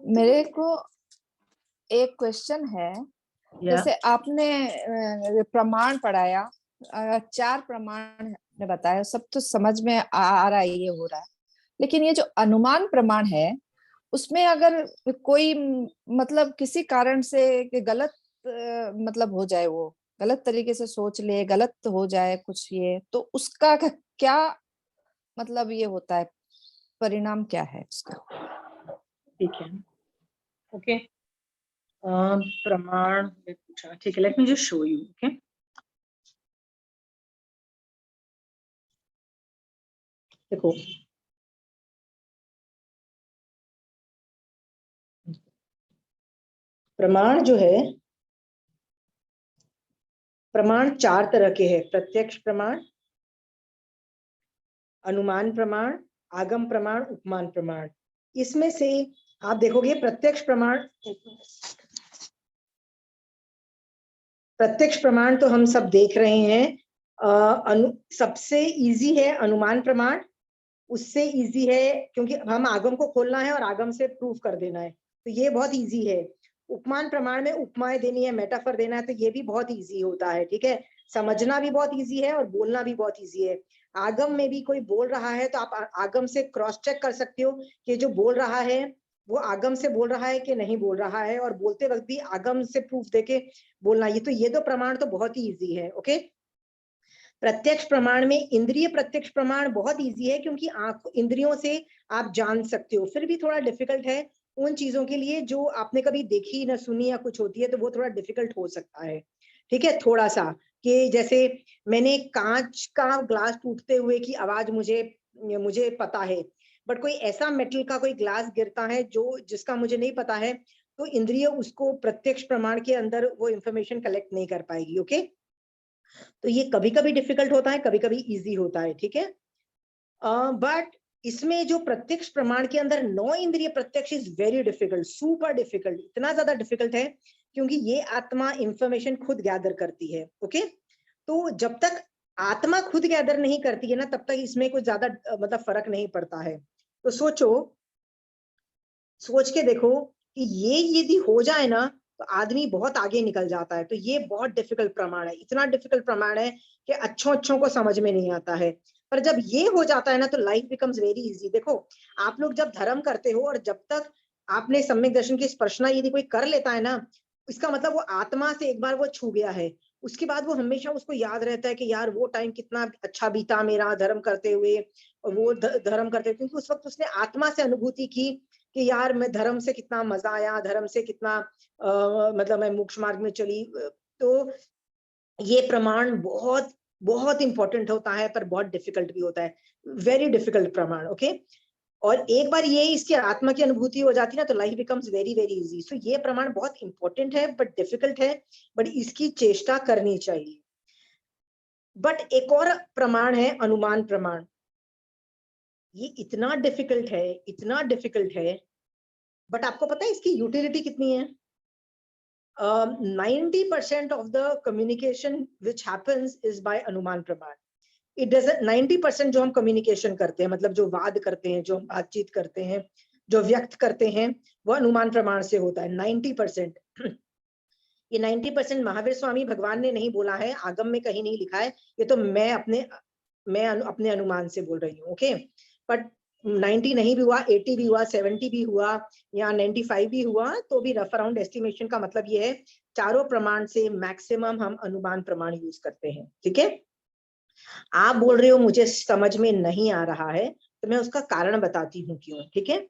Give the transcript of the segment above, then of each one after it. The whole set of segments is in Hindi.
मेरे को एक क्वेश्चन है। या जैसे आपने प्रमाण पढ़ाया, 4 प्रमाण ने बताया, सब तो समझ में आ रहा है, ये हो रहा है। लेकिन ये जो अनुमान प्रमाण है, उसमें अगर कोई मतलब किसी कारण से कि गलत मतलब हो जाए, वो गलत तरीके से सोच ले, गलत हो जाए कुछ, ये तो उसका क्या मतलब ये होता है, परिणाम क्या है उसका? ठीक है, ओके। प्रमाण में पूछा, ठीक है, let me just show you. Okay, देखो प्रमाण जो है, प्रमाण 4 तरह के हैं। प्रत्यक्ष प्रमाण, अनुमान प्रमाण, आगम प्रमाण, उपमान प्रमाण। इसमें से आप देखोगे प्रत्यक्ष प्रमाण, प्रत्यक्ष प्रमाण तो हम सब देख रहे हैं। सबसे इजी है अनुमान प्रमाण, उससे इजी है क्योंकि हम आगम को खोलना है और आगम से प्रूफ कर देना है, तो ये बहुत इजी है। उपमान प्रमाण में उपमाएं देनी है, मेटाफर देना है, तो ये भी बहुत इजी होता है। ठीक है, समझना भी बहुत इजी है और बोलना भी बहुत इजी है। आगम में भी कोई बोल रहा है तो आप आगम से क्रॉस चेक कर सकते हो कि जो बोल रहा है वो आगम से बोल रहा है कि नहीं बोल रहा है, और बोलते वक्त भी आगम से प्रूफ देके बोलना। ये तो प्रमाण तो बहुत ही इजी है। ओके, प्रत्यक्ष प्रमाण में इंद्रिय प्रत्यक्ष प्रमाण बहुत इजी है क्योंकि आंख इंद्रियों से आप जान सकते हो। फिर भी थोड़ा डिफिकल्ट है उन चीजों के लिए जो आपने कभी देखी ना सुनी या कुछ होती है, तो वो थोड़ा डिफिकल्ट हो सकता है। ठीक है, थोड़ा सा कि जैसे मैंने कांच का ग्लास टूटते हुए की आवाज मुझे मुझे पता है, बट कोई ऐसा मेटल का कोई ग्लास गिरता है जो जिसका मुझे नहीं पता है, तो इंद्रिय उसको प्रत्यक्ष प्रमाण के अंदर वो इंफॉर्मेशन कलेक्ट नहीं कर पाएगी। ओके, तो ये कभी कभी डिफिकल्ट होता है, कभी कभी इजी होता है। ठीक है, बट इसमें जो प्रत्यक्ष प्रमाण के अंदर 9 इंद्रिय प्रत्यक्ष is very difficult, super difficult, इतना ज्यादा डिफिकल्ट है क्योंकि ये आत्मा इंफॉर्मेशन खुद गैदर करती है। ओके, तो जब तक आत्मा खुद गैदर नहीं करती है ना, तब तक इसमें कुछ ज्यादा मतलब फर्क नहीं पड़ता है। तो सोच के देखो कि ये यदि हो जाए ना, तो आदमी बहुत आगे निकल जाता है। तो ये बहुत डिफिकल्ट प्रमाण है, इतना डिफिकल्ट प्रमाण है कि अच्छों को समझ में नहीं आता है। पर जब ये हो जाता है ना, तो लाइफ बिकम्स वेरी इजी। देखो, आप लोग जब धर्म करते हो और जब तक आपने सम्यक दर्शन की स्पर्शना यदि कोई कर लेता है ना, इसका मतलब वो आत्मा से एक बार वो छू गया है। उसके बाद वो हमेशा उसको याद रहता है कि यार वो टाइम कितना अच्छा बीता मेरा धर्म करते हुए, और वो धर्म करते हुए, क्योंकि उस वक्त उसने आत्मा से अनुभूति की कि यार मैं धर्म से कितना मजा आया, धर्म से कितना मतलब मैं मोक्ष मार्ग में चली। तो ये प्रमाण बहुत बहुत इंपॉर्टेंट होता है, पर बहुत डिफिकल्ट भी होता है, वेरी डिफिकल्ट प्रमाण। ओके, और एक बार ये इसकी आत्मा की अनुभूति हो जाती है ना, तो life becomes very very easy. So ये प्रमाण बहुत इंपॉर्टेंट है बट डिफिकल्ट है, बट इसकी चेष्टा करनी चाहिए। बट एक और प्रमाण है अनुमान प्रमाण। ये इतना डिफिकल्ट है, इतना डिफिकल्ट है, बट आपको पता है इसकी यूटिलिटी कितनी है? 90% of the communication which happens is by अनुमान प्रमाण। It doesn't 90% जो हम कम्युनिकेशन करते हैं, मतलब जो वाद करते हैं, जो बातचीत करते हैं, जो व्यक्त करते हैं, वो अनुमान प्रमाण से होता है 90%। ये 90% महावीर स्वामी भगवान ने नहीं बोला है, आगम में कहीं नहीं लिखा है, ये तो मैं अपने अनुमान से बोल रही हूँ। ओके, बट 90 नहीं भी हुआ, 80 भी हुआ, 70 भी हुआ या 95 भी हुआ, तो भी रफ अराउंड एस्टिमेशन का मतलब ये है, चारों प्रमाण से मैक्सिमम हम अनुमान प्रमाण यूज करते हैं। ठीक है, आप बोल रहे हो मुझे समझ में नहीं आ रहा है, तो मैं उसका कारण बताती हूँ क्यों। ठीक है,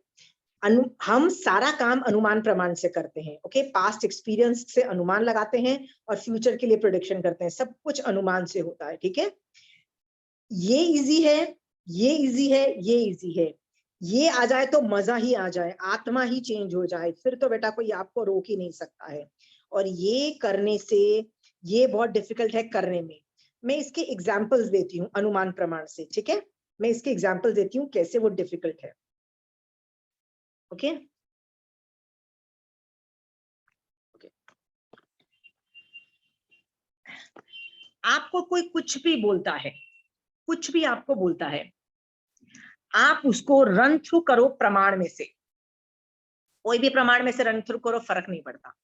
हम सारा काम अनुमान प्रमाण से करते हैं। ओके, पास्ट एक्सपीरियंस से अनुमान लगाते हैं और फ्यूचर के लिए प्रोडिक्शन करते हैं, सब कुछ अनुमान से होता है। ठीक है, ये इजी है, ये इजी है, ये इजी है। ये आ जाए तो मजा ही आ जाए, आत्मा ही चेंज हो जाए, फिर तो बेटा कोई आपको रोक ही नहीं सकता है। और ये करने से, ये बहुत डिफिकल्ट है करने में। मैं इसके एग्जाम्पल्स देती हूँ अनुमान प्रमाण से। ठीक है, मैं इसके एग्जाम्पल देती हूँ कैसे वो डिफिकल्ट है। ओके, आपको कोई कुछ भी बोलता है, कुछ भी आपको बोलता है, आप उसको रन थ्रू करो प्रमाण में से। कोई भी प्रमाण में से रन थ्रू करो, फर्क नहीं पड़ता।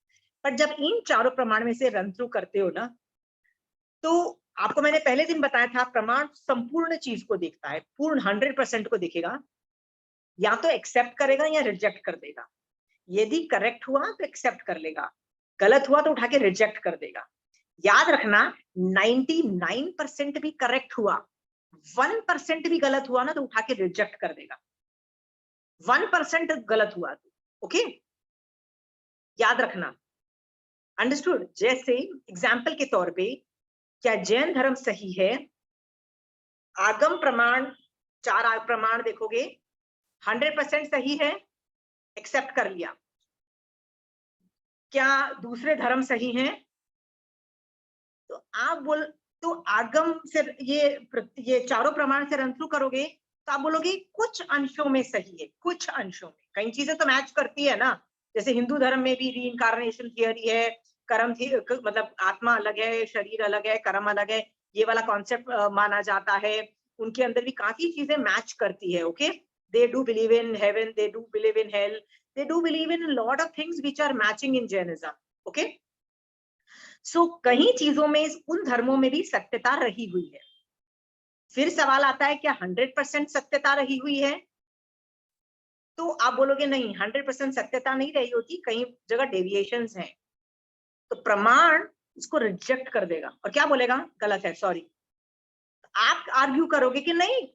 पर जब इन चारों प्रमाण में से रन थ्रू करते हो ना, तो आपको मैंने पहले दिन बताया था, प्रमाण संपूर्ण चीज को देखता है, पूर्ण 100% को देखेगा, या तो एक्सेप्ट करेगा या रिजेक्ट कर देगा। यदि करेक्ट हुआ तो एक्सेप्ट कर लेगा, गलत हुआ तो उठा के रिजेक्ट कर देगा। याद रखना, 99% भी करेक्ट हुआ, 1% भी गलत हुआ ना, तो उठा के रिजेक्ट कर देगा। 1% गलत हुआ तो, ओके, याद रखना, अंडरस्टूड। जैसे एग्जाम्पल के तौर पे, क्या जैन धर्म सही है? आगम प्रमाण, 4 प्रमाण देखोगे, 100% सही है, एक्सेप्ट कर लिया। क्या दूसरे धर्म सही हैं? तो आप बोल, तो आगम से ये चारों प्रमाण से रन थ्रू करोगे तो आप बोलोगे कुछ अंशों में सही है, कुछ अंशों में। कई चीजें तो मैच करती है ना, जैसे हिंदू धर्म में भी रीइंकार्नेशन थियरी है, कर्म मतलब आत्मा अलग है, शरीर अलग है, कर्म अलग है, ये वाला कॉन्सेप्ट माना जाता है। उनके अंदर भी काफी चीजें मैच करती है, okay. They do believe in heaven, they do believe in hell, they do believe in a lot of things which are matching in Jainism, okay? So कई चीजों में, उन धर्मों में भी सत्यता रही हुई है। फिर सवाल आता है, क्या 100% सत्यता रही हुई है? तो आप बोलोगे नहीं, 100% सत्यता नहीं रही होती, कई जगह डेविएशंस हैं। तो प्रमाण इसको रिजेक्ट कर देगा और क्या बोलेगा? गलत है, सॉरी। आप आर्ग्यू करोगे कि नहीं,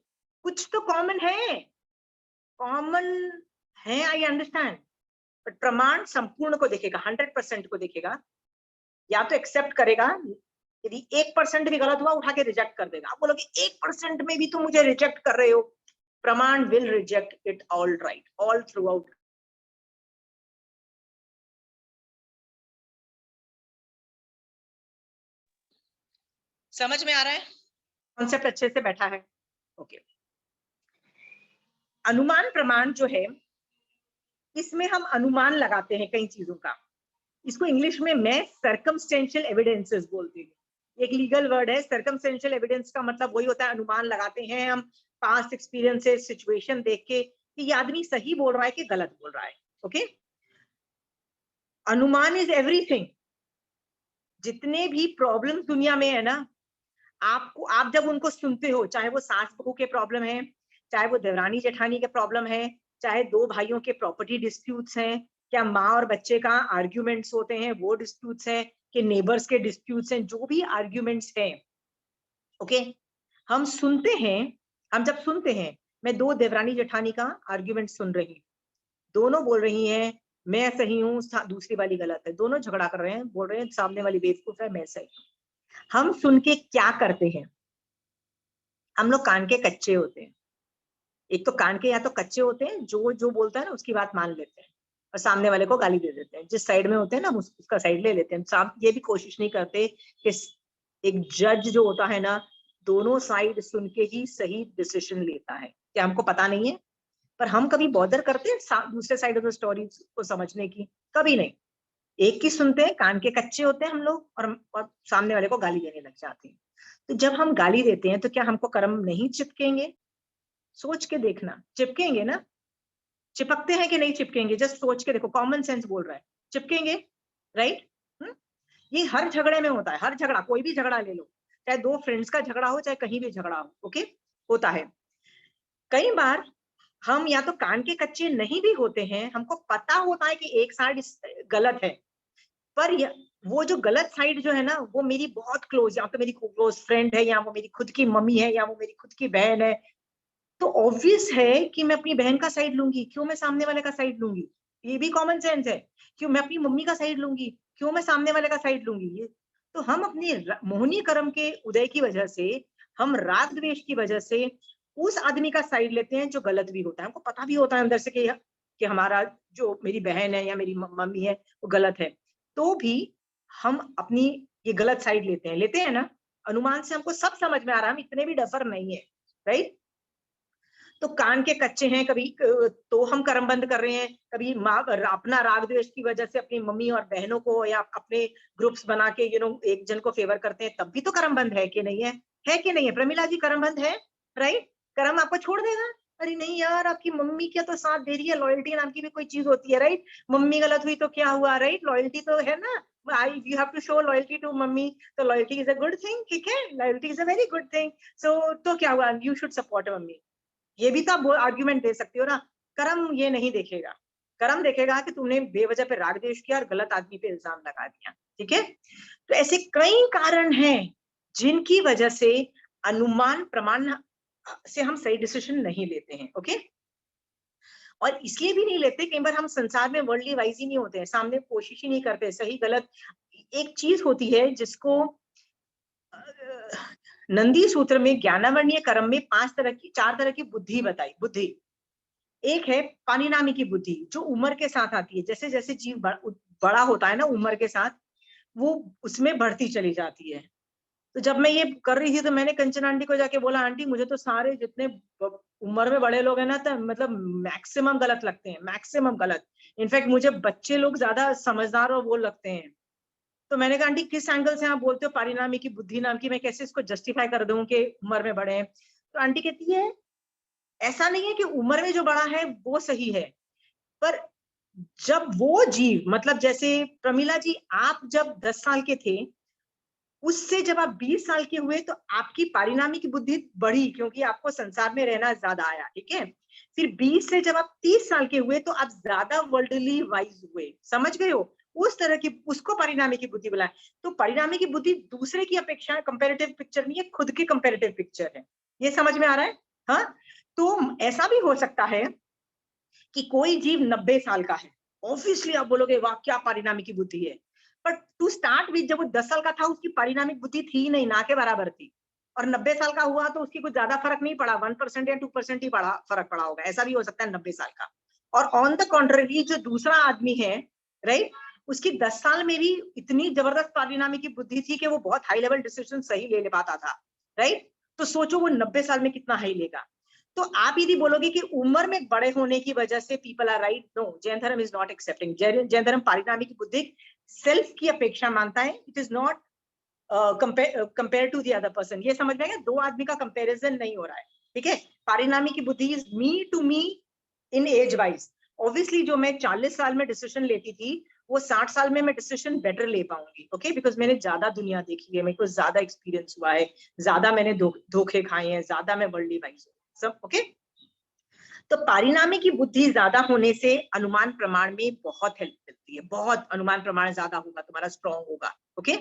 कुछ तो कॉमन है, कॉमन है, आई अंडरस्टैंड, बट प्रमाण संपूर्ण को देखेगा, 100% को देखेगा, या तो एक्सेप्ट करेगा, यदि 1% भी गलत हुआ उठा के रिजेक्ट कर देगा। आप बोलोगे 1% में भी तो मुझे रिजेक्ट कर रहे हो, प्रमाण will reject it all right, all through out. समझ में आ रहा है? कॉन्सेप्ट अच्छे से बैठा है, ओके। अनुमान प्रमाण जो है, इसमें हम अनुमान लगाते हैं कई चीजों का। इसको इंग्लिश में मैं सर्कमस्टेंशियल एविडेंसेस बोलती हूँ। एक लीगल वर्ड है, सर्कमस्टेंशियल एविडेंस का मतलब वही होता है, अनुमान लगाते हैं हम पास्ट एक्सपीरियंसेस, सिचुएशन देख के कि ये आदमी सही बोल रहा है कि गलत बोल रहा है, ओके। अनुमान इज एवरीथिंग। जितने भी प्रॉब्लम दुनिया में है ना, आपको, आप जब उनको सुनते हो, चाहे वो सास बहू के प्रॉब्लम है, चाहे वो देवरानी जेठानी के प्रॉब्लम है, चाहे दो भाइयों के प्रॉपर्टी डिस्प्यूट्स हैं, क्या माँ और बच्चे का आर्ग्यूमेंट्स होते हैं वो डिस्प्यूट्स हैं, कि नेबर्स के डिस्प्यूट्स हैं, जो भी आर्ग्यूमेंट्स हैं, ओके, हम सुनते हैं। हम जब सुनते हैं, मैं दो देवरानी जेठानी का आर्ग्यूमेंट सुन रही हूँ, दोनों बोल रही हैं मैं सही हूँ, दूसरी वाली गलत है, दोनों झगड़ा कर रहे हैं, बोल रहे हैं सामने वाली बेवकूफ है, मैं सही हूँ। हम सुन के क्या करते हैं? हम लोग कान के कच्चे होते हैं। एक तो कान के या तो कच्चे होते हैं, जो जो बोलता है ना उसकी बात मान लेते हैं और सामने वाले को गाली दे देते हैं। जिस साइड में होते हैं ना, उसका साइड ले लेते हैं। ये भी कोशिश नहीं करते कि एक जज जो होता है ना, दोनों साइड सुन के ही सही डिसीजन लेता है। क्या हमको पता नहीं है? पर हम कभी बॉदर करते हैं दूसरे साइड ऑफ द स्टोरी को समझने की? कभी नहीं। एक ही सुनते हैं, कान के कच्चे होते हैं हम लोग, और सामने वाले को गाली देने लग जाते हैं। तो जब हम गाली देते हैं तो क्या हमको कर्म नहीं चिपकेंगे? सोच के देखना, चिपकेंगे ना? चिपकते हैं कि नहीं चिपकेंगे? जस्ट सोच के देखो, कॉमन सेंस बोल रहा है, चिपकेंगे, राइट? ये हर झगड़े में होता है, हर झगड़ा, कोई भी झगड़ा ले लो, चाहे दो फ्रेंड्स का झगड़ा हो, चाहे कहीं भी झगड़ा हो, ओके, होता है। कई बार हम या तो कान के कच्चे नहीं भी होते हैं, हमको पता होता है कि एक साइड गलत है, पर वो जो गलत साइड जो है ना, वो मेरी बहुत क्लोज, या तो मेरी क्लोज फ्रेंड है, या वो मेरी खुद की मम्मी है, या वो मेरी खुद की बहन है, तो ऑब्वियस है कि मैं अपनी बहन का साइड लूंगी, क्यों मैं सामने वाले का साइड लूंगी? ये भी कॉमन सेंस है। क्यों मैं अपनी मम्मी का साइड लूंगी, क्यों मैं सामने वाले का साइड लूंगी? ये तो हम अपनी मोहिनी कर्म के उदय की वजह से, हम राग द्वेष की वजह से उस आदमी का साइड लेते हैं जो गलत भी होता है। हमको पता भी होता है अंदर से कि हमारा जो मेरी बहन है या मेरी मम्मी है वो गलत है, तो भी हम अपनी ये गलत साइड लेते हैं ना। अनुमान से हमको सब समझ में आ रहा है, हम इतने भी डफर नहीं है, राइट? तो कान के कच्चे हैं, कभी तो हम कर्म बंद कर रहे हैं, कभी अपना राग द्वेष की वजह से अपनी मम्मी और बहनों को या अपने ग्रुप्स बना के एक जन को फेवर करते हैं, तब भी तो कर्म बंद है कि नहीं है? है कि नहीं है? प्रमिला जी, कर्म बंद है, राइट? कर्म आपको छोड़ देगा, अरे नहीं यार, आपकी मम्मी क्या तो साथ दे रही है, लॉयल्टी नाम की भी कोई चीज होती है, राइट? मम्मी गलत हुई तो क्या हुआ, राइट? लॉयल्टी तो है ना, I you have to show loyalty to mummy, तो loyalty is a good thing, ठीक है, loyalty is a very good thing. So तो क्या हुआ, यू शुड सपोर्ट मम्मी। ये भी तो आप आर्ग्यूमेंट दे सकते हो ना। कर्म ये नहीं देखेगा, कर्म देखेगा कि तुमने बेवजह पे राग द्वेष किया और गलत आदमी पे इल्जाम लगा दिया, ठीक है। तो ऐसे कई कारण हैं जिनकी वजह से अनुमान प्रमाण से हम सही डिसीजन नहीं लेते हैं, ओके। और इसलिए भी नहीं लेते, कई बार हम संसार में वर्ल्डली वाइज ही नहीं होते हैं, सामने कोशिश ही नहीं करते सही गलत। एक चीज होती है जिसको नंदी सूत्र में ज्ञानावर्णीय कर्म में चार तरह की बुद्धि बताई। बुद्धि एक है पारिणामी की बुद्धि, जो उम्र के साथ आती है, जैसे जैसे जीव बड़ा होता है ना उम्र के साथ, वो उसमें बढ़ती चली जाती है। तो जब मैं ये कर रही थी तो मैंने कंचन आंटी को जाके बोला, आंटी मुझे तो सारे जितने उम्र में बड़े लोग हैं ना, तो मतलब मैक्सिमम गलत लगते हैं, मैक्सिमम गलत। इनफैक्ट मुझे बच्चे लोग ज्यादा समझदार और वो लगते हैं। तो मैंने कहा, आंटी किस एंगल से आप बोलते हो पारिणामी की बुद्धि नाम की, मैं कैसे इसको जस्टिफाई कर दूं कि उम्र में बड़े हैं? तो आंटी कहती है, ऐसा नहीं है कि उम्र में जो बड़ा है वो सही है, पर जब वो जीव, मतलब जैसे प्रमिला जी, आप जब 10 साल के थे, उससे जब आप 20 साल के हुए तो आपकी पारिणामी की बुद्धि बढ़ी, क्योंकि आपको संसार में रहना ज्यादा आया, ठीक है। फिर 20 से जब आप 30 साल के हुए तो आप ज्यादा वर्ल्डली वाइज हुए, समझ गए हो? उस तरह की, उसको परिणामी की बुद्धि बोला है। तो परिणामी की बुद्धि दूसरे की अपेक्षा कंपैरेटिव पिक्चर नहीं है, खुद की कंपैरेटिव पिक्चर है। ये समझ में आ रहा है? हाँ। तो ऐसा भी हो सकता है कि कोई जीव 90 साल का है, ऑब्वियसली आप बोलोगे वाह क्या परिणामी की बुद्धि है, बट टू स्टार्ट विद जब वो 10 साल का था उसकी परिणामिक बुद्धि थी नहीं, ना के बराबर थी। और 90 साल का हुआ तो उसकी कुछ ज्यादा फर्क नहीं पड़ा, 1% या 2% ही पड़ा, फर्क पड़ा होगा, ऐसा भी हो सकता है 90 साल का। और ऑन द कॉन्ट्ररी जो दूसरा आदमी है, राइट, उसकी 10 साल में भी इतनी जबरदस्त परिणामी की बुद्धि थी कि वो बहुत हाई लेवल डिसीजन सही ले पाता था, राइट। तो सोचो वो 90 साल में कितना हाई लेगा। तो आप यदि बोलोगे कि उम्र में बड़े होने की वजह से people are right, no, Jain धर्म इज नॉट एक्सेप्टिंग। जैन धर्म पारिणामिक बुद्धि सेल्फ की अपेक्षा मानता है, it is not compare to the other person. ये समझ में आएगा, दो आदमी का कंपेरिजन नहीं हो रहा है, ठीक है। पारिणामी की बुद्धि is me to me in age wise. Obviously जो मैं 40 साल में डिसीजन लेती थी, वो 60 साल में मैं डिसीजन बेटर ले पाऊंगी, ओके, बिकॉज मैंने ज्यादा दुनिया देखी है, मेरे को ज्यादा एक्सपीरियंस हुआ है, ज्यादा मैंने धोखे खाए हैं, ज्यादा मैं वर्ल्डली वाइज हूँ, सब ओके। तो पारिणामी की बुद्धि ज्यादा होने से अनुमान प्रमाण में बहुत हेल्प मिलती है, बहुत। अनुमान प्रमाण ज्यादा होगा तुम्हारा, स्ट्रॉन्ग होगा, ओके।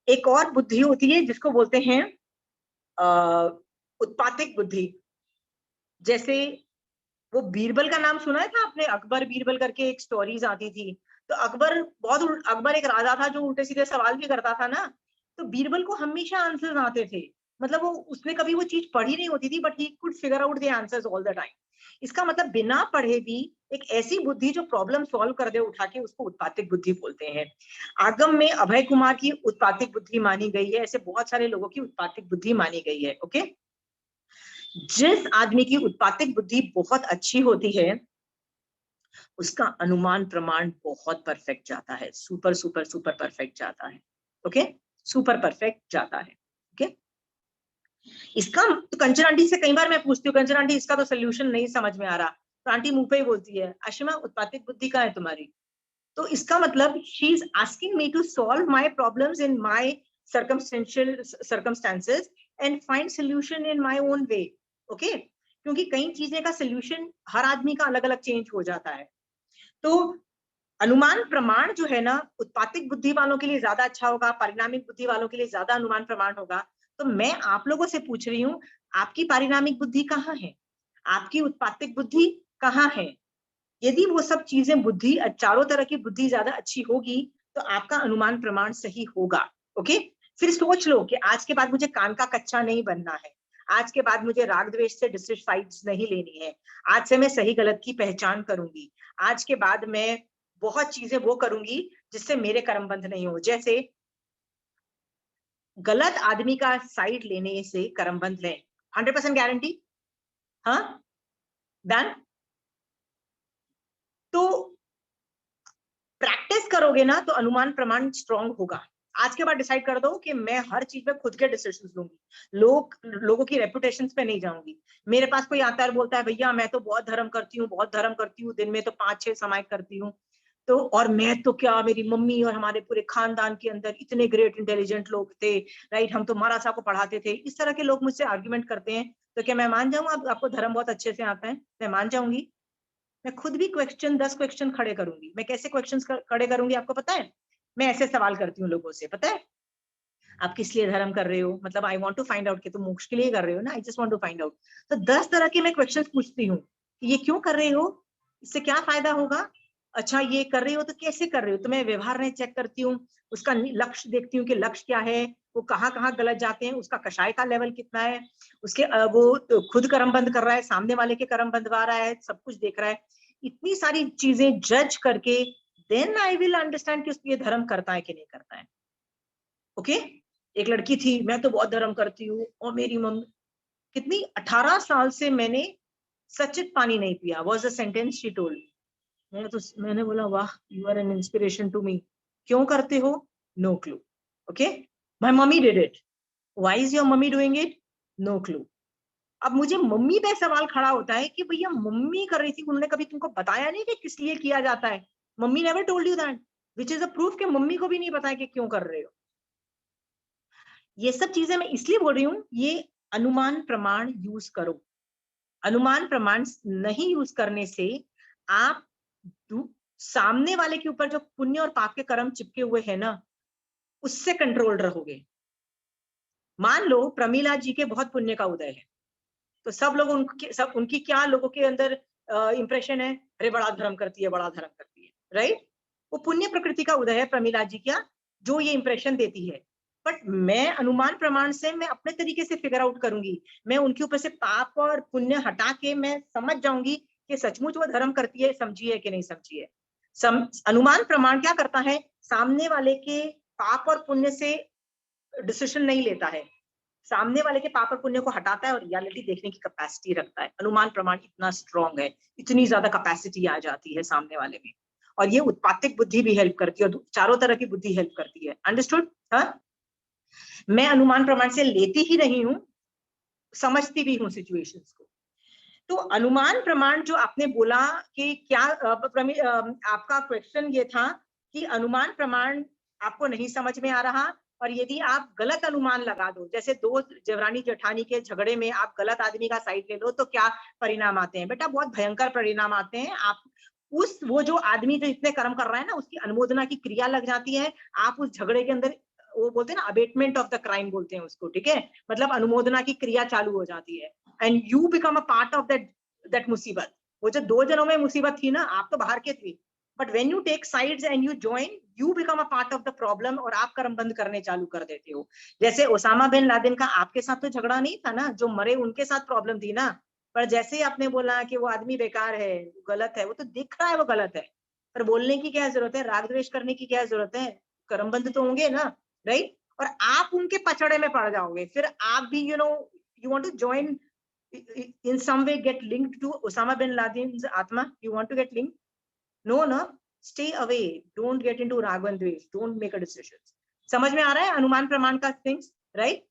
एक और बुद्धि होती है जिसको बोलते हैं उत्पातिक बुद्धि। जैसे वो बीरबल का नाम सुना है था आपने? अकबर बीरबल करके एक स्टोरीज आती थी। तो अकबर एक राजा था जो उल्टे सीधे सवाल भी करता था ना, तो बीरबल को हमेशा आंसर्स आते थे। मतलब वो, उसने कभी वो चीज पढ़ी नहीं होती थी, but he could figure out the answers all the time. इसका मतलब बिना पढ़े भी एक ऐसी बुद्धि जो प्रॉब्लम सॉल्व कर दे उठा के, उसको उत्पातिक बुद्धि बोलते हैं। आगम में अभय कुमार की उत्पातिक बुद्धि मानी गई है, ऐसे बहुत सारे लोगों की उत्पातिक बुद्धि मानी गई है, ओके। जिस आदमी की उत्पातिक बुद्धि बहुत अच्छी होती है, उसका अनुमान प्रमाण बहुत परफेक्ट जाता है, सुपर सुपर सुपर परफेक्ट जाता है, ओके, सुपर परफेक्ट जाता है, ओके। इसका तो कंचन आंटी से कई बार मैं पूछती हूँ, कंचन आंटी इसका तो सोल्यूशन नहीं समझ में आ रहा, तो आंटी मुंह पे ही बोलती है, आशिमा उत्पातिक बुद्धि कहाँ है तुम्हारी? तो इसका मतलब she is asking me to solve my problems in my circumstantial circumstances and find solution in my own way, okay. क्योंकि कई चीजें का सोल्यूशन हर आदमी का अलग अलग चेंज हो जाता है। तो अनुमान प्रमाण जो है ना, उत्पातिक बुद्धि वालों के लिए ज्यादा अच्छा होगा, परिणामिक बुद्धि वालों के लिए ज्यादा अनुमान प्रमाण होगा। तो मैं आप लोगों से पूछ रही हूँ, आपकी पारिणामिक बुद्धि कहाँ है, आपकी उत्पातिक बुद्धि कहाँ है? यदि वो सब चीजें बुद्धि, चारों तरह की बुद्धि ज्यादा अच्छी होगी, तो आपका अनुमान प्रमाण सही होगा, ओके। फिर सोच लो कि आज के बाद मुझे कान का कच्चा नहीं बनना है, आज के बाद मुझे राग द्वेष से डिसाइड्स नहीं लेनी है, आज से मैं सही गलत की पहचान करूंगी, आज के बाद मैं बहुत चीजें वो करूंगी जिससे मेरे कर्म बंध नहीं हो। जैसे गलत आदमी का साइड लेने से कर्म बंध ले, 100% गारंटी, हाँ, डन। तो प्रैक्टिस करोगे ना तो अनुमान प्रमाण स्ट्रांग होगा, आज के बाद डिसाइड कर दो कि मैं हर चीज में खुद के डिसीजंस लूंगी, लोगों की रेपुटेशन पे नहीं जाऊंगी। मेरे पास कोई आता है बोलता है भैया मैं तो बहुत धर्म करती हूँ, बहुत धर्म करती हूँ, दिन में तो 5-6 समाय करती हूँ, तो और मैं तो क्या, मेरी मम्मी और हमारे पूरे खानदान के अंदर इतने ग्रेट इंटेलिजेंट लोग थे, राइट, हम तो महाराज साहब को पढ़ाते थे, इस तरह के लोग मुझसे आर्ग्यूमेंट करते हैं, तो क्या मैं मान जाऊँ आपको धर्म बहुत अच्छे से आता है? मैं मान जाऊंगी? मैं खुद भी 10 क्वेश्चन खड़े करूंगी। मैं कैसे क्वेश्चन खड़े करूंगी आपको पता है? मैं ऐसे सवाल करती हूँ लोगों से, पता है आप किस लिए धर्म कर रहे हो, मतलब I want to find out कि तुम मोक्ष के लिए कर रहे हो ना, I just want to find out. तो 10 तरह के मैं क्वेश्चंस पूछती हूँ कि ये क्यों कर रहे हो, इससे क्या फायदा होगा, अच्छा ये कर रहे हो तो कैसे कर रहे हो, तो मैं व्यवहार में चेक करती हूँ, उसका लक्ष्य देखती हूँ कि लक्ष्य क्या है, वो कहाँ कहाँ गलत जाते हैं, उसका कषाय का लेवल कितना है, उसके वो खुद कर्म बंद कर रहा है, सामने वाले के कर्म बंधवा रहा है, सब कुछ देख रहा है। इतनी सारी चीजें जज करके देन आई विल अंडरस्टैंड कि ये धर्म करता है कि नहीं करता है। ओके एक लड़की थी, मैं तो बहुत धर्म करती हूँ, और मेरी मम्मी कितनी 18 साल से मैंने सचित पानी नहीं पिया, was a sentence she told. मैंने बोला वाह, you are an inspiration to me. क्यों करते हो? No clue. Okay my mummy did it, why is your mummy doing it? No clue. अब मुझे मम्मी पे सवाल खड़ा होता है कि भैया मम्मी कर रही थी, उन्होंने कभी तुमको बताया नहीं कि किस लिए किया जाता है? Mummy never told you that, which is a proof कि मम्मी को भी नहीं पता है कि क्यों कर रहे हो। ये सब चीजें मैं इसलिए बोल रही हूँ, ये अनुमान प्रमाण यूज करो। अनुमान प्रमाण नहीं यूज करने से आप सामने वाले के ऊपर जो पुण्य और पाप के कर्म चिपके हुए हैं ना, उससे कंट्रोल रहोगे। मान लो प्रमीला जी के बहुत पुण्य का उदय है, तो सब उनकी क्या लोगों के अंदर इंप्रेशन है, अरे बड़ा धर्म करती है, बड़ा धर्म करती है, राइट। वो पुण्य प्रकृति का उदय है प्रमीला जी का, जो ये इंप्रेशन देती है। बट मैं अनुमान प्रमाण से मैं अपने तरीके से फिगर आउट करूंगी, मैं उनके ऊपर से पाप और पुण्य हटा के मैं समझ जाऊंगी कि सचमुच वो धर्म करती है, समझी है कि नहीं समझी है। अनुमान प्रमाण क्या करता है, सामने वाले के पाप और पुण्य से डिसीजन नहीं लेता है, सामने वाले के पाप और पुण्य को हटाता है और रियलिटी देखने की कैपेसिटी रखता है। अनुमान प्रमाण इतना स्ट्रॉन्ग है, इतनी ज्यादा कैपेसिटी आ जाती है सामने वाले में, और ये उत्पातिक बुद्धि भी हेल्प करती है, और चारों तरह की बुद्धि हेल्प करती है। अंडरस्टूड? हाँ, मैं अनुमान प्रमाण से लेती ही नहीं हूँ, समझती भी हूँ सिचुएशंस को। तो अनुमान प्रमाण जो आपने बोला कि क्या आपका क्वेश्चन ये था कि अनुमान प्रमाण आपको नहीं समझ में आ रहा, और यदि आप गलत अनुमान लगा दो, जैसे दो देवरानी जेठानी के झगड़े में आप गलत आदमी का साइड ले लो, तो क्या परिणाम आते हैं? बेटा बहुत भयंकर परिणाम आते हैं। आप वो जो आदमी जो इतने कर्म कर रहा है ना, उसकी अनुमोदना की क्रिया लग जाती है, आप उस झगड़े के अंदर, वो बोलते हैं ना अबेटमेंट ऑफ द क्राइम बोलते हैं उसको, ठीक है, मतलब अनुमोदना की क्रिया चालू हो जाती है, and you become a part of that मुसीबत। वो जो 2 जनों में मुसीबत थी ना, आप तो बाहर के थे, but when you take sides and you join, you become a part of the problem, और आप कर्म बंद करने चालू कर देते हो। जैसे ओसामा बिन लादेन का आपके साथ तो झगड़ा नहीं था ना, जो मरे उनके साथ प्रॉब्लम थी ना, पर जैसे ही आपने बोला कि वो आदमी बेकार है, गलत है, वो तो दिख रहा है वो गलत है, पर बोलने की क्या जरूरत है, राग द्वेष करने की क्या जरूरत है? कर्म बंद तो होंगे ना, राइट। और आप उनके पचड़े में पड़ जाओगे, फिर आप भी you want to join in some way, get linked to Osama bin Laden's atma? You want to get linked? No, stay away, don't get into rag and dvesh, don't make a decision. समझ में आ रहा है अनुमान प्रमाण का थिंग्स, राइट?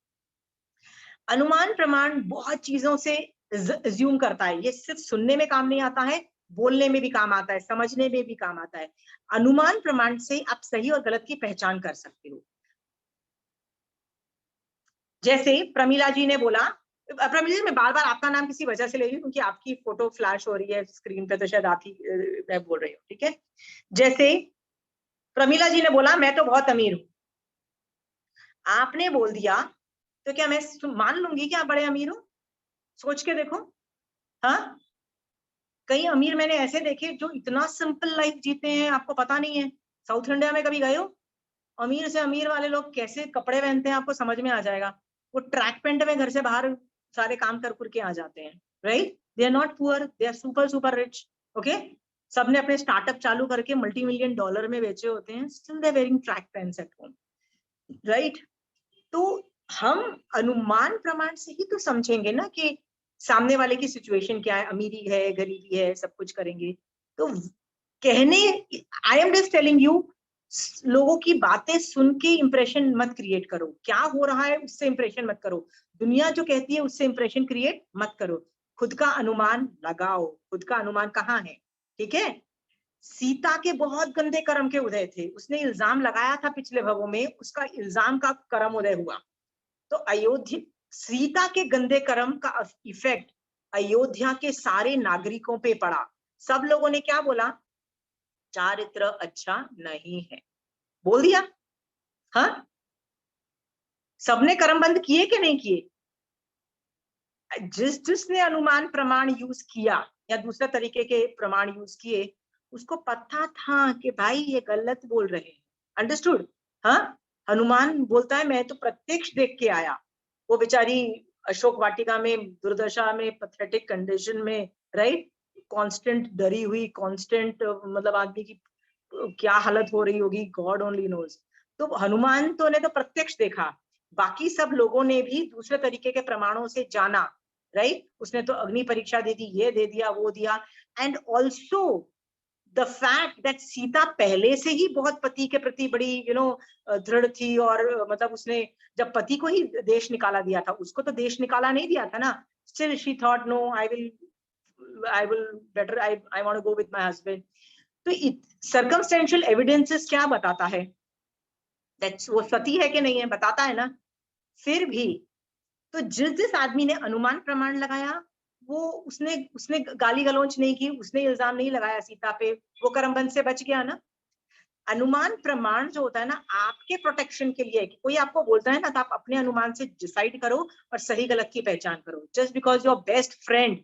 अनुमान प्रमाण बहुत चीजों से अज्यूम करता है, ये सिर्फ सुनने में काम नहीं आता है, बोलने में भी काम आता है, समझने में भी काम आता है। अनुमान प्रमाण से आप सही और गलत की पहचान कर सकते हो। जैसे प्रमीला जी ने बोला, प्रमीला जी मैं बार बार आपका नाम किसी वजह से ले रही हूँ क्योंकि आपकी फोटो फ्लैश हो रही है स्क्रीन पे, तो शायद आप ही मैं बोल रही हूँ, ठीक है। जैसे प्रमीला जी ने बोला मैं तो बहुत अमीर हूँ, आपने बोल दिया, तो क्या मैं मान लूंगी कि आप बड़े अमीर हो? सोच के देखो। हाँ, कई अमीर मैंने ऐसे देखे जो इतना सिंपल लाइफ जीते हैं, आपको पता नहीं है। साउथ इंडिया में कभी गए हो? अमीर से अमीर वाले लोग कैसे कपड़े पहनते हैं आपको समझ में आ जाएगा। वो ट्रैक पैंट में घर से बाहर सारे काम कर के आ जाते हैं, right. They are not poor, they are super super rich. Okay, सबने अपने स्टार्टअप चालू करके $multi-million में बेचे होते हैं, still they wearing track pants at home, right. तो हम अनुमान प्रमाण से ही तो समझेंगे ना कि सामने वाले की सिचुएशन क्या है, अमीरी है, गरीबी है, सब कुछ करेंगे। तो कहने, I am just telling you लोगों की बातें सुन के इंप्रेशन मत क्रिएट करो, क्या हो रहा है उससे इंप्रेशन मत करो, दुनिया जो कहती है उससे इंप्रेशन क्रिएट मत करो, खुद का अनुमान लगाओ। खुद का अनुमान कहाँ है? ठीक है। सीता के बहुत गंदे कर्म के उदय थे, उसने इल्जाम लगाया था पिछले भवों में, उसका इल्जाम का कर्म उदय हुआ। तो अयोध्या, सीता के गंदे कर्म का इफेक्ट अयोध्या के सारे नागरिकों पे पड़ा। सब लोगों ने क्या बोला? चारित्र अच्छा नहीं है, बोल दिया। हाँ, सबने कर्म बंद किए कि नहीं किए? जिसने अनुमान प्रमाण यूज किया या दूसरे तरीके के प्रमाण यूज किए, उसको पता था कि भाई ये गलत बोल रहे हैं। अंडरस्टूड? हाँ, हनुमान बोलता है मैं तो प्रत्यक्ष देख के आया। वो बेचारी अशोक वाटिका में दुर्दशा में, पैथेटिक कंडीशन में, राइट, कांस्टेंट डरी हुई, कांस्टेंट मतलब आदमी की क्या हालत हो रही होगी, गॉड ओनली नोज। तो हनुमान तो ने तो प्रत्यक्ष देखा, बाकी सब लोगों ने भी दूसरे तरीके के प्रमाणों से जाना, राइट। उसने तो अग्नि परीक्षा दे दी, ये दे दिया, वो दिया। And also the fact that Sita पहले से ही बहुत पति के प्रति बड़ी दृढ़ थी, और मतलब उसने जब पति को ही देश निकाला दिया था, उसको तो देश निकाला नहीं दिया था ना। Still she thought no, I will better, I want to go with my husband. तो सर्कमस्टेंशियल एविडेंसेस क्या बताता है? दैट्स वो सती है कि नहीं है, बताता है ना। फिर भी तो जिस आदमी ने अनुमान प्रमाण लगाया, वो उसने उसने गाली गलौज नहीं की, उसने इल्जाम नहीं लगाया सीता पे, वो कर्मबंध से बच गया ना। अनुमान प्रमाण जो होता है ना, आपके प्रोटेक्शन के लिए, कोई आपको बोलता है ना, तो आप अपने अनुमान से डिसाइड करो और सही गलत की पहचान करो। Just because your best friend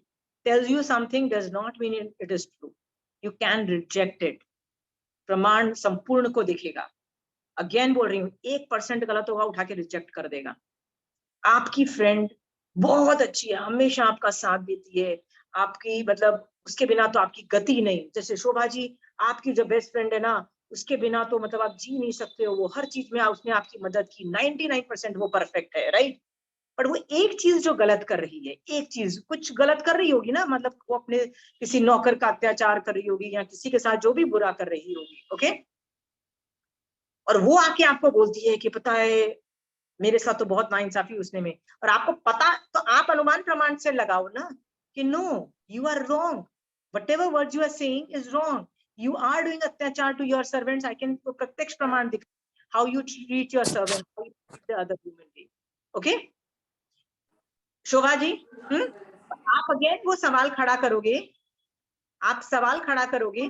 tells you something does not mean it is true. You can reject it. प्रमाण संपूर्ण को दिखेगा। अगेन बोल रही हूँ, 1% गलत होगा, उठा के रिजेक्ट कर देगा। आपकी फ्रेंड बहुत अच्छी है, हमेशा आपका साथ देती है, आपकी मतलब उसके बिना तो आपकी गति नहीं। जैसे शोभा जी, आपकी जो बेस्ट फ्रेंड है ना, उसके बिना तो मतलब आप जी नहीं सकते हो। वो हर चीज में उसने आपकी मदद की, 99% वो परफेक्ट है, राइट। पर वो एक चीज जो गलत कर रही है, एक चीज कुछ गलत कर रही होगी ना, मतलब वो अपने किसी नौकर का अत्याचार कर रही होगी, या किसी के साथ जो भी बुरा कर रही होगी, ओके। और वो आके आपको बोलती है कि पता है मेरे साथ तो बहुत नाइंसाफी उसने में, और आपको पता, तो आप अनुमान प्रमाण से लगाओ ना कि no, you are wrong, whatever word you are saying is wrong, you are doing अत्याचार to your servants. I can प्रत्यक्ष प्रमाण दिख, how you treat your servant, how you treat the other human being, okay. Shobha ji, आप अगेन वो सवाल खड़ा करोगे, आप सवाल खड़ा करोगे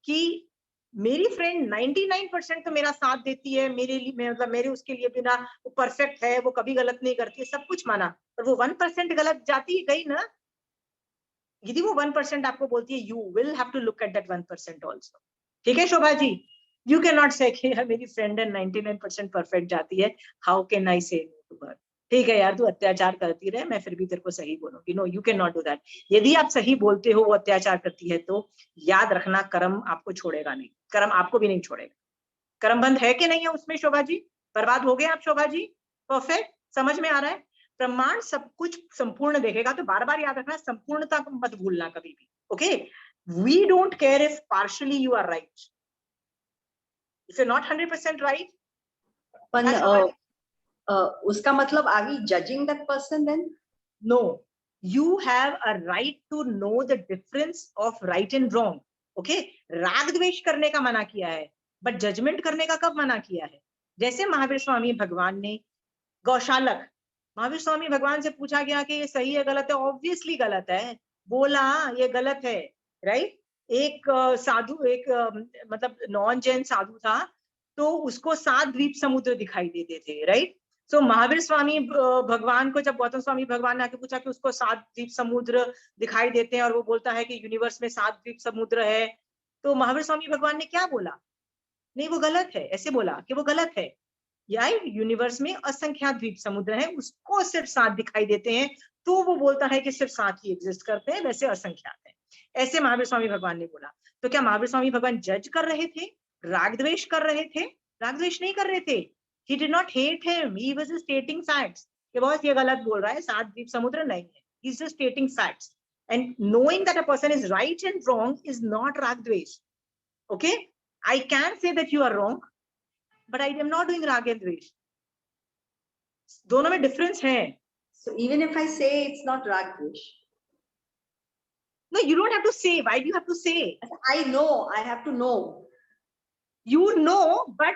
कि मेरी फ्रेंड 99% तो मेरा साथ देती है, मेरे लिए मतलब मेरे उसके लिए बिना, वो परफेक्ट है, वो कभी गलत नहीं करती है, सब कुछ माना, पर वो 1% गलत जाती गई ना। यदि वो 1% आपको बोलती है, you will have to look at that 1% also. ठीक है Shobha ji, you can not say मेरी फ्रेंड है 99% परफेक्ट जाती है, हाउ कैन आई से नो टू हर। ठीक है यार, तू अत्याचार करती रहे, मैं फिर भी तेरे को सही बोलूंगी। No, you can not do that. यदि आप सही बोलते हो, वो अत्याचार करती है, तो याद रखना, कर्म आपको छोड़ेगा नहीं, कर्म आपको भी नहीं छोड़ेगा। कर्म बंद है कि नहीं है उसमें शोभा जी? बर्बाद हो गए आप शोभा जी? परफेक्ट, समझ में आ रहा है? प्रमाण सब कुछ संपूर्ण देखेगा, तो बार बार याद रखना, संपूर्णता को मत भूलना कभी भी, okay. We don't care if partially you are right, if you not 100% right. उसका मतलब are we judging that person then? No, you have a right to know the difference of right and wrong, okay। राग द्वेष करने का मना किया है, बट जजमेंट करने का कब मना किया है? जैसे महावीर स्वामी भगवान ने गौशालक, महावीर स्वामी भगवान से पूछा गया कि ये सही है गलत है, ऑब्वियसली गलत है, बोला ये गलत है, राइट। एक साधु, एक मतलब नॉन जैन साधु था, तो उसको 7 द्वीप समुद्र दिखाई देते थे, राइट। सो महावीर स्वामी भगवान को जब गौतम स्वामी भगवान ने आके पूछा कि उसको 7 द्वीप समुद्र दिखाई देते हैं, और वो बोलता है कि यूनिवर्स में 7 द्वीप समुद्र है, तो महावीर स्वामी भगवान ने क्या बोला? नहीं, वो गलत है, ऐसे बोला कि वो गलत है। या यूनिवर्स में असंख्यात द्वीप समुद्र है, उसको सिर्फ 7 दिखाई देते हैं, तो वो बोलता है कि सिर्फ 7 ही एग्जिस्ट करते हैं, वैसे असंख्यात है, ऐसे महावीर स्वामी भगवान ने बोला। तो क्या महावीर स्वामी भगवान जज कर रहे थे, राग द्वेष कर रहे थे? राग द्वेष नहीं कर रहे थे। He did not hate him, he was stating facts कि बॉस ये गलत बोल रहा है, 7 द्वीप समुद्र नहीं है, he's just stating facts, and knowing that a person is right and wrong is not rag dvesh, okay। I can say that you are wrong, but I am not doing राग and द्वेष. दोनों में difference है. So even if I say it's not rag dvesh. No, you don't have to say. Why do you have to say? I know, I have to know. You know, but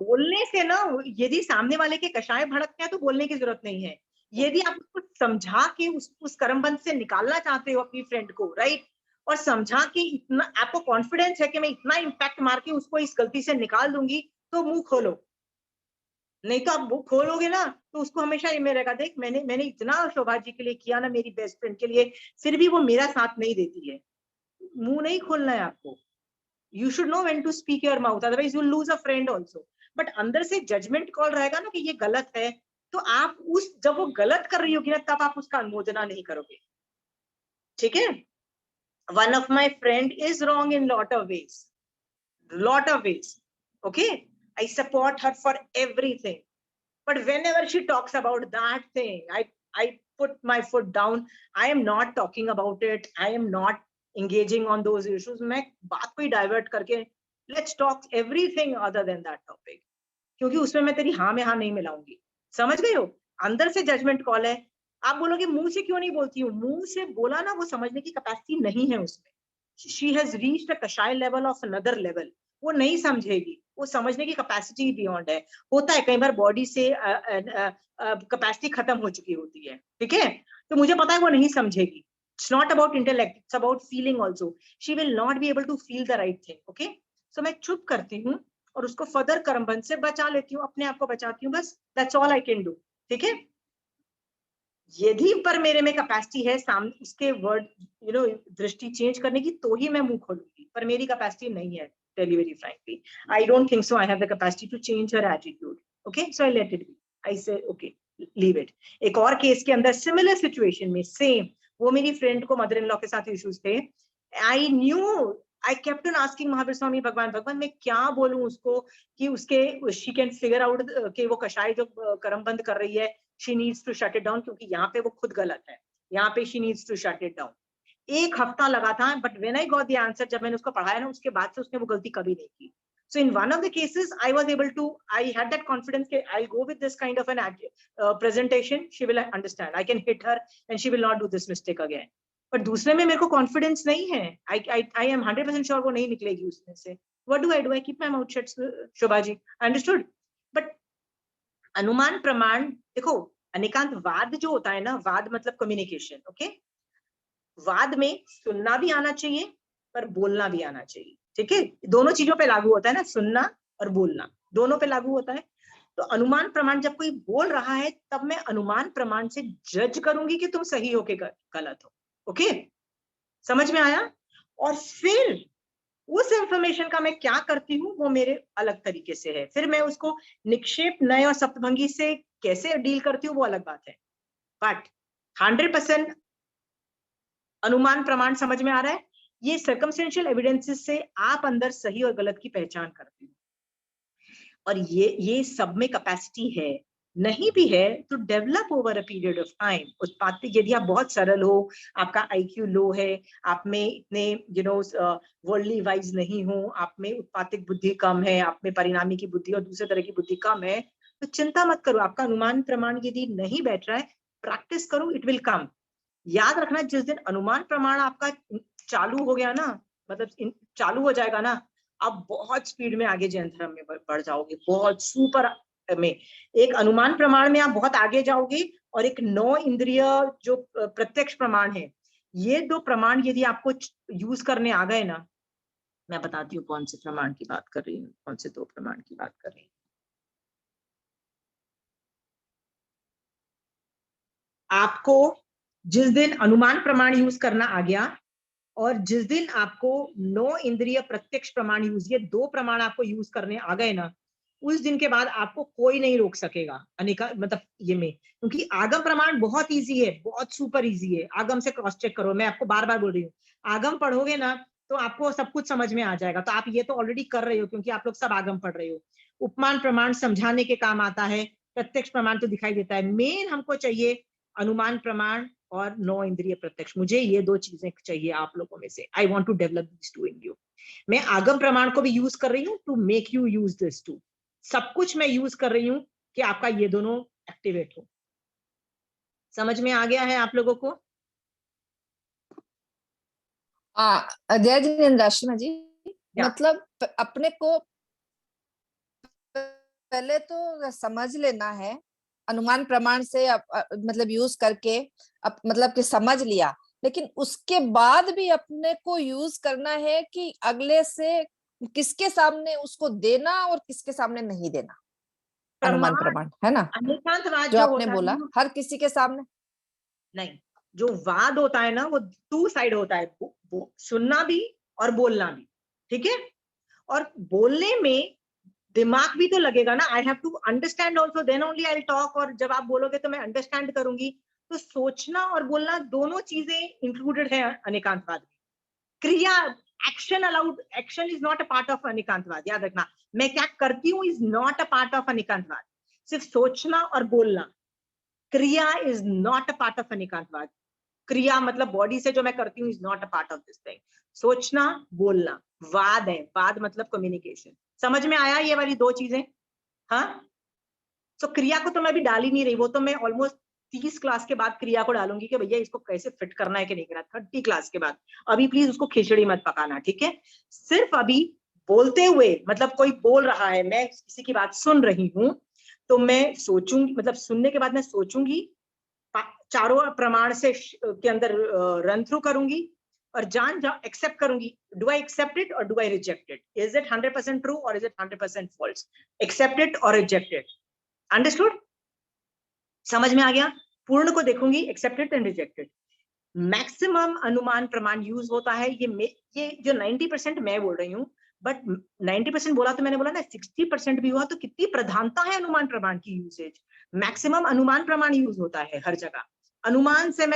बोलने से ना, यदि सामने वाले के कषाय भड़कते हैं तो बोलने की जरूरत नहीं है. यदि आप उसको समझा के उस कर्मबंध से निकालना चाहते हो अपनी फ्रेंड को, राइट, और समझा के इतना आपको कॉन्फिडेंस है कि मैं इतना इम्पैक्ट मार के उसको इस गलती से निकाल दूंगी, तो मुंह खोलो. नहीं तो आप मुंह खोलोगे ना तो उसको हमेशा ये रहेगा, देख मैंने इतना शोभा जी के लिए किया ना, मेरी बेस्ट फ्रेंड के लिए, फिर भी वो मेरा साथ नहीं देती है. मुंह नहीं खोलना है आपको. You should know when to speak your mouth, otherwise you'll lose a friend also. But अंदर से जजमेंट कॉल रहेगा ना कि ये गलत है, तो आप जब वो गलत कर रही होगी ना, तब आप उसका अनुमोदना नहीं करोगे. ठीक है? One of my friend is wrong in lot of ways. Okay? I support her for everything. But whenever she talks about that thing, I put my foot down. I am not talking about it. I am not engaging on those issues. मैं बात को ही divert करके let's talk everything other than that topic. क्योंकि उसमें मैं तेरी हाँ में हाँ नहीं मिलाऊंगी. समझ गए हो? अंदर से जजमेंट कॉल है. आप बोलोगे मुंह से क्यों नहीं बोलती हूँ? मुंह से बोला ना, वो समझने की कैपेसिटी नहीं है उसमें. She has reached a कषाय level of another level. वो नहीं समझेगी. वो समझने की कैपेसिटी बियॉन्ड है. होता है कई बार बॉडी से कैपेसिटी खत्म हो चुकी होती है. ठीक है? तो मुझे पता है वो नहीं समझेगी. It's not about intellect, it's about feeling also. She will not be able to feel the right thing. Okay? So मैं चुप करती हूँ और उसको फर्दर कर्मबंध से बचा लेती हूँ, अपने आप को बचाती हूँ, बस. That's all I can do. ठीक है? यदि पर मेरे में कैपेसिटी है सामने उसके वर्ड दृष्टि चेंज करने की, तो ही मैं मुंह खोलूंगी. पर मेरी कैपेसिटी नहीं है. Tell you very frankly, I don't think so. I have the capacity to change her attitude. Okay, so I let it be. I say okay, leave it. एक और केस के अंदर सिमिलर सिचुएशन में सेम, वो मेरी फ्रेंड को मदर इन लॉ के साथ इश्यूज थे. I knew, I kept on asking Mahavir Swami, भगवान मैं क्या बोलूं उसको कि उसके शी कैन फिगर आउट कि वो कषाय जो कर्मबंध कर रही है, she needs to shut it down, क्योंकि यहाँ पे वो खुद गलत है. यहाँ पे she needs to shut it down. एक हफ्ता लगा था, but when I got the answer, जब मैंने उसको पढ़ाया ना, उसके बाद से उसने वो गलती कभी नहीं की. So in one of the cases, I was able to, I had that confidence that I'll go with this kind of an presentation. She will understand. I can hit her and she will not do this mistake again. But दूसरे में मेरे को confidence नहीं है. I am 100% sure वो नहीं निकलेगी उसमें से. What do? I keep my mouth shut, Shobha ji. Understood? But अनुमान प्रमाण, देखो अनेकांत वाद जो होता है ना, वाद मतलब कम्युनिकेशन. ओके? वाद में सुनना भी आना चाहिए पर बोलना भी आना चाहिए. ठीक है? दोनों चीजों पे लागू होता है ना, सुनना और बोलना दोनों पे लागू होता है. तो अनुमान प्रमाण जब कोई बोल रहा है, तब मैं अनुमान प्रमाण से जज करूंगी कि तुम सही हो कि गलत हो. ओके? समझ में आया? और फिर उस इंफॉर्मेशन का मैं क्या करती हूँ वो मेरे अलग तरीके से है. फिर मैं उसको निक्षेप, नय और सप्तभंगी से कैसे डील करती हूँ वो अलग बात है. बट 100% अनुमान प्रमाण समझ में आ रहा है? ये सर्कमस्टेंशियल एविडेंसेस से आप अंदर सही और गलत की पहचान करते हो. और ये सब में कैपेसिटी है. नहीं भी है तो develop over a period of time. उत्पादक, यदि आप बहुत सरल हो, आपका आईक्यू लो है, आप में इतने वर्ल्डली वाइज नहीं हो, आप में उत्पादक बुद्धि कम है, आप में परिणामी की बुद्धि और दूसरे तरह की बुद्धि कम है, तो चिंता मत करो. आपका अनुमान प्रमाण यदि नहीं बैठ रहा है, प्रैक्टिस करो, इट विल कम. याद रखना, जिस दिन अनुमान प्रमाण आपका चालू हो गया ना, मतलब चालू हो जाएगा ना, आप बहुत स्पीड में आगे जैन धर्म में बढ़ जाओगे. बहुत सुपर में एक अनुमान प्रमाण में आप बहुत आगे जाओगे, और एक 9 इंद्रिय जो प्रत्यक्ष प्रमाण है, ये 2 प्रमाण यदि आपको यूज करने आ गए ना, मैं बताती हूँ कौन से प्रमाण की बात कर रही हूँ, कौन से 2 प्रमाण की बात कर रही हूँ. आपको जिस दिन अनुमान प्रमाण यूज करना आ गया, और जिस दिन आपको 9 इंद्रिय प्रत्यक्ष प्रमाण यूज, ये 2 प्रमाण आपको यूज करने आ गए ना, उस दिन के बाद आपको कोई नहीं रोक सकेगा. अनेका मतलब ये में, क्योंकि आगम प्रमाण बहुत इजी है, बहुत सुपर इजी है. आगम से क्रॉस चेक करो. मैं आपको बार बार बोल रही हूँ, आगम पढ़ोगे ना तो आपको सब कुछ समझ में आ जाएगा. तो आप ये तो ऑलरेडी कर रहे हो, क्योंकि आप लोग सब आगम पढ़ रहे हो. उपमान प्रमाण समझाने के काम आता है, प्रत्यक्ष प्रमाण तो दिखाई देता है. मेन हमको चाहिए अनुमान प्रमाण और 9 इंद्रिय प्रत्यक्ष. मुझे ये 2 चीजें चाहिए आप लोगों में से. I want to develop this to in you. मैं आगम प्रमाण को भी यूज कर रही हूँ to make you use this too. सब कुछ मैं यूज कर रही हूँ कि आपका ये दोनों एक्टिवेट हो। समझ में आ गया है आप लोगों को? जय जिनेन्द्र रश्मि जी, या मतलब अपने को पहले तो समझ लेना है, अनुमान प्रमाण से मतलब यूज करके मतलब कि समझ लिया, लेकिन उसके बाद भी अपने को यूज करना है कि अगले से किसके सामने उसको देना और किसके सामने नहीं देना। अनुमान प्रमाण प्रमाण है ना, अनेकांतवाद जो जो आपने होता है बोला ना, हर किसी के सामने नहीं, जो वाद होता है ना वो टू साइड होता है, वो सुनना भी और बोलना भी, ठीक है। और बोलने में दिमाग भी तो लगेगा ना, I have to understand also, then only I will talk. और जब आप बोलोगे तो मैं अंडरस्टैंड करूंगी। तो सोचना और बोलना दोनों चीजें इंक्लूडेड है अनेकांतवाद में। क्रिया, action allowed, action is not a part of Anekantavada, याद रखना। मैं क्या करती हूँ is not a part of Anekantavada. सिर्फ सोचना और बोलना, क्रिया is not a part of Anekantavada. क्रिया मतलब बॉडी से जो मैं करती हूँ is not a part of this thing. सोचना बोलना वाद है, वाद मतलब कम्युनिकेशन। समझ में आया ये वाली दो चीजें? हाँ। तो क्रिया को तो मैं अभी डाल ही नहीं रही, वो तो मैं ऑलमोस्ट 30 क्लास के बाद क्रिया को डालूंगी कि भैया इसको कैसे फिट करना है कि नहीं करना, 30 क्लास के बाद। अभी प्लीज उसको खिचड़ी मत पकाना, ठीक है। सिर्फ अभी बोलते हुए, मतलब कोई बोल रहा है, मैं किसी की बात सुन रही हूँ, तो मैं सोचूंगी, मतलब सुनने के बाद मैं सोचूंगी, चारों प्रमाण से के अंदर रन थ्रू करूंगी और जान एक्सेप्ट करूंगी। डू आई एक्सेप्ट इट और do I reject it? Is it 100% true और is it 100% false? Accept it और रिजेक्ट इट। अंडरस्टूड? समझ में आ गया? पूर्ण को देखूंगी, एक्सेप्टेड एंड रिजेक्टेड। मैक्सिमम अनुमान प्रमाण यूज होता है, ये जो 90% मैं बोल रही हूँ, बट 90% बोला तो मैंने बोला ना 60% भी हुआ, तो कितनी प्रधानता है अनुमान प्रमाण की यूसेज। मैक्सिमम अनुमान प्रमाण यूज होता है हर जगह। अनुमान से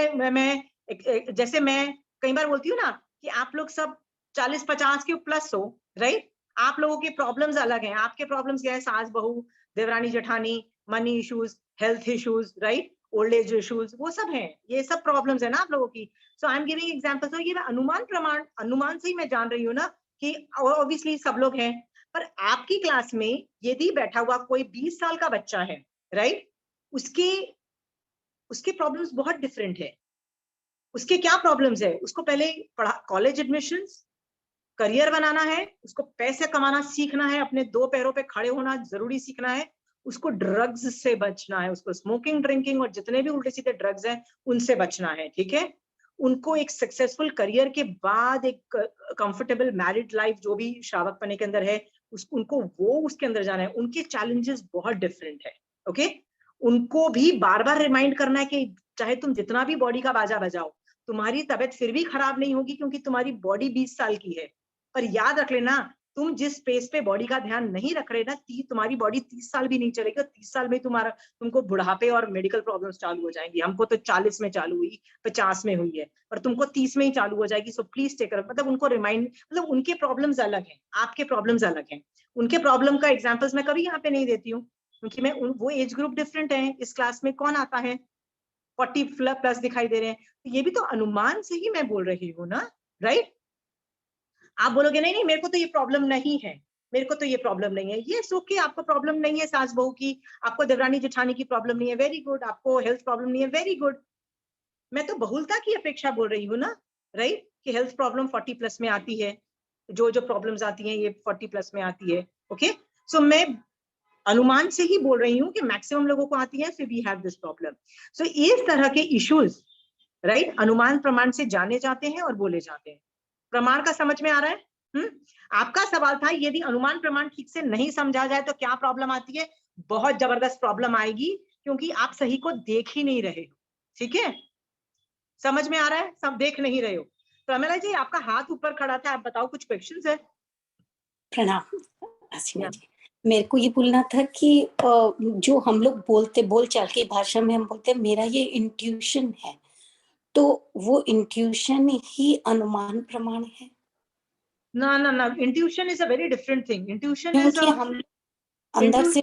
जैसे मैं कई बार बोलती हूँ ना कि आप लोग सब 40-50 के प्लस हो, राइट। आप लोगों के प्रॉब्लम्स अलग हैं। आपके प्रॉब्लम्स क्या है? सास बहू, Devrani Jethani, money issues, health issues, right, old age issues, वो सब हैं। ये सब प्रॉब्लम्स है ना आप लोगों की। सो आई एम गिविंग एग्जांपल। तो ये अनुमान प्रमाण, अनुमान से ही मैं जान रही हूँ ना कि ऑब्वियसली सब लोग हैं। पर आपकी क्लास में यदि बैठा हुआ कोई 20 साल का बच्चा है, राइट, उसके उसके प्रॉब्लम्स बहुत डिफरेंट है। उसके क्या प्रॉब्लम्स है? उसको पहले कॉलेज एडमिशंस, करियर बनाना है, उसको पैसे कमाना सीखना है, अपने दो पैरों पे खड़े होना जरूरी सीखना है, उसको ड्रग्स से बचना है, उसको स्मोकिंग, ड्रिंकिंग और जितने भी उल्टे सीधे ड्रग्स हैं उनसे बचना है, ठीक है। उनको एक सक्सेसफुल करियर के बाद एक कंफर्टेबल मैरिड लाइफ जो भी श्रावक पने के अंदर है, उनको वो उसके अंदर जाना है। उनके चैलेंजेस बहुत डिफरेंट है, ओके। उनको भी बार बार रिमाइंड करना है कि चाहे तुम जितना भी बॉडी का बाजा बजाओ, तुम्हारी तबीयत फिर भी खराब नहीं होगी, क्योंकि तुम्हारी बॉडी 20 साल की है। पर याद रख लेना, तुम जिस स्पेस पे बॉडी का ध्यान नहीं रख रहे ना, तुम्हारी बॉडी 30 साल भी नहीं चलेगी। 30 साल में तुमको बुढ़ापे और मेडिकल प्रॉब्लम्स चालू हो जाएंगी। हमको तो 40 में चालू हुई, 50 में हुई है, पर तुमको 30 में ही चालू हो जाएगी। So please take care. मतलब उनको रिमाइंड, मतलब उनके प्रॉब्लम्स अलग हैं, आपके प्रॉब्लम्स अलग हैं। उनके प्रॉब्लम का एग्जाम्पल्स मैं कभी यहाँ पे नहीं देती हूँ, क्योंकि वो एज ग्रुप डिफरेंट है। इस क्लास में कौन आता है 40 प्लस दिखाई दे रहे हैं, तो ये भी तो अनुमान से ही मैं बोल रही हूँ ना, राइट। आप बोलोगे नहीं नहीं मेरे को तो ये प्रॉब्लम नहीं है, मेरे को तो ये प्रॉब्लम नहीं है, ये ओके, आपको प्रॉब्लम नहीं है सास बहू की, आपको देवरानी जेठानी की प्रॉब्लम नहीं है, वेरी गुड। आपको हेल्थ प्रॉब्लम नहीं है, वेरी गुड। मैं तो बहुलता की अपेक्षा बोल रही हूँ ना, राइट, कि हेल्थ प्रॉब्लम 40 प्लस में आती है, जो जो प्रॉब्लम्स आती हैं ये 40 प्लस में आती है, ओके। सो मैं अनुमान से ही बोल रही हूँ कि मैक्सिमम लोगों को आती है, फिर वी हैव दिस प्रॉब्लम। सो इस तरह के इश्यूज, राइट, अनुमान प्रमाण से जाने जाते हैं और बोले जाते हैं। प्रमाण का समझ में आ रहा है? आपका सवाल था यदि अनुमान प्रमाण ठीक से नहीं समझा जाए तो क्या प्रॉब्लम आती है? बहुत जबरदस्त प्रॉब्लम आएगी, क्योंकि आप सही को देख ही नहीं रहे हो, ठीक है। समझ में आ रहा है? सब देख नहीं रहे हो। प्रमिला जी आपका हाथ ऊपर खड़ा था, आप बताओ कुछ क्वेश्चंस है? प्रणाम हसीना जी। मेरे को ये बोलना था कि जो हम लोग बोलते बोलचाल की भाषा में हम बोलते हैं मेरा ये इंट्यूशन है, तो वो इंट्यूशन ही अनुमान प्रमाण है? ना ना ना, intuition is a very different thing. Intuition is क्योंकि हम अंदर से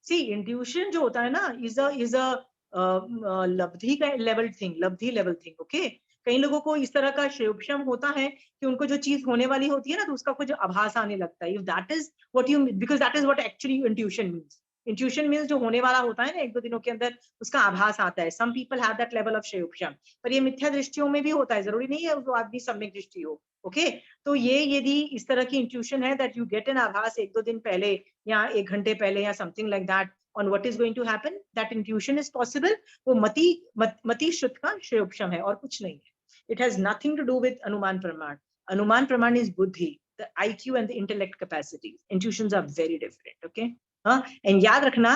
सी इंट्यूशन जो होता है ना इज अ लब्धि का लेवल थिंग, लब्धि लेवल थिंग, ओके। कई लोगों को इस तरह का शयोपशम होता है कि उनको जो चीज होने वाली होती है ना, तो उसका कुछ आभास आने लगता है. If that is what you, because that is what actually intuition means. Intuition means जो होने वाला होता है ना 1-2 दिनों के अंदर, उसका आभास आता है. Some people have that level of शयोपशम, पर ये मिथ्या दृष्टियों में भी होता है, जरूरी नहीं है वो आदमी सम्यक दृष्टि हो. ओके, तो ये यदि इस तरह की इंट्यूशन है दैट यू गेट एन आभास 1-2 दिन पहले या 1 घंटे पहले या something like that on what is going to happen, that intuition is possible, वो मति शुद्ध का शयोपशम है और कुछ नहीं है. It has nothing to do with अनुमान प्रमाण. अनुमान प्रमाण is बुद्धि, the IQ and the intellect capacities. Intuitions are very different. Okay, हाँ, and याद रखना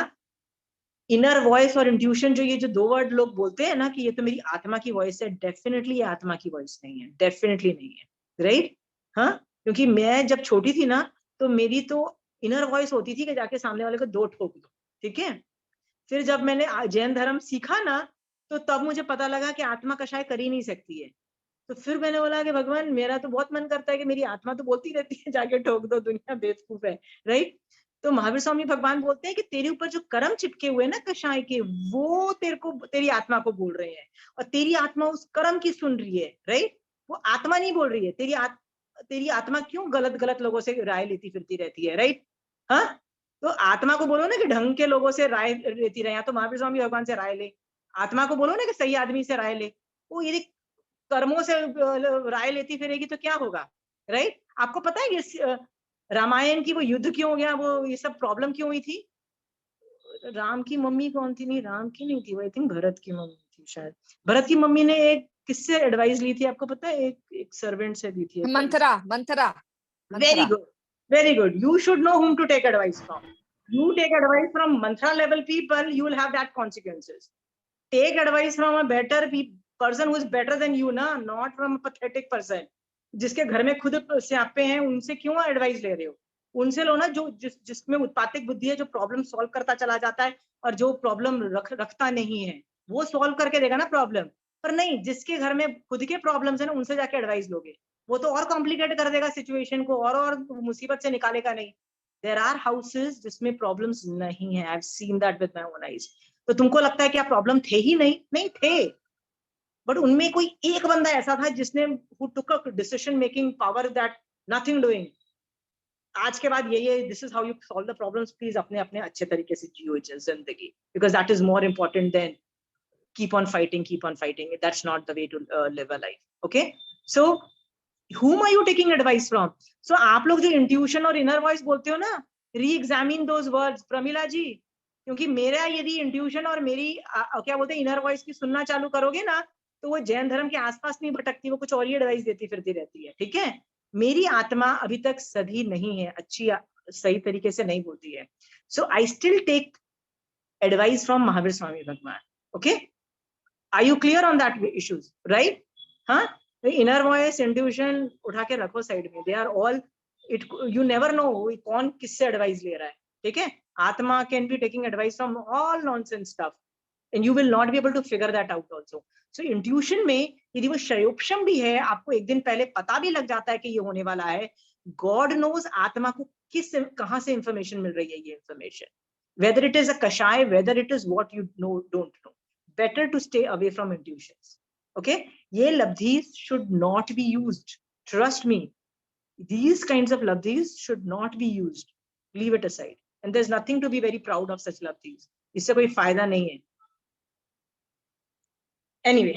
इनर वॉइस और इंट्यूशन, जो ये जो 2 वर्ड लोग बोलते हैं ना कि ये तो मेरी आत्मा की वॉइस है, डेफिनेटली ये आत्मा की वॉइस नहीं है, डेफिनेटली नहीं है. राइट, हाँ, क्योंकि मैं जब छोटी थी ना, तो मेरी तो इनर वॉइस होती थी कि जाके सामने वाले को 2 ठोक दो. ठीक है, फिर जब मैंने जैन धर्म सीखा ना, तो तब मुझे पता लगा कि आत्मा कषाय कर ही नहीं सकती है. तो फिर मैंने बोला कि भगवान, मेरा तो बहुत मन करता है कि मेरी आत्मा तो बोलती रहती है जाके ठोक दो, दुनिया बेवकूफ है. राइट, तो महावीर स्वामी भगवान बोलते हैं कि तेरे ऊपर जो कर्म चिपके हुए ना कषाय के, वो तेरी आत्मा को बोल रहे हैं, और तेरी आत्मा उस कर्म की सुन रही है. राइट, वो आत्मा नहीं बोल रही है. तेरी आत्मा क्यों गलत लोगों से राय लेती फिरती रहती है. राइट, हाँ, तो आत्मा को बोलो ना कि ढंग के लोगों से राय लेती रहे, या तो महावीर स्वामी भगवान से राय ले. आत्मा को बोलो ना कि सही आदमी से राय ले. वो यदि कर्मों से राय लेती फिरेगी तो क्या होगा. राइट, आपको पता है ये रामायण की वो युद्ध क्यों हो गया, वो ये सब प्रॉब्लम क्यों हुई थी. राम की मम्मी कौन थी, नहीं राम की नहीं थी वो, आई थिंक भरत की मम्मी थी शायद. भरत की मम्मी ने एक किससे एडवाइस ली थी आपको पता है, एक सर्वेंट से ली थी. Manthara. Very good, very good. You should know whom to take advice from. You take advice from mantra level people, you will have that consequences. Take advice from a better person who is better than you, na, not from a pathetic person. जिसके घर में खुद स्यापे हैं, उनसे क्यों एडवाइस ले रहे हो. उनसे लो ना जो जिसमें उत्पातिक बुद्धि है, जो प्रॉब्लम सॉल्व करता चला जाता है, और जो प्रॉब्लम रखता नहीं है वो सॉल्व करके देगा ना प्रॉब्लम. पर नहीं, जिसके घर में खुद के प्रॉब्लम्स है ना, उनसे जाके एडवाइस लोगे, वो तो और कॉम्प्लिकेट कर देगा सिचुएशन को, और मुसीबत से निकालेगा नहीं. देयर आर हाउसेस जिसमें प्रॉब्लम्स नहीं है. I have seen that with my own eyes. तो तुमको लगता है क्या प्रॉब्लम थे ही नहीं थे, बट उनमें कोई एक बंदा ऐसा था जिसने who took a decision making power that nothing doing. आज के बाद ये this is how you solve the problems. Please अपने अपने अच्छे तरीके से जियो जिंदगी, because that is more important then keep on fighting. That's not the way to live a life. Okay, so whom are you taking advice from? So आप लोग जो intuition और inner voice बोलते हो ना, re-examine those words, प्रमिला जी. क्योंकि मेरा यदि intuition और मेरी क्या बोलते हैं inner voice की सुनना चालू करोगे ना, तो वो जैन धर्म के आसपास नहीं भटकती, वो कुछ और ही एडवाइस देती फिरती रहती है. ठीक है, मेरी आत्मा अभी तक सधी नहीं है, अच्छी सही तरीके से नहीं बोलती है. So I still take advice from Mahavir Swami भगवान. Okay, are you clear on that issues? Right, हाँ. इनर वॉइस इंट्यूशन उठा के रखो साइड में. They are all it, you never know कौन किससे एडवाइस ले रहा है. ठीक है, आत्मा can be taking advice from all nonsense stuff, and you will not be able to figure that out also. So intuition में यदि वो शयोपशम भी है, आपको एक दिन पहले पता भी लग जाता है कि ये होने वाला है, गॉड नोज आत्मा को कहाँ से इंफॉर्मेशन मिल रही है. ये information, whether it is a kashai, whether it is what you know don't know, better to stay away from intuitions. Okay, ye labdhis should not be used. Trust me, these kinds of labdhis should not be used. Leave it aside, and there's nothing to be very proud of such labdhis. isse koi fayda nahi hai. Anyway,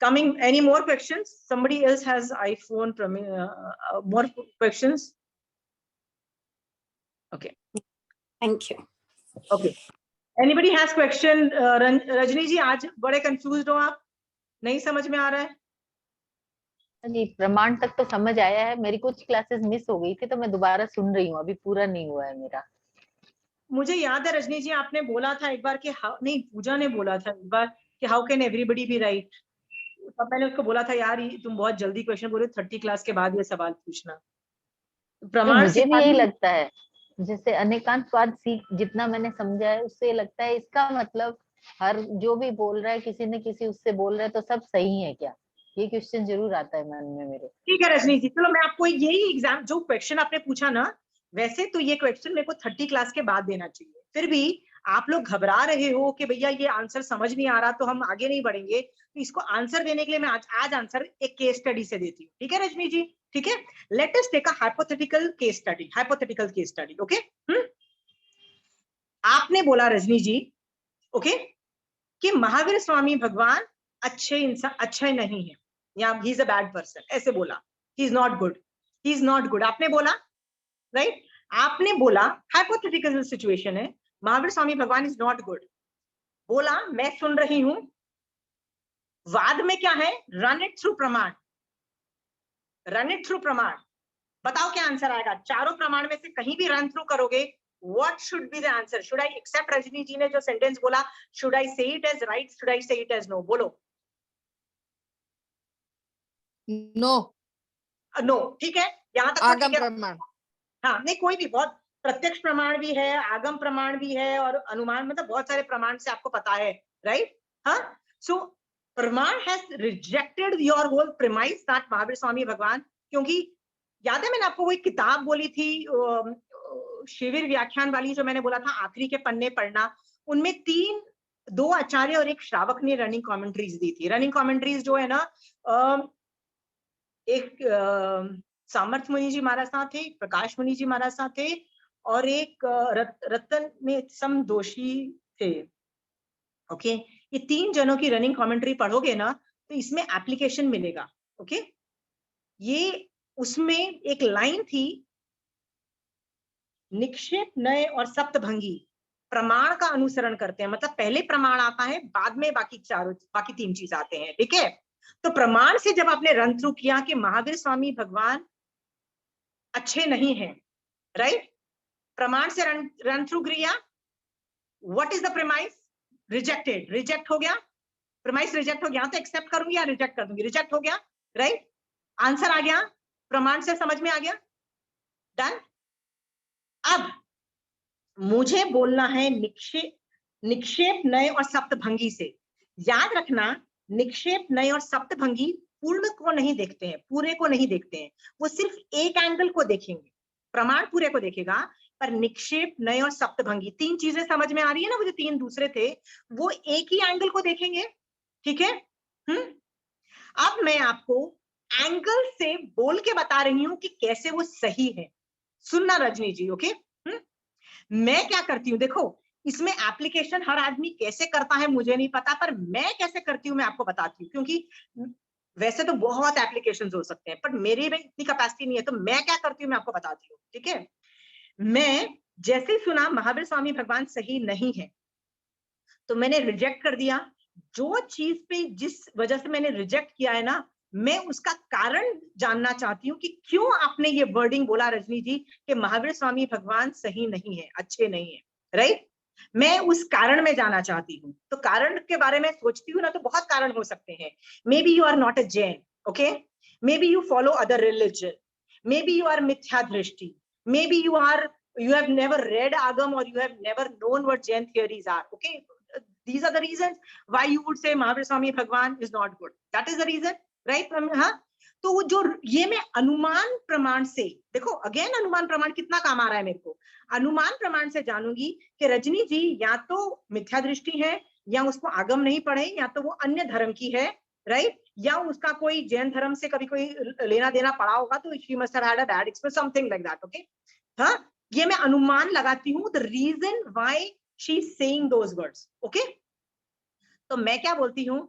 coming, any more questions? Somebody else has iPhone, more questions? Okay, Thank you. okay, anybody has question? Rajni ji, आज बड़े कंफ्यूज्ड हो आप, नहीं समझ में आ रहा है. जी, प्रमाण तक तो समझ आया है. मेरी कुछ क्लासेस मिस हो गई थी, तो मैं दोबारा सुन रही हूँ, अभी पूरा नहीं हुआ है मेरा. मुझे याद है रजनी जी, आपने बोला था एक बार कि नहीं, पूजा ने बोला था एक बार कि how can everybody be right. तब मैंने उसको बोला था, यार तुम बहुत जल्दी क्वेश्चन बोले, 30 क्लास के बाद ये सवाल पूछना. प्रमाण मुझे भी यही लगता है, जैसे अनेकांतवाद सीख जितना मैंने समझा है, उससे लगता है इसका मतलब हर जो भी बोल रहा है, किसी न किसी उससे बोल रहा है, तो सब सही है क्या. ये क्वेश्चन जरूर आता है मन में मेरे. ठीक है रजनी जी, चलो मैं आपको यही एग्जाम, जो क्वेश्चन आपने पूछा ना, वैसे तो ये क्वेश्चन मेरे को 30 क्लास के बाद देना चाहिए. फिर भी आप लोग घबरा रहे हो कि भैया ये आंसर समझ नहीं आ रहा, तो हम आगे नहीं बढ़ेंगे. तो इसको आंसर देने के लिए मैं आज आंसर एक केस स्टडी से देती हूँ। ठीक है रजनी जी, ठीक है। Let us take a hypothetical case study, okay. आपने बोला रजनी जी, ओके, कि महावीर स्वामी भगवान अच्छे नहीं है, या he is a bad person, ऐसे बोला, ही इज नॉट गुड, आपने बोला, राइट। आपने बोला हाइपोथेटिकल सिचुएशन है, महावीर स्वामी भगवान इज नॉट गुड, बोला, मैं सुन रही हूं। वाद में क्या है, रन इट थ्रू प्रमाण, बताओ क्या आंसर आएगा। चारों प्रमाण में से कहीं भी रन थ्रू करोगे, what should be the answer? Should I accept Rajni ji ने जो सेंटेंस बोला, should I say it as right, should I say it as no? बोलो। नो, ठीक है, यहाँ तक आगम प्रमाण। हाँ, नहीं कोई भी, बहुत प्रत्यक्ष प्रमाण भी है, आगम प्रमाण भी है, और अनुमान, मतलब बहुत सारे प्रमाण से आपको पता है, राइट। हाँ, सो प्रमाण has rejected your whole premise that Mahavir Swami भगवान, क्योंकि याद है मैंने आपको वो एक किताब बोली थी, शिविर व्याख्यान वाली, जो मैंने बोला था आखिरी के पन्ने पढ़ना, उनमें 2 आचार्य और एक श्रावक ने रनिंग कमेंट्रीज दी थी। रनिंग कमेंट्रीज जो है ना, एक सामर्थ मुनि जी महाराज साहब थे, प्रकाश मुनि जी महाराज साहब थे, और एक रतन में सम दोषी थे, ओके। ये 3 जनों की रनिंग कमेंट्री पढ़ोगे ना, तो इसमें एप्लीकेशन मिलेगा, ओके। ये उसमें एक लाइन थी, निक्षेप, नय और सप्तभंगी प्रमाण का अनुसरण करते हैं, मतलब पहले प्रमाण आता है, बाद में बाकी 3 चीज आते हैं, ठीक है। तो प्रमाण से जब आपने रन थ्रू किया कि महावीर स्वामी भगवान अच्छे नहीं हैं, राइट, प्रमाण से रन थ्रू किया, what is the premise, reject हो गया, प्रीमाइस रिजेक्ट हो गया, तो एक्सेप्ट करूंगी या रिजेक्ट कर दूंगी, रिजेक्ट हो गया, राइट, आंसर आ गया, प्रमाण से समझ में आ गया, डन। अब मुझे बोलना है निक्षेप, नय और सप्तभंगी से। याद रखना, निक्षेप, नय और सप्तभंगी पूर्ण को नहीं देखते हैं, पूरे को नहीं देखते हैं, वो सिर्फ एक एंगल को देखेंगे, प्रमाण पूरे को देखेगा, पर निक्षेप, नय और सप्तभंगी 3 चीजें समझ में आ रही है ना, वो जो 3 दूसरे थे, वो एक ही एंगल को देखेंगे, ठीक है। अब मैं आपको एंगल से बोल के बता रही हूं कि कैसे वो सही है, सुनना रजनी जी, ओके। मैं क्या करती हूँ, देखो इसमें एप्लीकेशन हर आदमी कैसे करता है मुझे नहीं पता, पर मैं कैसे करती हूँ मैं आपको बताती हूँ, क्योंकि वैसे तो बहुत एप्लीकेशंस हो सकते हैं, पर मेरी में इतनी कैपेसिटी नहीं है, तो मैं क्या करती हूँ मैं आपको बताती हूँ, ठीक है। मैं जैसे ही सुना महावीर स्वामी भगवान सही नहीं है, तो मैंने रिजेक्ट कर दिया। जो चीज पे, जिस वजह से मैंने रिजेक्ट किया है ना, मैं उसका कारण जानना चाहती हूँ कि क्यों आपने ये वर्डिंग बोला रजनी जी कि महावीर स्वामी भगवान सही नहीं है, अच्छे नहीं है, राइट। मैं उस कारण में जाना चाहती हूँ। तो कारण के बारे में सोचती हूँ ना, तो बहुत कारण हो सकते हैं। Maybe you are not a Jain, okay, maybe you follow other religion, maybe you are मिथ्या दृष्टि, maybe you have never read Agam, or you have never known what Jain theories are, okay. These are the reasons why you would say Mahavir Swami Bhagwan is not good. That is the reason, right? हाँ, तो जो ये मैं अनुमान प्रमाण से, देखो अगेन अनुमान प्रमाण कितना काम आ रहा है मेरे को, अनुमान प्रमाण से जानूंगी कि रजनी जी या तो मिथ्या दृष्टि है, या उसको आगम नहीं पढ़े, या तो वो अन्य धर्म की है, राइट, या उसका कोई जैन धर्म से कभी कोई लेना देना पड़ा होगा, तो she must have had a bad experience, something like that, okay. हाँ, ये मैं अनुमान लगाती हूँ, the reason why she is saying those words, okay. तो मैं क्या बोलती हूँ,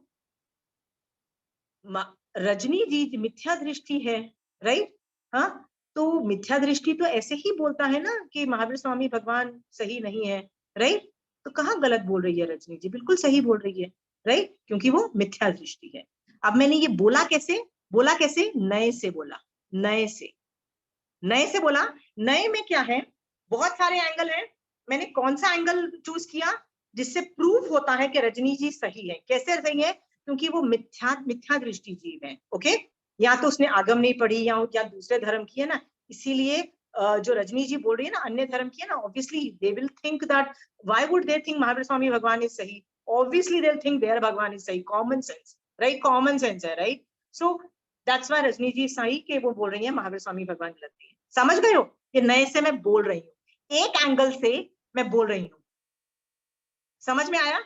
रजनी जी मिथ्या दृष्टि है, राइट। हाँ, तो मिथ्या दृष्टि तो ऐसे ही बोलता है ना कि महावीर स्वामी भगवान सही नहीं है, राइट। तो कहाँ गलत बोल रही है रजनी जी, बिल्कुल सही बोल रही है, राइट, क्योंकि वो मिथ्या दृष्टि है। अब मैंने ये बोला कैसे, नए से बोला, नए से बोला। नए में क्या है, बहुत सारे एंगल हैं, मैंने कौन सा एंगल चूज किया जिससे प्रूफ होता है कि रजनी जी सही है। कैसे सही है, क्योंकि वो मिथ्या दृष्टि जीव है, ओके। या तो उसने आगम नहीं पढ़ी, या दूसरे धर्म की है ना, इसीलिए जो रजनी जी बोल रही है ना अन्य धर्म की है ना, obviously they will think that, why would they think Mahavir Swami भगवान इज सही, obviously they will think their भगवान इज सही, common sense, right, common sense है, right. So that's why Rajni ji सही के वो बोल रही है महावीर स्वामी भगवान गलत है। समझ गए हो, कि नए से मैं बोल रही हूँ, एक एंगल से मैं बोल रही हूँ। समझ में आया,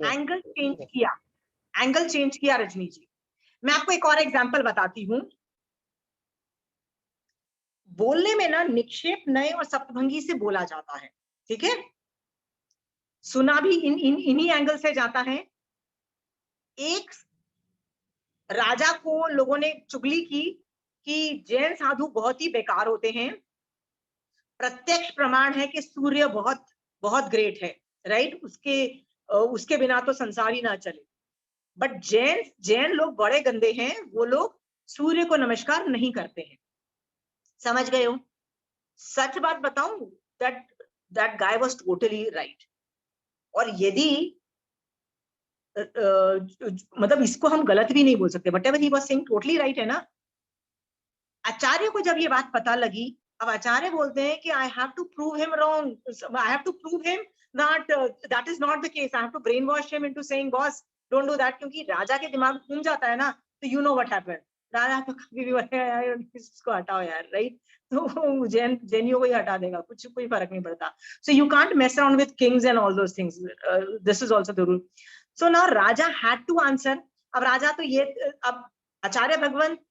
एंगल चेंज किया, एंगल चेंज किया रजनी जी। मैं आपको एक और एग्जांपल बताती हूँ। बोलने में ना निक्षेप, नय और सप्तभंगी से बोला जाता है, ठीक है। सुना भी इन्हीं एंगल से जाता है। एक राजा को लोगों ने चुगली की कि जैन साधु बहुत ही बेकार होते हैं, प्रत्यक्ष प्रमाण है कि सूर्य बहुत बहुत ग्रेट है, राइट, उसके बिना तो संसार ही ना चले। बट जैन लोग बड़े गंदे हैं, वो लोग सूर्य को नमस्कार नहीं करते हैं। समझ गए हो? सच बात बताऊं, that guy was totally right. और यदि मतलब इसको हम गलत भी नहीं बोल सकते, but ever he was saying totally right है ना। आचार्य को जब ये बात पता लगी, अब आचार्य बोलते हैं कि I have to prove him wrong, I have to prove him that is not the case, I have to brainwash him into saying boss don't do that. क्योंकि राजा के दिमाग घूम जाता है ना, तो यू नो व्हाट हैपेंड, राजा तो कभी भी इसको हटाओ यार, राइट। तो जैनियों को ही हटा देगा, कुछ कोई फर्क नहीं पड़ता। So you can't mess around with kings and all those things, this is also the rule. So now राजा हैड टू आंसर। अब राजा तो ये, अब आचार्य भगवंत,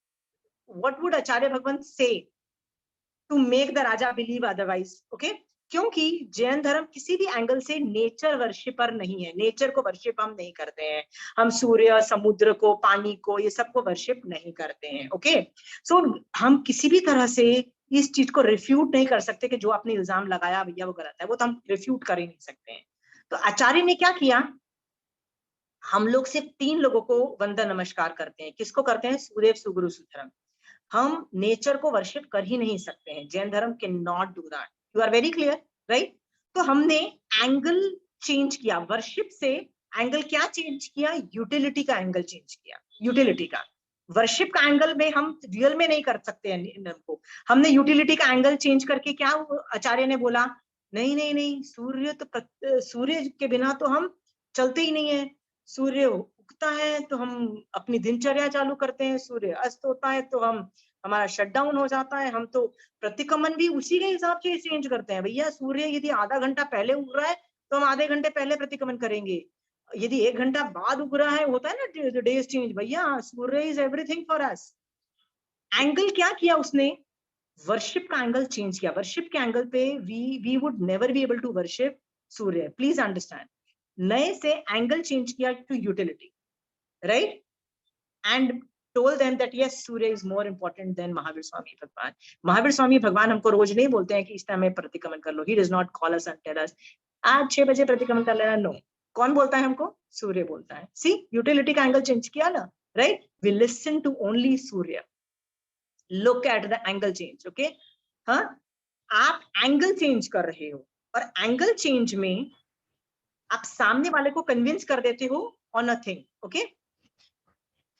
what would Acharya Bhagwan say to make the Raja believe otherwise? Okay? क्योंकि जैन धर्म किसी भी एंगल से नेचर वर्शिपर नहीं है, नेचर को वर्शिप हम नहीं करते हैं, हम सूर्य, समुद्र को, पानी को, ये सबको वर्शिप नहीं करते हैं। ओके, सो हम किसी भी तरह से इस चीज को रिफ्यूट नहीं कर सकते कि जो आपने इल्जाम लगाया भैया वो गलत है, वो तो हम रिफ्यूट कर ही नहीं सकते हैं। तो आचार्य ने क्या किया, हम लोग सिर्फ 3 लोगों को वंदन नमस्कार करते हैं। किसको करते हैं? सुदेव, सुगुरु, सुधर्म। हम नेचर को वर्शिप कर ही नहीं सकते हैं, जैन धर्म can not do that. You are very clear, right. तो हमने एंगल चेंज किया, वर्शिप से एंगल क्या चेंज किया, यूटिलिटी का एंगल चेंज किया। यूटिलिटी का, वर्शिप का एंगल में हम रियल में नहीं कर सकते हैं इनको, हमने यूटिलिटी का एंगल चेंज करके क्या आचार्य ने बोला, नहीं नहीं नहीं, सूर्य के बिना तो हम चलते ही नहीं है। सूर्य उगता है तो हम अपनी दिनचर्या चालू करते हैं, सूर्य अस्त होता है तो हमारा शटडाउन हो जाता है। हम तो प्रतिक्रमण भी उसी के हिसाब से चेंज करते हैं। भैया सूर्य यदि आधा घंटा पहले उग रहा है तो हम आधे घंटे पहले प्रतिक्रमण करेंगे, यदि 1 घंटा बाद उग रहा है, होता है ना डेज चेंज। भैया Surya is everything for us. Angle क्या किया उसने, वर्शिप का एंगल चेंज किया। वर्शिप के एंगल पे we would never be able to worship Surya, please understand. नए से एंगल चेंज किया to utility, right, and told them that yes, Surya is more important than Mahavir Swami Bhagwan. Mahavir Swami Bhagwan हमको रोज नहीं बोलते हैं कि इस टाइम में प्रतिक्रमण कर लो। He does not call us and tell us आज 6 बजे प्रतिक्रमण कर लेना। नो, कौन बोलता है हमको? सूर्य बोलता है। सी, यूटिलिटी का एंगल चेंज किया ना, right. We listen to only Surya, look at the angle change. Okay, हाँ, आप एंगल चेंज कर रहे हो और एंगल चेंज में आप सामने वाले को कन्विंस कर देते हो ऑन अ थिंग। ओके,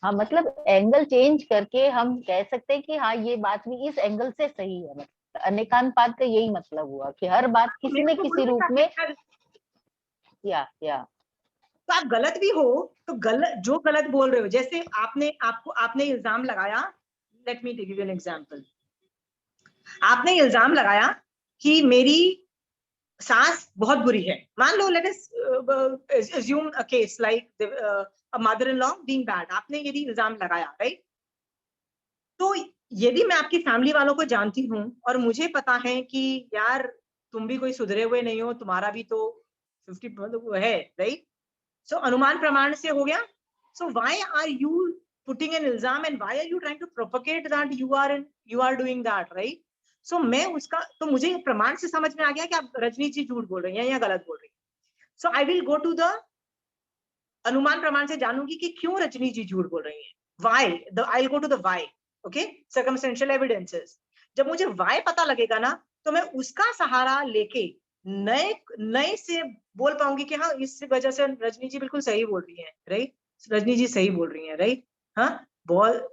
हाँ, मतलब एंगल चेंज करके हम कह सकते हैं कि हाँ ये बात भी इस एंगल से सही है। मतलब अनेकांतवाद का यही मतलब हुआ कि हर बात किसी न किसी रूप में, या तो आप गलत भी हो तो गलत, जो गलत बोल रहे हो, जैसे आपने इल्जाम लगाया, let me give you an example. आपने इल्जाम लगाया कि मेरी सास बहुत बुरी है। मान लो, let us assume a case like a mother-in-law being bad. आपने यदि इल्जाम लगाया, राइट, तो यदि मैं आपकी फैमिली वालों को जानती हूँ और मुझे पता है कि यार तुम भी कोई सुधरे हुए नहीं हो, तुम्हारा भी तो 50 है, राइट, सो अनुमान प्रमाण से हो गया। So why are you putting an इल्जाम and why are you trying to propagate that you are doing that, right. So मैं उसका, तो मुझे प्रमाण से समझ में आ गया कि आप रजनी जी झूठ बोल रही हैं या गलत बोल रही हैं। So I will go to the अनुमान प्रमाण से जानूंगी कि क्यों रजनी जी झूठ बोल रही हैं। Why, I will go to the why. Okay, circumstantial evidences. जब मुझे व्हाई पता लगेगा ना, तो मैं उसका सहारा लेके नए से बोल पाऊंगी कि हाँ इस वजह से रजनी जी बिल्कुल सही बोल रही हैं, राइट, रजनी जी सही बोल रही हैं, राइट, हाँ बहुत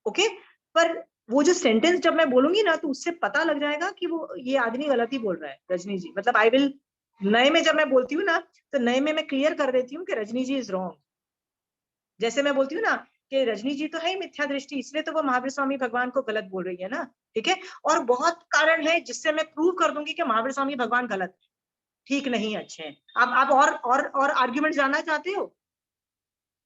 ओके। पर वो जो सेंटेंस जब मैं बोलूंगी ना, तो उससे पता लग जाएगा कि वो ये आदमी गलत ही बोल रहा है, रजनी जी। मतलब आई विल, नए में जब मैं बोलती हूँ ना, तो नए में मैं क्लियर कर देती हूँ कि रजनी जी इज रॉन्ग। जैसे मैं बोलती हूँ ना कि रजनी जी तो है मिथ्या दृष्टि, इसलिए तो वो महावीर स्वामी भगवान को गलत बोल रही है ना, ठीक है। और बहुत कारण है जिससे मैं प्रूव कर दूंगी कि महावीर स्वामी भगवान गलत है। ठीक नहीं, अच्छे हैं। आप और आर्ग्यूमेंट जानना चाहते हो?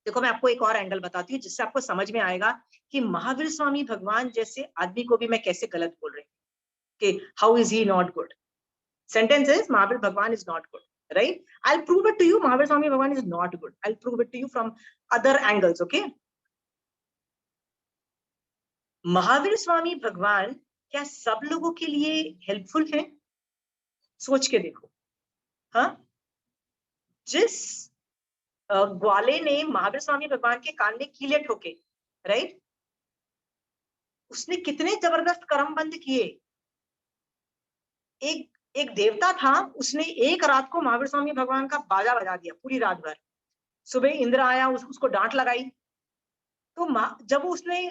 देखो मैं आपको एक और एंगल बताती हूँ जिससे आपको समझ में आएगा कि महावीर स्वामी भगवान जैसे आदमी को भी मैं कैसे गलत बोल रही हूँ कि how is he not good. Sentence is Mahavir Bhagwan is not good, right? I'll prove it to you. Mahavir Swami Bhagwan is not good. I'll prove it to you from other angles, okay? Mahavir Swami भगवान क्या सब लोगों के लिए हेल्पफुल है? सोच के देखो। हाँ, जिस ग्वाले ने महावीर स्वामी भगवान के कान में कीले ठोके, राइट? उसने कितने जबरदस्त कर्मबंध किए। एक देवता था, उसने एक रात को महावीर स्वामी भगवान का बाजा बजा दिया पूरी रात भर। सुबह इंद्र आया, उसको डांट लगाई। तो जब उसने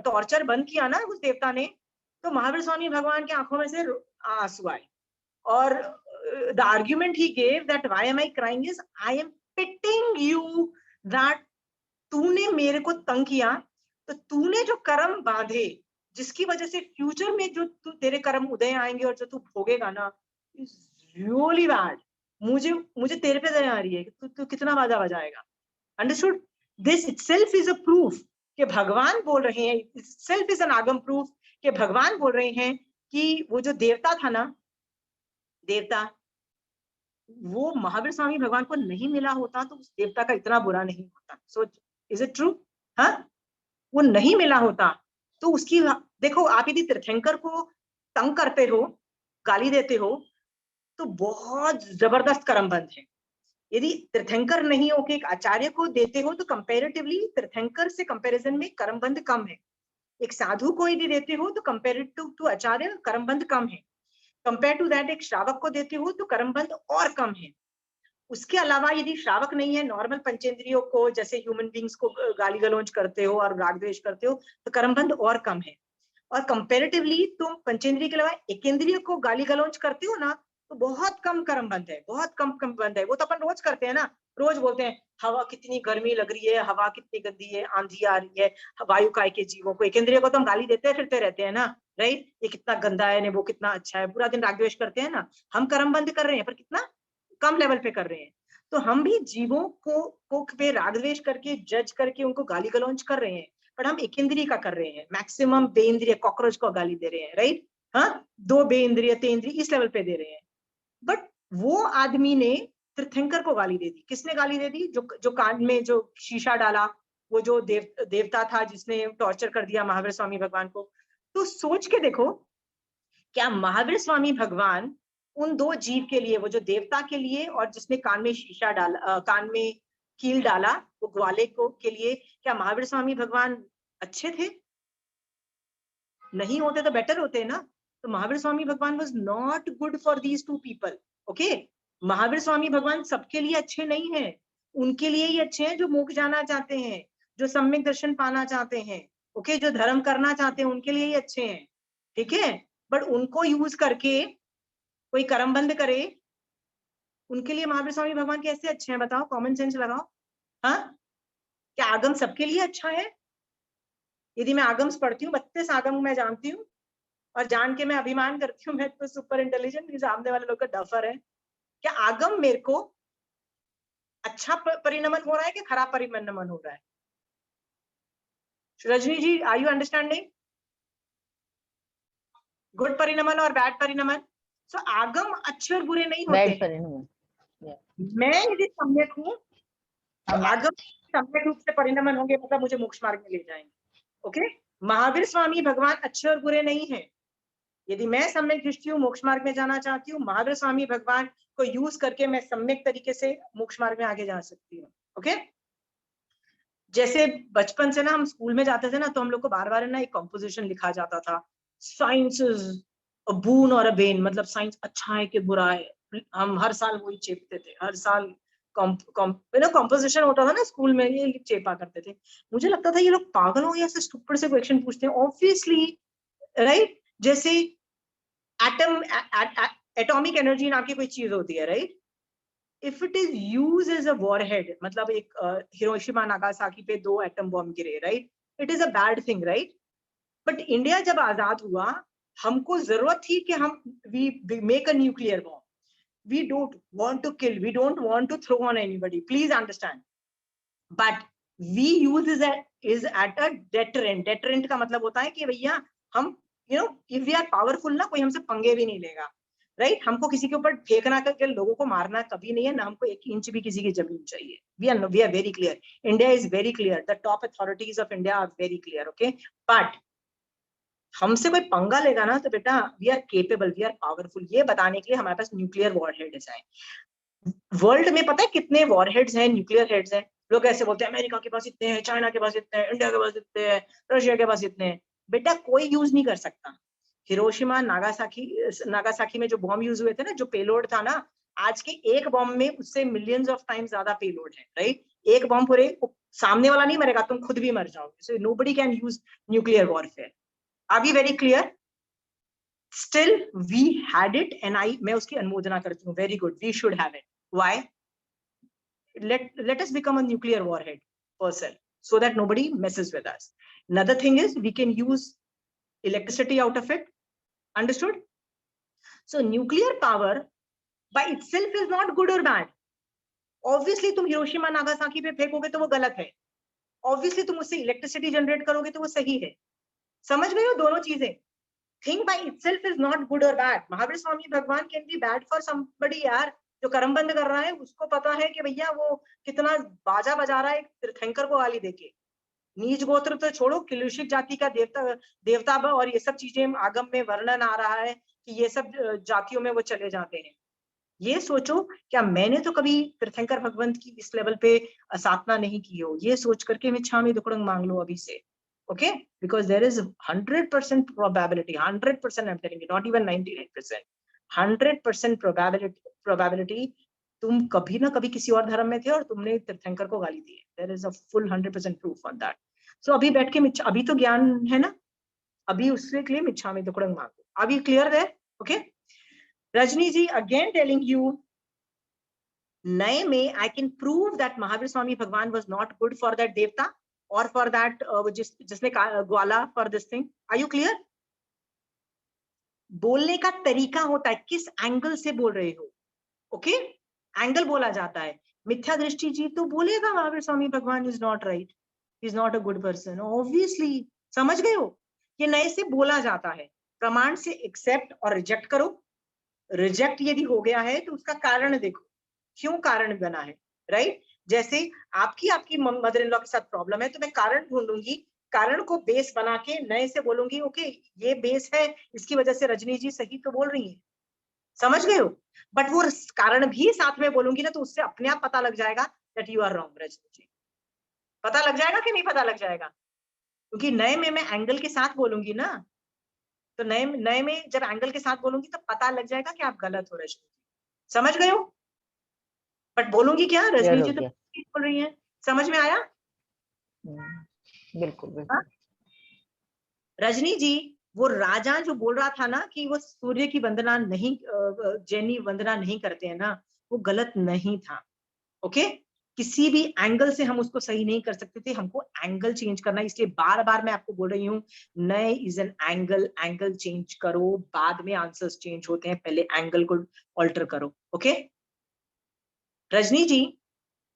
टॉर्चर बंद किया ना उस देवता ने, तो महावीर स्वामी भगवान की आंखों में से आंसू आए। और the argument he gave that why am I crying is I am pitting you that तूने मेरे को तंग किया, तो तूने जो कर्म बांधे जिसकी वजह से फ्यूचर में जो तेरे कर्म उदय आएंगे और जो तू भोगेगा ना, इज रियली बैड। मुझे तेरे पे दया आ रही है कि तू कितना बाजा बजाएगा। Understood? This itself is a proof कि भगवान बोल रहे हैं, इटसेल्फ इज एन आगम प्रूफ कि भगवान बोल रहे हैं कि वो जो देवता था ना, देवता, वो महावीर स्वामी भगवान को नहीं मिला होता तो उस देवता का इतना बुरा नहीं होता। So is it true? हाँ, वो नहीं मिला होता तो उसकी, देखो आप यदि तीर्थंकर को तंग करते हो, गाली देते हो, तो बहुत जबरदस्त कर्मबंध है। यदि तीर्थंकर नहीं होके एक आचार्य को देते हो तो कंपैरेटिवली तीर्थंकर से कंपैरिजन में कर्मबंध कम है। एक साधु को यदि देते हो तो कंपैरेटिव टू आचार्य कर्मबंध कम है। कंपेयर टू दैट एक श्रावक को देते हो तो कर्मबंध और कम है। उसके अलावा यदि श्रावक नहीं है, नॉर्मल पंचेंद्रियों को जैसे ह्यूमन बींग्स को गाली गलौज करते हो और राग द्वेष करते हो तो कर्मबंध और कम है। और कंपैरेटिवली तुम पंचेंद्रिय के अलावा एकेंद्रिय को गाली गलौज करते हो ना, तो बहुत कम कर्मबंध है, बहुत कम कर्मबंध है। वो तो अपन रोज करते हैं ना, रोज बोलते हैं हवा कितनी गर्मी लग रही है, हवा कितनी गंदी है, आंधी आ रही है, वायु काय के जीवों को। एकेंद्रिय को तो हम गाली देते फिरते रहते हैं ना, राइट? ये कितना गंदा है, वो कितना अच्छा है, पूरा दिन राग द्वेष करते हैं ना। हम कर्मबंध कर रहे हैं पर कितना कम लेवल पे कर रहे हैं। तो हम भी जीवों को पे राग द्वेष करके जज करके उनको गाली गलौज कर रहे हैं, पर हम एक इंद्रिय का कर रहे हैं। मैक्सिमम बेइंद्रिय कॉकरोच को गाली दे रहे हैं, राइट? हाँ, 2 बेइंद्रिय 3 इंद्रिय इस लेवल पे दे रहे हैं। बट वो आदमी ने तीर्थंकर को गाली दे दी। किसने गाली दे दी? जो कान में जो शीशा डाला, वो जो देवता था जिसने टॉर्चर कर दिया महावीर स्वामी भगवान को। तो सोच के देखो, क्या महावीर स्वामी भगवान उन 2 जीव के लिए, वो जो देवता के लिए और जिसने कान में शीशा डाला, कान में कील डाला, वो ग्वाले को के लिए, क्या महावीर स्वामी भगवान अच्छे थे? नहीं होते तो बेटर होते ना। तो महावीर स्वामी भगवान was not good for these 2 people. Okay, Mahavir Swami भगवान सबके लिए अच्छे नहीं है। उनके लिए ही अच्छे हैं जो मोक्ष जाना चाहते हैं, जो सम्यक दर्शन पाना चाहते हैं, ओके, जो धर्म करना चाहते हैं, उनके लिए ही अच्छे हैं, ठीक है? बट उनको यूज करके कोई कर्मबंध करे, उनके लिए महावीर स्वामी भगवान कैसे अच्छे हैं? बताओ, कॉमन सेंस लगाओ। हाँ, क्या आगम सबके लिए अच्छा है? यदि मैं आगम्स पढ़ती हूँ, 32 आगम मैं जानती हूँ और जान के मैं अभिमान करती हूँ मैं तो सुपर इंटेलिजेंट, सामने वाले लोग का डफर है। क्या आगम मेरे को अच्छा परिणमन हो रहा है कि खराब परिणमन हो रहा है? रजनी जी, आर यू अंडरस्टैंडिंग? गुड परिणमन और बैड परिणमन। सो आगम अच्छे और बुरे नहीं होते हैं। मैं यदि सम्यक हूँ तो आगम सम्यक रूप से परिणमन होंगे, मतलब मुझे मोक्ष मार्ग में ले जाएंगे। ओके, महावीर स्वामी भगवान अच्छे और बुरे नहीं है। यदि मैं सम्यक दृष्टि हूँ, मोक्ष मार्ग में जाना चाहती हूँ, महावीर स्वामी भगवान को यूज करके मैं सम्यक तरीके से मोक्ष मार्ग में आगे जा सकती हूँ। ओके, जैसे बचपन से ना हम स्कूल में जाते थे ना, तो हम लोग को बार बार ना एक कॉम्पोजिशन लिखा जाता था, साइंस इज अ बून और अ बेन, मतलब साइंस अच्छा है कि बुरा है। हम हर साल वही चेपते थे, हर साल कॉम्पोजिशन होता था ना स्कूल में, ये चेपा करते थे। मुझे लगता था ये लोग पागल हो या ऐसे स्टूपिड से क्वेश्चन पूछते हैं। Obviously, right? जैसे एटॉमिक एनर्जी नाम की कोई चीज होती है, right? If it is use as a warhead, मतलब एक हिरोशिमा नागासाकी पे 2 एटम बॉम्ब गिरे, right? It is a bad thing, right? But India जब आजाद हुआ, हमको जरूरत थी कि हम we make a nuclear bomb. we don't want to kill, we don't want to throw on anybody, please understand, but we use is at a deterrent. Deterrent का मतलब होता है कि भैया हम if we are powerful ना, कोई हमसे पंगे भी नहीं लेगा, राइट? हमको किसी के ऊपर फेंकना करके लोगों को मारना कभी नहीं है, ना हमको 1 इंच भी किसी की जमीन चाहिए. We are very clear. India is very clear. The top authorities of India are very clear. Okay, but हमसे कोई पंगा लेगा ना तो बेटा we are capable, we are powerful. ये बताने के लिए हमारे पास न्यूक्लियर वॉरहेड्स हैं. वर्ल्ड में पता है कितने वॉरहेड्स हैं, न्यूक्लियर हेड्स हैं? लोग ऐसे बोलते हैं अमेरिका के पास इतने हैं, चाइना के पास इतने हैं, इंडिया के पास इतने हैं, रशिया के पास इतने हैं. बेटा कोई यूज नहीं कर सकता. हिरोशिमा नागासाकी में जो बॉम्ब यूज हुए थे ना, जो पेलोड था ना, आज के एक बॉम्ब में उससे मिलियंस ऑफ टाइम्स ज्यादा पेलोड है, राइट? एक बॉम्ब पूरे सामने वाला नहीं मरेगा, तुम खुद भी मर जाओगे. So nobody can use nuclear warfare. Are we very clear? Still we had it and मैं उसकी अनुमोदना करती हूँ. Very good, we should have it. Why? Let us become a nuclear warhead person so that nobody messes with us. Another thing is we can use electricity out of it. Understood? So nuclear power by itself is not good or bad. Obviously तुम हिरोशिमा नागासाकी पे फेंकोगे तो वो गलत है. Obviously तुम उससे इलेक्ट्रिसिटी जनरेट करोगे तो वो सही है. समझ गए हो दोनों चीजें? Thing by itself is not good or bad. Mahavir Swami भगवान can be bad for somebody यार. जो कर्म बंद कर रहा है उसको पता है कि भैया वो कितना बाजा बजा रहा है तीर्थंकर को गाली देके. नीच गोत्र तो छोड़ो, किलुषिक जाति का देवता और ये सब चीजें आगम में वर्णन आ रहा है कि ये सब जातियों में वो चले जाते हैं. ये सोचो क्या मैंने तो कभी तीर्थंकर भगवंत की इस लेवल पे साधना नहीं की हो, ये सोच करके मिच्छामि दुक्कडम मांग लो अभी से. Okay, because there is 100% probability, 100% I'm telling you, not even 99%, 100% probability तुम कभी ना कभी किसी और धर्म में थे और तुमने तीर्थंकर को गाली दी है. There is a full 100% proof on that. So अभी बैठ के अभी तो ज्ञान है ना, अभी उसके लिए मिच्छामि दुक्कडम मांगो. अभी क्लियर है? Okay, Rajni ji again telling you, नए में I can prove that Mahavir Swami भगवान was not good for that देवता or for that जिसने ग्वाला for this thing. Are you clear? बोलने का तरीका होता है, किस एंगल से बोल रहे हो. ओके, एंगल बोला जाता है. मिथ्या दृष्टि जी तो बोलेगा महावीर स्वामी भगवान is not right, is not a good person. Obviously समझ गए हो? ये नए से बोला जाता है. प्रमाण से एक्सेप्ट और रिजेक्ट करो. रिजेक्ट यदि हो गया है तो उसका कारण देखो, क्यों कारण बना है, राइट? जैसे आपकी मदर इन लॉ के साथ प्रॉब्लम है तो मैं कारण ढूंढूंगी, कारण को बेस बना के नए से बोलूंगी ओके ये बेस है, इसकी वजह से रजनी जी सही तो बोल रही है. समझ गए हो? बट वो कारण भी साथ में बोलूंगी ना तो उससे अपने आप पता लग जाएगा that you are wrong. Rajni ji पता लग जाएगा कि नहीं पता लग जाएगा? क्योंकि नए में मैं एंगल के साथ बोलूंगी ना, तो नए में जब एंगल के साथ बोलूंगी तो पता लग जाएगा कि आप गलत हो. रजनी जी समझ गए हो? बट बोलूंगी क्या, रजनी जी तो बोल रही है. समझ में आया? बिल्कुल बिल्कुल. रजनी जी वो राजा जो बोल रहा था ना कि वो सूर्य की वंदना नहीं, जैनी वंदना नहीं करते हैं ना, वो गलत नहीं था. ओके, किसी भी एंगल से हम उसको सही नहीं कर सकते थे, हमको एंगल चेंज करना. इसलिए बार बार मैं आपको बोल रही हूँ नए इज एन एंगल चेंज करो, बाद में आंसर्स चेंज होते हैं, पहले एंगल को ऑल्टर करो. ओके रजनी जी,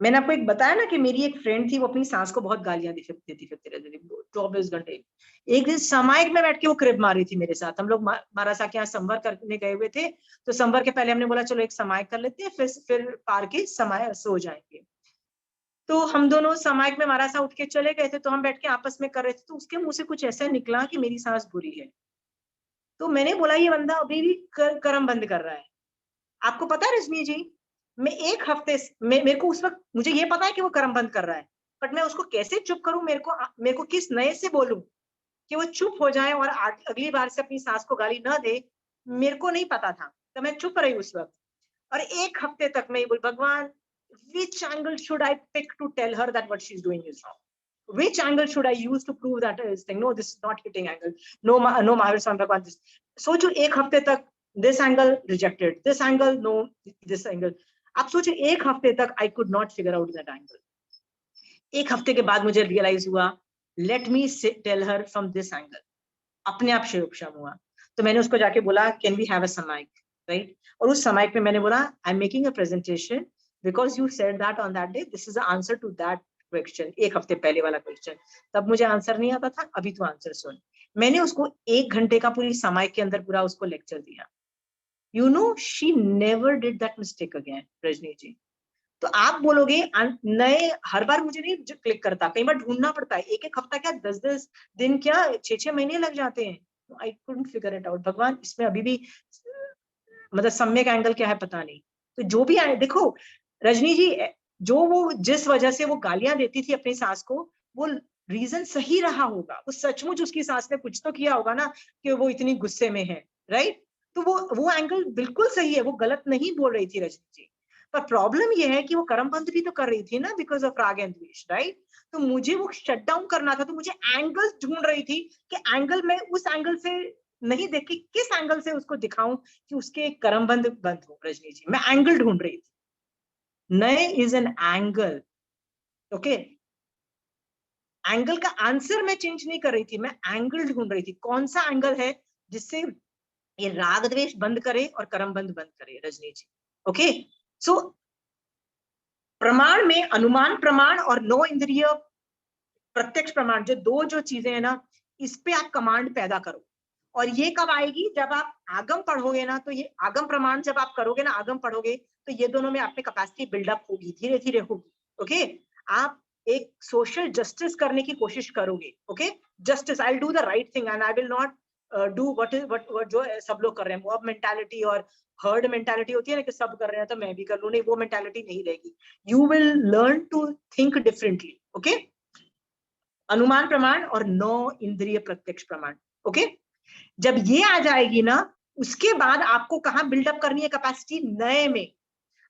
मैंने आपको एक बताया ना कि मेरी एक फ्रेंड थी, वो अपनी सास को बहुत गालियां देती फिरती रहती थी 24 घंटे. एक दिन सामायिक में बैठ के वो क्रिब मारी थी मेरे साथ. हम लोग महाराजा के यहाँ संवर करने गए हुए थे, तो संवर के पहले हमने बोला चलो एक समायिक कर लेते हैं, फिर पार के समय सो जाएंगे. तो हम दोनों समायिक में महाराजा उठ के चले गए थे, तो हम बैठ के आपस में कर रहे थे, तो उसके मुंह से कुछ ऐसा निकला कि मेरी सास बुरी है. तो मैंने बोला ये बंदा अभी भी कर्म बंद कर रहा है. आपको पता है रजनी जी, मैं एक हफ्ते मेरे को उस वक्त मुझे ये पता है कि वो कर्म बंद कर रहा है, बट मैं उसको कैसे चुप करूं, मेरे को किस नए से बोलूं कि वो चुप हो जाए और अगली बार से अपनी सास को गाली ना दे, मेरे को नहीं पता था. तो मैं चुप रही उस वक्त, और एक हफ्ते तक मैं बोल भगवान which angle should I pick to tell her that what she's doing is wrong? Which angle should I use to prove that is thing? No, this is not hitting angle. No, Mahavir Swami Bhagwan. This. सोचो एक हफ्ते तक this angle rejected, this angle no, this angle. आप सोचो एक हफ्ते तक I could not figure out that angle. एक हफ्ते के बाद मुझे रियलाइज हुआ let me tell her from this angle. अपने आप शिव हुआ. तो मैंने उसको जाके बोला can we have a समायिक? राइट। और उस समय पे मैंने बोला I am making a presentation because you said that on that day, this is the answer to that question, 1 हफ्ते पहले वाला क्वेश्चन। तब मुझे आंसर नहीं आता था, अभी तू आंसर सुन। मैंने उसको 1 घंटे का पूरी समय के अंदर पूरा उसको लेक्चर दिया। You know she never did that mistake again, Rajni ji. तो आप बोलोगे नए, हर बार मुझे नहीं क्लिक करता, कई बार ढूंढना पड़ता है, 1-1 हफ्ता क्या 10-10 दिन क्या 6-6 महीने लग जाते हैं। I couldn't figure it out. भगवान इसमें अभी भी मतलब सम्यक एंगल क्या है पता नहीं। तो जो भी आए, देखो रजनी जी, जो वो जिस वजह से वो गालियां देती थी अपनी सास को, वो रीजन सही रहा होगा, वो सचमुच उसकी सास ने कुछ तो किया होगा ना कि वो इतनी गुस्से में है, राइट। तो वो एंगल बिल्कुल सही है, वो गलत नहीं बोल रही थी रजनी जी। पर प्रॉब्लम ये है कि वो कर्मबंध भी तो कर रही थी ना, बिकॉज ऑफ राग एंड द्वेष, राइट। तो मुझे वो शट डाउन करना था, तो मुझे एंगल ढूंढ रही थी कि एंगल में उस एंगल से नहीं देखी, किस एंगल से उसको दिखाऊं कि उसके कर्मबंध बंद हो। रजनी जी, मैं एंगल ढूंढ रही थी। नए is an angle, okay. Angle का आंसर मैं चेंज नहीं कर रही थी, मैं एंगल ढूंढ रही थी, कौन सा एंगल है जिससे ये राग द्वेष बंद करे और कर्मबंध बंद करे, रजनी जी। ओके, सो प्रमाण में अनुमान प्रमाण और 9 इंद्रिय प्रत्यक्ष प्रमाण, जो चीजें है ना, इस पे आप कमांड पैदा करो। और ये कब आएगी, जब आप आगम पढ़ोगे ना, तो ये आगम प्रमाण जब आप करोगे ना, आगम पढ़ोगे, तो ये दोनों में आप में कैपेसिटी बिल्डअप होगी, धीरे धीरे होगी। ओके, आप एक सोशल जस्टिस करने की कोशिश करोगे। Okay, justice, I will do the right thing and I will not do what जो सब लोग कर रहे हैं। वो अब मेंटालिटी और हर्ड मेंटालिटी होती है ना कि सब कर रहे हैं तो मैं भी कर लूं, नहीं, वो मेंटालिटी नहीं रहेगी। You will learn to think differently. Okay, अनुमान प्रमाण और 9 इंद्रिय प्रत्यक्ष प्रमाण। ओके, जब ये आ जाएगी ना, उसके बाद आपको कहां बिल्डअप करनी है कैपेसिटी, नए में।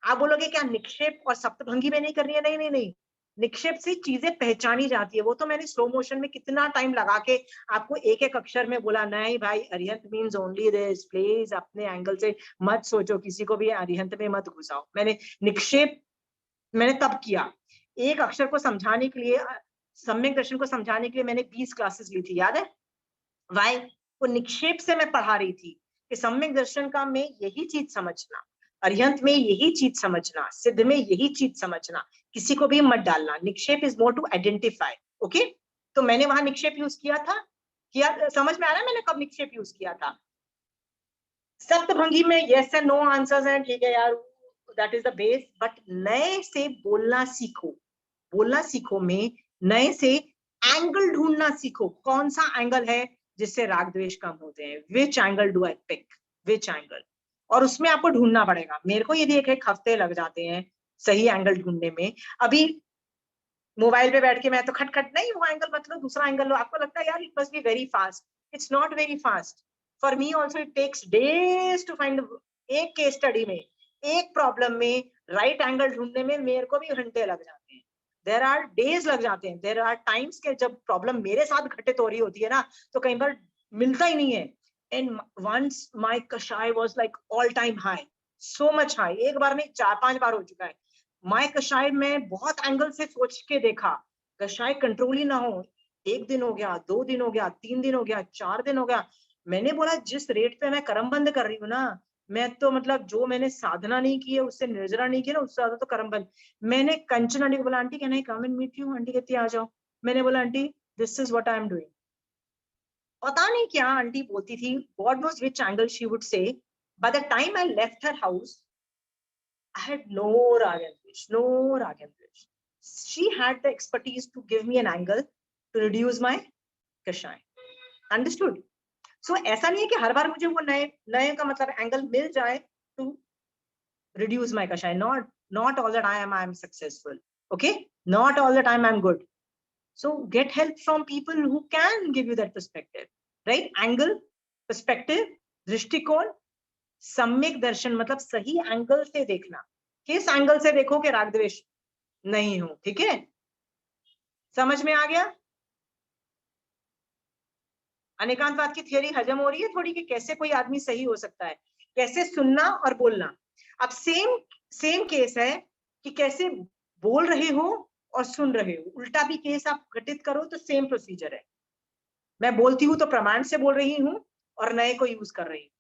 आप बोलोगे क्या निक्षेप और सप्तभंगी में नहीं करनी है? नहीं नहीं नहीं, निक्षेप से चीजें पहचानी जाती है। वो तो मैंने स्लो मोशन में कितना टाइम लगा के आपको एक एक अक्षर में बोला, नहीं भाई Arihant means only this, please अपने एंगल से मत सोचो, किसी को भी अरिहंत में मत घुसाओ। मैंने निक्षेप मैंने तब किया, एक अक्षर को समझाने के लिए, सम्यक दर्शन को समझाने के लिए मैंने 20 क्लासेस ली थी, याद है? वाई? वो निक्षेप से मैं पढ़ा रही थी कि सम्यक दर्शन का में यही चीज समझना, अरिहंत में यही चीज समझना, सिद्ध में यही चीज समझना, किसी को भी मत डालना। निक्षेप is more to identify. Okay, तो मैंने वहां निक्षेप यूज किया था, समझ में आ रहा है मैंने कब निक्षेप यूज किया था? सप्तभंगी में यस एंड नो आंसर्स हैं, ठीक है यार, that is the base. But नए से बोलना सीखो, बोलना सीखो में नए से एंगल ढूंढना सीखो, कौन सा एंगल है जिससे राग द्वेष कम होते हैं, which angle do I pick, which angle. और उसमें आपको ढूंढना पड़ेगा। मेरे को यदि 1 हफ्ते लग जाते हैं सही एंगल ढूंढने में। अभी मोबाइल पे बैठ के मैं तो खटखट, नहीं वो एंगल मतलब दूसरा एंगल लो, आपको लगता है यार it must be very fast. It's not very fast for me also, it takes days to find. एक केस स्टडी में, एक प्रॉब्लम में राइट एंगल ढूंढने में मेरे को भी घंटे लग जाते हैं, देर आर डेज लग जाते हैं, देर आर टाइम्स के जब प्रॉब्लम मेरे साथ घटित हो रही होती है ना, तो कई बार मिलता ही नहीं है। एंड वंस माय कषाय was like all time high, so much high, एक बार नहीं 4-5 बार हो चुका है। माय कषाय में बहुत एंगल से सोच के देखा, कषाय कंट्रोल ही ना हो। 1 दिन हो गया, 2 दिन हो गया, 3 दिन हो गया, 4 दिन हो गया। मैंने बोला जिस रेट पे मैं कर्म बंद कर रही हूँ ना, मैं तो मतलब जो मैंने साधना नहीं की है, उससे निर्जरा नहीं की ना, उससे ज्यादा तो कर्म बंद। मैंने कंचन आंटी को बोला, aunty can I come and meet you? Aunty कहती आ जाओ। मैंने बोला aunty this is what I am doing. पता नहीं क्या आंटी बोलती थी, God knows which angle she would say. By the time I left her house, I had no rag and द्वेष, no rag and द्वेष. She had the expertise to give me an angle to reduce my kashai. Understood? So ऐसा नहीं है कि हर बार मुझे वो नए का मतलब एंगल मिल जाए to reduce my kashai. Not all the time I am successful. Okay? Not all the time I am good. So get help from people who can give you that perspective. Right? Angle, perspective, दृष्टिकोण, सम्यक दर्शन मतलब सही एंगल से देखना। किस एंगल से देखो कि राग द्वेष नहीं हो, ठीक है? समझ में आ गया? अनेकांतवाद की थियरी हजम हो रही है थोड़ी कि कैसे कोई आदमी सही हो सकता है, कैसे सुनना और बोलना। अब सेम केस है कि कैसे बोल रहे हो और सुन रहे हो, उल्टा भी केस आप घटित करो तो सेम प्रोसीजर है। मैं बोलती हूँ तो प्रमाण से बोल रही हूँ और नए को यूज कर रही हूँ।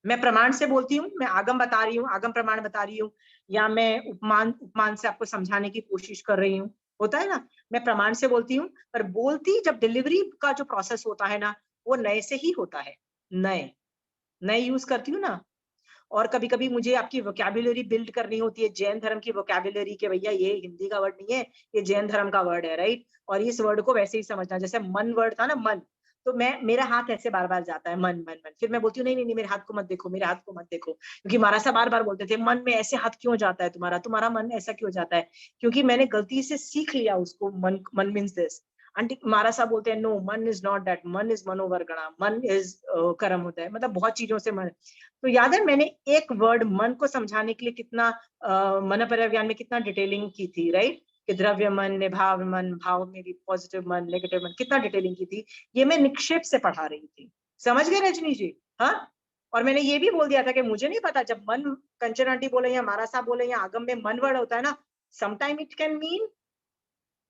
मैं प्रमाण से बोलती हूँ, मैं आगम बता रही हूँ, आगम प्रमाण बता रही हूँ, या मैं उपमान से आपको समझाने की कोशिश कर रही हूँ, होता है ना। मैं प्रमाण से बोलती हूँ, पर बोलती जब डिलीवरी का जो प्रोसेस होता है ना, वो नए से ही होता है। नए यूज करती हूँ ना। और कभी कभी मुझे आपकी वोकैबुलरी बिल्ड करनी होती है, जैन धर्म की वोकैबुलरी के, भैया ये हिंदी का वर्ड नहीं है, ये जैन धर्म का वर्ड है, राइट। और इस वर्ड को वैसे ही समझना, जैसे मन वर्ड था ना, मन, तो मेरा हाथ ऐसे बार बार जाता है, मन मन मन, फिर मैं बोलती हूँ नहीं नहीं नहीं, मेरे हाथ को मत देखो, मेरे हाथ को मत देखो, क्योंकि महाराज साहब बार बार बोलते थे मन में ऐसे हाथ क्यों जाता है तुम्हारा, तुम्हारा मन ऐसा क्यों जाता है, क्योंकि मैंने गलती से सीख लिया उसको, मन मीन्स दिस। आंटी महाराज साहब बोलते हैं नो, मन इज नॉट दैट, मन इज मनोवरगणा, मन इज कर्म होता है, मतलब बहुत चीजों से मन। तो याद है मैंने एक वर्ड मन को समझाने के लिए कितना मन परव्यान में कितना डिटेलिंग की थी, राइट, कि द्रव्य मन, निभाव मन, भाव में भी पॉजिटिव मन, नेगेटिव मन, कितना डिटेलिंग की थी। ये मैं निक्षेप से पढ़ा रही थी, समझ गए रजनी जी? हाँ। और मैंने ये भी बोल दिया था कि मुझे नहीं पता, जब मन कंचन आंटी बोले या महाराज साहब बोले या आगम में मन वर्ड होता है ना, समटाइम इट कैन मीन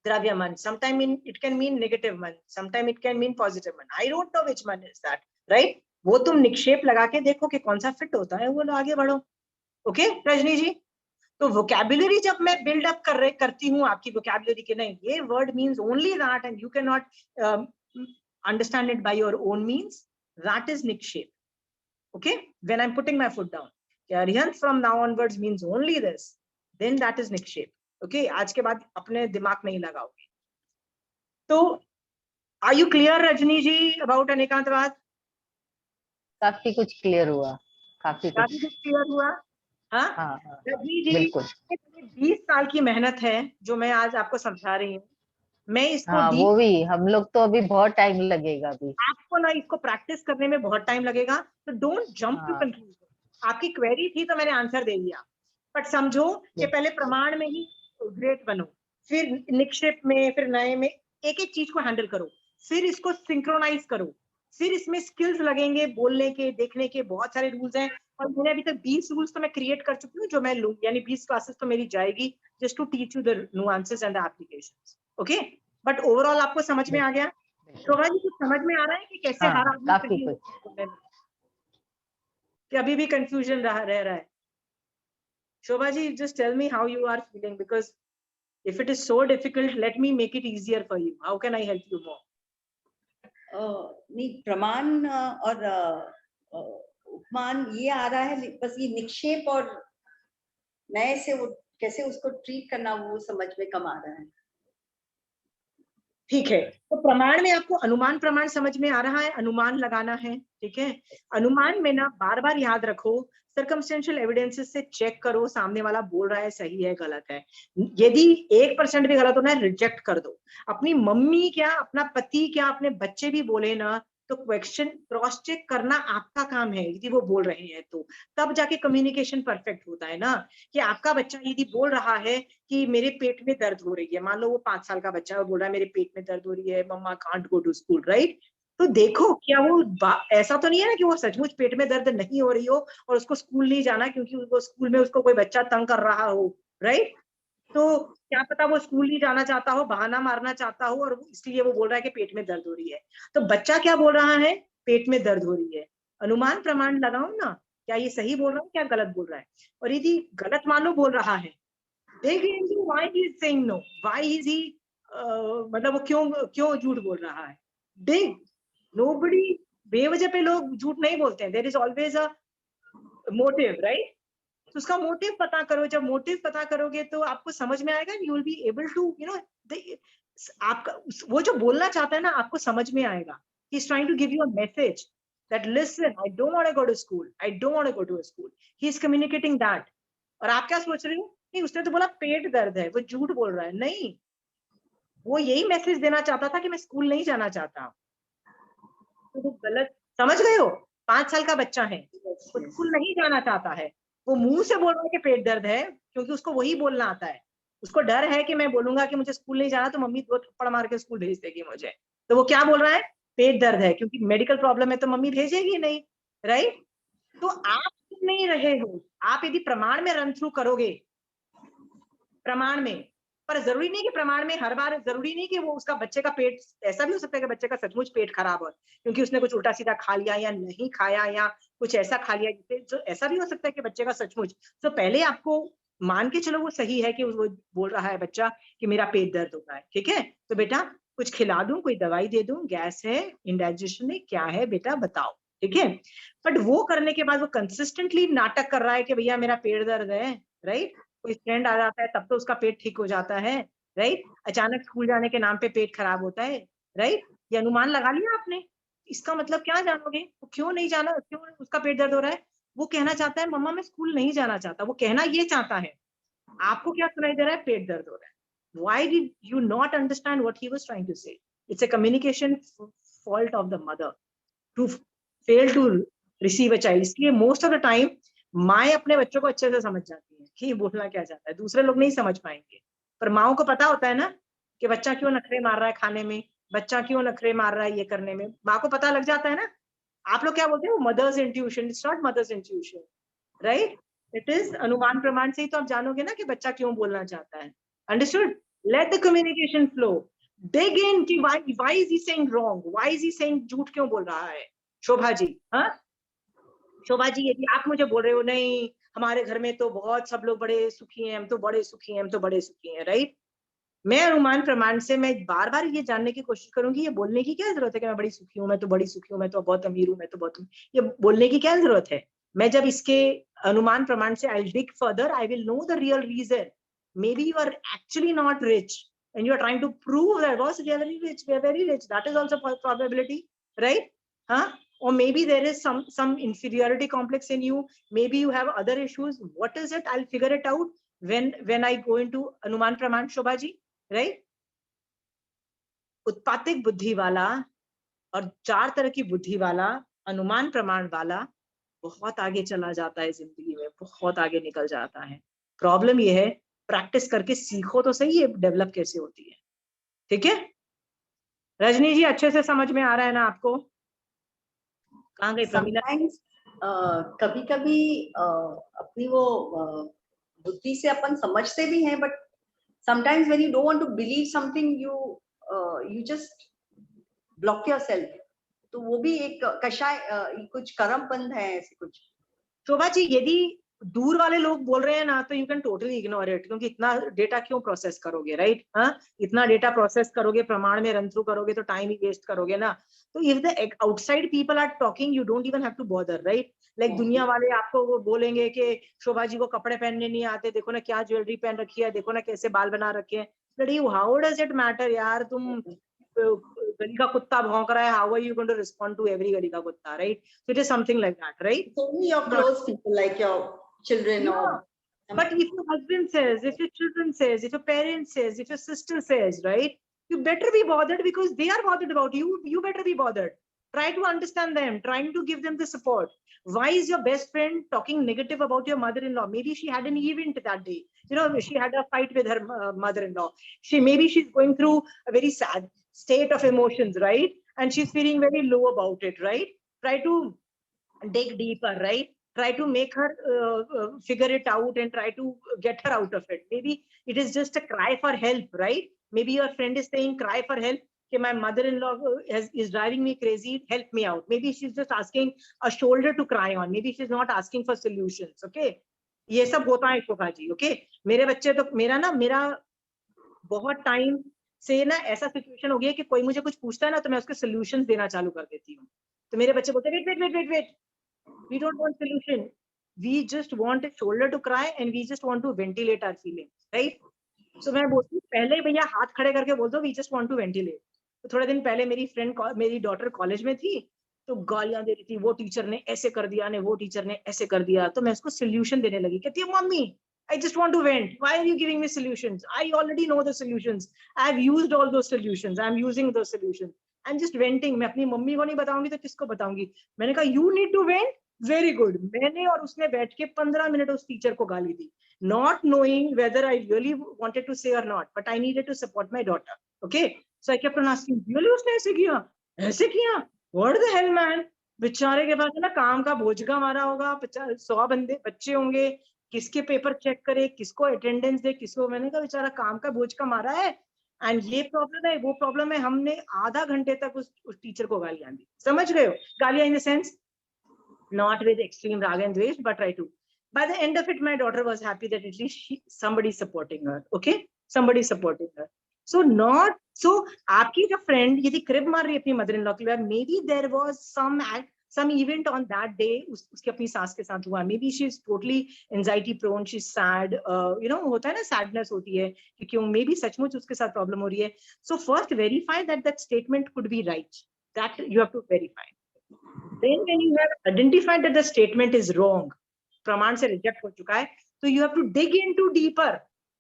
द्रव्य मन, sometime it can mean negative मन, sometime it can mean positive मन, I don't know which मन is that, right? वो तुम निक्षेप लगा के देखो कि कौन सा फिट होता है, वो आगे बढ़ो। ओके रजनी जी। तो वोकैबुलरी जब मैं बिल्ड अप करती हूँ आपकी वोकैबुलरी के, नहीं ये word means only that and you can not understand it by your own means, that is nikshepa. Okay, when I am putting my foot down, Arihant from now onwards means only this, then that is nikshepa. Okay, आज के बाद अपने दिमाग नहीं लगाओगे। तो are you clear Rajni ji about Anekantavada? काफी कुछ क्लियर हुआ, काफी कुछ क्लियर हुआ। हाँ हाँ रजनी जी, बिल्कुल। 20 साल की मेहनत है जो मैं आज आपको समझा रही हूँ। मैं इसको हाँ वो भी हम लोग तो अभी बहुत टाइम लगेगा अभी। आपको ना इसको प्रैक्टिस करने में बहुत टाइम लगेगा, तो डोंट जंप टू हाँ कंक्लूजन। आपकी क्वेरी थी तो मैंने आंसर दे दिया, बट समझो कि पहले प्रमाण में ही ग्रेट बनो, फिर निक्षेप में, फिर नए में, एक एक चीज को हैंडल करो, फिर इसको सिंक्रोनाइज करो, फिर इसमें स्किल्स लगेंगे, बोलने के, देखने के, बहुत सारे रूल्स हैं। और मैंने अभी तक 20 रूल्स तो मैं क्रिएट कर चुकी हूँ जो मैं लूँ, यानी 20 क्लासेस तो मेरी जाएगी just to teach you the nuances and the applications. Okay, but overall आपको समझ में आ गया? शोभा जी कुछ समझ में आ रहा है कि कैसे हर हाँ आदमी काफी सही कुछ। है, कि अभी भी कंफ्यूजन रह रहा है? शोभा जी just tell me how you are feeling, because if it is so difficult, let me make it easier for you. How can I help you more? नहीं, प्रमाण और उपमान ये आ रहा है, बस ये निक्षेप और नए से वो कैसे उसको ट्रीट करना वो समझ में कम आ रहा है। ठीक है, तो प्रमाण में आपको अनुमान प्रमाण समझ में आ रहा है, अनुमान लगाना है, ठीक है। अनुमान में ना बार बार याद रखो, सर्कमस्टेंशियल एविडेंसेस से चेक करो सामने वाला बोल रहा है सही है गलत है। यदि 1% भी गलत होना है रिजेक्ट कर दो। अपनी मम्मी क्या, अपना पति क्या, अपने बच्चे भी बोले ना, तो क्वेश्चन क्रॉस चेक करना आपका काम है, यदि वो बोल रहे हैं तो तब जाके कम्युनिकेशन परफेक्ट होता है ना। कि आपका बच्चा यदि बोल रहा है कि मेरे पेट में दर्द हो रही है, मान लो वो 5 साल का बच्चा है, वो बोल रहा है मेरे पेट में दर्द हो रही है, mamma can't go to school, right. तो देखो क्या वो ऐसा तो नहीं है ना कि वो सचमुच पेट में दर्द नहीं हो रही हो और उसको स्कूल नहीं जाना क्योंकि वो स्कूल में उसको कोई बच्चा तंग कर रहा हो, राइट। तो क्या पता वो स्कूल नहीं जाना चाहता हो, बहाना मारना चाहता हो, और इसलिए वो बोल रहा है कि पेट में दर्द हो रही है। तो बच्चा क्या बोल रहा है, पेट में दर्द हो रही है। अनुमान प्रमाण लगाओ ना, क्या ये सही बोल रहा है, क्या गलत बोल रहा है। और यदि गलत मान लो बोल रहा है, why he is saying no, why is he मतलब वो क्यों झूठ बोल रहा है। देख, nobody, बेवजह पे लोग झूठ नहीं बोलते हैं, there is always a motive, right? तो उसका मोटिव पता करो, जब मोटिव पता करोगे तो आपको समझ में आएगा, you will be able to you know, आपका वो जो बोलना चाहता है ना आपको समझ में आएगा। He is trying to give you a message that listen, I don't want to go to school, I don't want to go to school, he is communicating that. और आप क्या सोच रहे हो, नहीं उसने तो बोला पेट दर्द है, वो झूठ बोल रहा है। नहीं, वो यही मैसेज देना चाहता था कि मैं स्कूल नहीं जाना चाहता। तो वो गलत, समझ गए हो? 5 साल का बच्चा है, वो स्कूल नहीं जाना चाहता है, वो मुंह से बोल रहा है कि पेट दर्द है क्योंकि उसको वही बोलना आता है। उसको डर है कि मैं बोलूंगा कि मुझे स्कूल नहीं जाना तो मम्मी 2 थप्पड़ मार के स्कूल भेज देगी मुझे। तो वो क्या बोल रहा है, पेट दर्द है, क्योंकि मेडिकल प्रॉब्लम है तो मम्मी भेजेगी नहीं, राइट। तो आप नहीं रहे हो, आप यदि प्रमाण में रन थ्रू करोगे, प्रमाण में पर जरूरी नहीं कि प्रमाण में हर बार, जरूरी नहीं कि वो उसका बच्चे का पेट, ऐसा भी हो सकता है कि बच्चे का सचमुच पेट खराब हो क्योंकि उसने कुछ उल्टा सीधा खा लिया या नहीं खाया या कुछ ऐसा खा लिया जिससे, तो ऐसा भी हो सकता है कि बच्चे का सचमुच, तो पहले आपको मान के चलो वो सही है कि वो बोल रहा है बच्चा कि मेरा पेट दर्द हो रहा है, ठीक है, तो बेटा कुछ खिला दूं, कोई दवाई दे दूं, गैस है, इंडाइजेशन है, क्या है बेटा बताओ, ठीक है। बट वो करने के बाद वो कंसिस्टेंटली नाटक कर रहा है कि भैया मेरा पेट दर्द है, राइट, कोई फ्रेंड आ जाता है तब तो उसका पेट ठीक हो जाता है, राइट, अचानक स्कूल जाने के नाम पे पेट खराब होता है, राइट, ये अनुमान लगा लिया आपने, इसका मतलब क्या जानोगे, वो क्यों नहीं जाना, क्यों उसका पेट दर्द हो रहा है, वो कहना चाहता है मम्मा मैं स्कूल नहीं जाना चाहता, वो कहना ये चाहता है, आपको क्या सुनाई दे रहा है, पेट दर्द हो रहा है। Why did you not understand what he was trying to say? It's a communication fault of the mother to fail to receive a child. इसलिए most of the time माएँ अपने बच्चों को अच्छे से समझ जाती हैं कि बोलना क्या चाहता है, दूसरे लोग नहीं समझ पाएंगे, पर माओं को पता होता है ना कि बच्चा क्यों नखरे मार रहा है खाने में, बच्चा क्यों नखरे मार रहा है ये करने में, माँ को पता लग जाता है ना। आप लोग क्या बोलते हैं, mother's intuition, it's not mother's intuition, right, it is अनुमान प्रमाण से ही तो आप जानोगे ना कि बच्चा क्यों बोलना चाहता है। Understood? Let the communication flow, dig in कि why is he saying wrong, why is he saying झूठ क्यों बोल रहा है। शोभा जी, हाँ शोभा जी, यदि आप मुझे बोल रहे हो नहीं हमारे घर में तो बहुत सब लोग बड़े सुखी हैं, हम तो बड़े सुखी हैं, हम तो बड़े सुखी हैं, राइट, मैं अनुमान प्रमाण से मैं बार बार ये जानने की कोशिश करूंगी, ये बोलने की क्या जरूरत है कि मैं बड़ी सुखी हूँ, मैं तो बड़ी सुखी हूँ, मैं तो बहुत अमीर हूँ, मैं तो बहुत, ये बोलने की क्या जरूरत है। मैं जब इसके अनुमान प्रमाण से I dig further, I will know the real reason, maybe you are actually not rich and you are trying to prove that was really rich, we are very rich, that is also a probability, right, huh? Or maybe there is some inferiority complex in you, maybe you have other issues, what is it, I'll figure it out when I go into anuman praman, Shobha ji, right? उत्पातिक बुद्धि वाला और 4 तरह की बुद्धि वाला, अनुमान प्रमाण वाला बहुत आगे चला जाता है जिंदगी में, बहुत आगे निकल जाता है। प्रॉब्लम ये है प्रैक्टिस करके सीखो तो सही ये डेवलप कैसे होती है, ठीक है। रजनी जी अच्छे से समझ में आ रहा है ना आपको? कहाँ गई प्रमीला? कभी कभी अपनी वो बुद्धि से अपन समझते भी हैं, but sometimes when you don't want to believe something, you just block yourself. तो वो भी एक कषाय, कुछ कर्मबंध है ऐसे कुछ। शोभा जी यदि दूर वाले लोग बोल रहे हैं ना तो you can totally ignore it, क्योंकि इतना डेटा क्यों प्रोसेस करोगे, राइट, हाँ, इतना डेटा प्रोसेस करोगे, प्रमाण में रन थ्रू करोगे तो टाइम ही वेस्ट करोगे ना। तो if the outside people are talking, you don't even have to bother, right, like दुनिया वाले आपको वो बोलेंगे कि शोभा जी को कपड़े पहनने नहीं आते, देखो ना क्या ज्वेलरी पहन रखी है, देखो ना कैसे बाल बना रखे हैं, हाउ डज इट मैटर यार, तुम गली का कुत्ता भौंक रहा है, how are you going to respond to every गली का कुत्ता, right? So it is something like that, right? So only your close people, like your children, yeah. or But if your husband says, if your children says, if your parents says, if your sister says, right, you better be bothered because they are bothered about you. You better be bothered. Try to understand them, trying to give them the support. Why is your best friend talking negative about your mother-in-law? Maybe she had an event that day. You know, she had a fight with her mother-in-law. Maybe she's going through a very sad state of emotions, right? And she's feeling very low about it, right? Try to dig deeper, right? Try to make her figure it out and try to get her out of it. Maybe it is just a cry for help, right? Maybe your friend is saying cry for help, okay, my mother-in-law is driving me crazy, help me out. Maybe she's just asking a shoulder to cry on. Maybe she's not asking for solutions, okay? ये सब होता है शोभा जी, ओके। मेरे बच्चे तो मेरा बहुत टाइम से ना ऐसा सिचुएशन हो गया कि कोई मुझे कुछ पूछता है ना तो मैं उसके सॉल्यूशंस देना चालू कर देती हूँ। तो मेरे बच्चे बोलते हैं wait, we don't want solution, we just want a shoulder to cry and we just want to ventilate our feelings, right? So मैं बोलती हूँ पहले भैया हाथ खड़े करके बोल दो we just want to ventilate। तो थोड़े दिन पहले मेरी डॉटर कॉलेज में थी तो गालियां दे रही थी, वो टीचर ने ऐसे कर दिया ने वो टीचर ने ऐसे कर दिया, तो मैं उसको सोल्यूशन देने लगी। कहती है mummy I just want to vent. Why are you giving me solutions? I already know the solutions. I've used all those solutions. I'm using those solutions. I'm just venting. मैं अपनी मम्मी को नहीं बताऊंगी तो किसको बताऊंगी? मैंने कहा you need to vent. Very good. मैंने और उसने बैठ के 15 मिनट उस टीचर को गाली दी, not knowing whether I really wanted to say or not, but I needed to support my daughter. Okay, so I kept on asking, really उसने ऐसे किया, ऐसे किया? What the hell man? बेचारे के पास ना काम का बोझ का मारा होगा, 100 बच्चे होंगे, किसके पेपर चेक करे, किसको अटेंडेंस दे, किसको, मैंने कहा बेचारा काम का बोझ का मारा है, एंड ये प्रॉब्लम है, वो प्रॉब्लम है, हमने आधा घंटे तक उस टीचर को गालियां दी, समझ गए हो, गालियां in the sense not with extreme raga and dvesh, but try to. By the end of it, my daughter was happy that at least somebody supporting her. Okay, somebody supporting her. So not so. आपकी जो friend यदि crib मार रही है अपनी mother-in-law के लिए, maybe there was some event on that day उसकी अपनी सास के साथ हुआ. Maybe she is totally anxiety prone, she's sad. You know, होता है ना, sadness होती है कि क्यों, maybe सचमुच उसके साथ problem हो रही है. So first verify that statement could be right. That you have to verify. Then when you have identified that the statement is wrong, प्रमाण से reject हो चुका है, so you have to dig into deeper.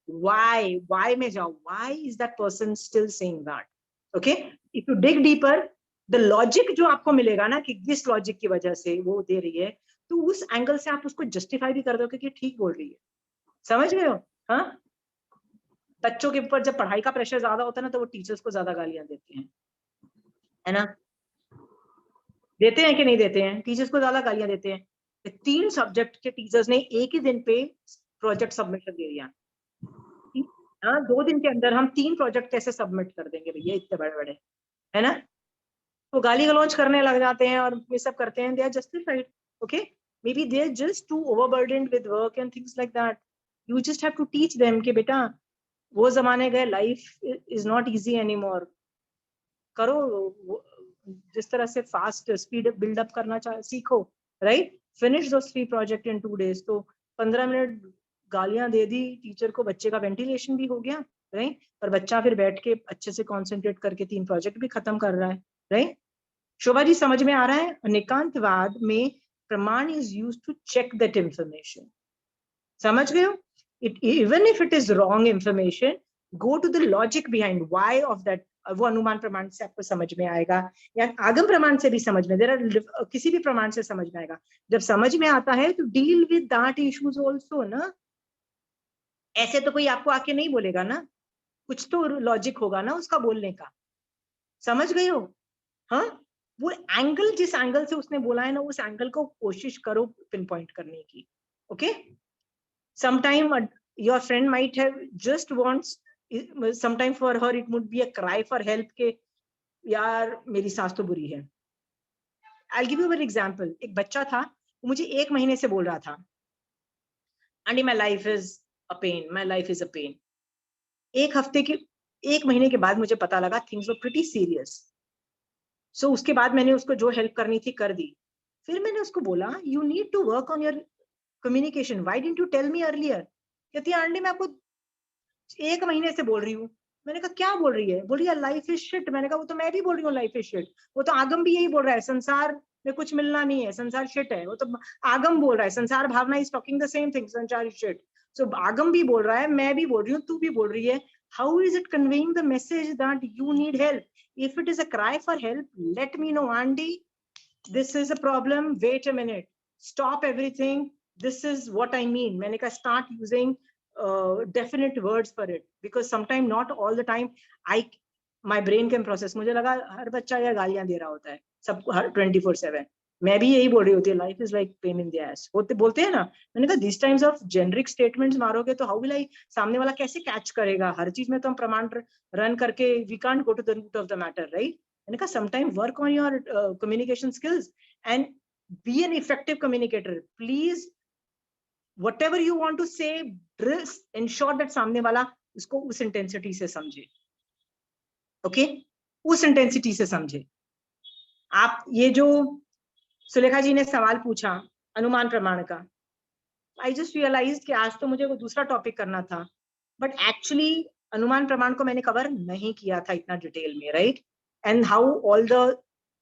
Why में जाओ, why is that person still saying that? Okay, if you dig deeper, the logic जो आपको मिलेगा ना कि किस logic की वजह से वो दे रही है, तो उस एंगल से आप उसको justify भी कर दोगे कि ठीक बोल रही है, समझ गए हो? हाँ, बच्चों के ऊपर जब पढ़ाई का प्रेशर ज्यादा होता है ना, तो वो टीचर्स को ज्यादा गालियां देते हैं, है ना? देते हैं कि नहीं देते हैं? टीचर्स को ज्यादा गालियां देते हैं. 3 सब्जेक्ट के टीचर्स ने एक ही दिन पे प्रोजेक्ट सबमिशन दे दिया. हाँ, 2 दिन के अंदर हम 3 प्रोजेक्ट कैसे सबमिट कर देंगे भैया, इतने बड़े बड़े, है ना? तो गाली गलौज करने लग जाते हैं और ये सब करते हैं. They are justified. Okay, maybe they are just too overburdened with work and things like that. You just have to teach them कि बेटा वो जमाने गए, life is not easy anymore. करो जिस तरह से फास्ट स्पीड बिल्डअप करना सीखो, right? Finish those 3 project in 2 days. तो 15 मिनट गालियां दे दी टीचर को, बच्चे का वेंटिलेशन भी हो गया, राइट? पर बच्चा फिर बैठ के अच्छे से कॉन्सेंट्रेट करके 3 प्रोजेक्ट भी खत्म कर रहा है, राइट? शोभा जी समझ में आ रहा है? अनेकांतवाद में प्रमाण is used to check that information. समझ गए हो? Even if it is wrong information, go to the logic behind why of that. वो अनुमान प्रमाण से आपको समझ में आएगा, या आगम प्रमाण से भी समझ में, किसी भी प्रमाण से समझ में आएगा. जब समझ में आता है तो deal with that issues also ना. ऐसे तो कोई आपको आके नहीं बोलेगा ना, कुछ तो लॉजिक होगा ना उसका बोलने का. समझ गए हो? हाँ, वो एंगल, जिस एंगल से उसने बोला है ना, उस एंगल को कोशिश करो पिन पॉइंट करने की. Okay, sometime your friend might have just wants, sometime for her it would be a cry for help के यार मेरी सास तो बुरी है. I'll give you an example. एक बच्चा था, वो मुझे 1 महीने से बोल रहा था, aunty my life is a pain, my life is a pain. 1 महीने के बाद मुझे पता लगा things were pretty serious. So उसके बाद मैंने उसको जो हेल्प करनी थी कर दी. फिर मैंने उसको बोला you need to work on your communication. Why didn't you tell me earlier? कहती है आंटी मैं आपको 1 महीने से बोल रही हूँ. मैंने कहा क्या बोल रही है? बोल रही है लाइफ इज शिट. मैंने कहा वो तो मैं भी बोल रही हूँ लाइफ इज शिट. वो तो आगम भी यही बोल रहा है, संसार में कुछ मिलना नहीं है, संसार शिट है. वो तो आगम बोल रहा है, संसार भावना is talking the same thing, संसार इज शिट. सो आगम भी बोल रहा है, मैं भी बोल रही हूँ, तू भी बोल रही है. How is it conveying the message that you need help? If it is a cry for help, let me know aunty, this is a problem, wait a minute, stop everything, this is what I mean. मैंने कहा start using definite words for it, because sometimes not all the time my brain can process. मुझे लगा हर बच्चा यार गालियां दे रहा होता है सबको, हर 24/7. मैं भी यही बोल रही होती है, life is like pain in the ass. बोलते हैं ना. मैंने कहा these times of generic statements मारोगे तो how will I, सामने वाला कैसे कैच करेगा? हर चीज में तो हम प्रमाण रन करके we can't go to the root of the matter, right? मैंने कहा sometimes work on your communication skills and be an effective communicator. Please, whatever you want to say, ensure that सामने वाला उसको उस इंटेंसिटी से समझे. ओके, उस इंटेंसिटी से समझे. आप ये जो सुलेखा जी ने सवाल पूछा अनुमान प्रमाण का, आई जस्ट रियलाइज्ड कि आज तो मुझे वो दूसरा टॉपिक करना था, बट एक्चुअली अनुमान प्रमाण को मैंने कवर नहीं किया था इतना डिटेल में, right? And how all the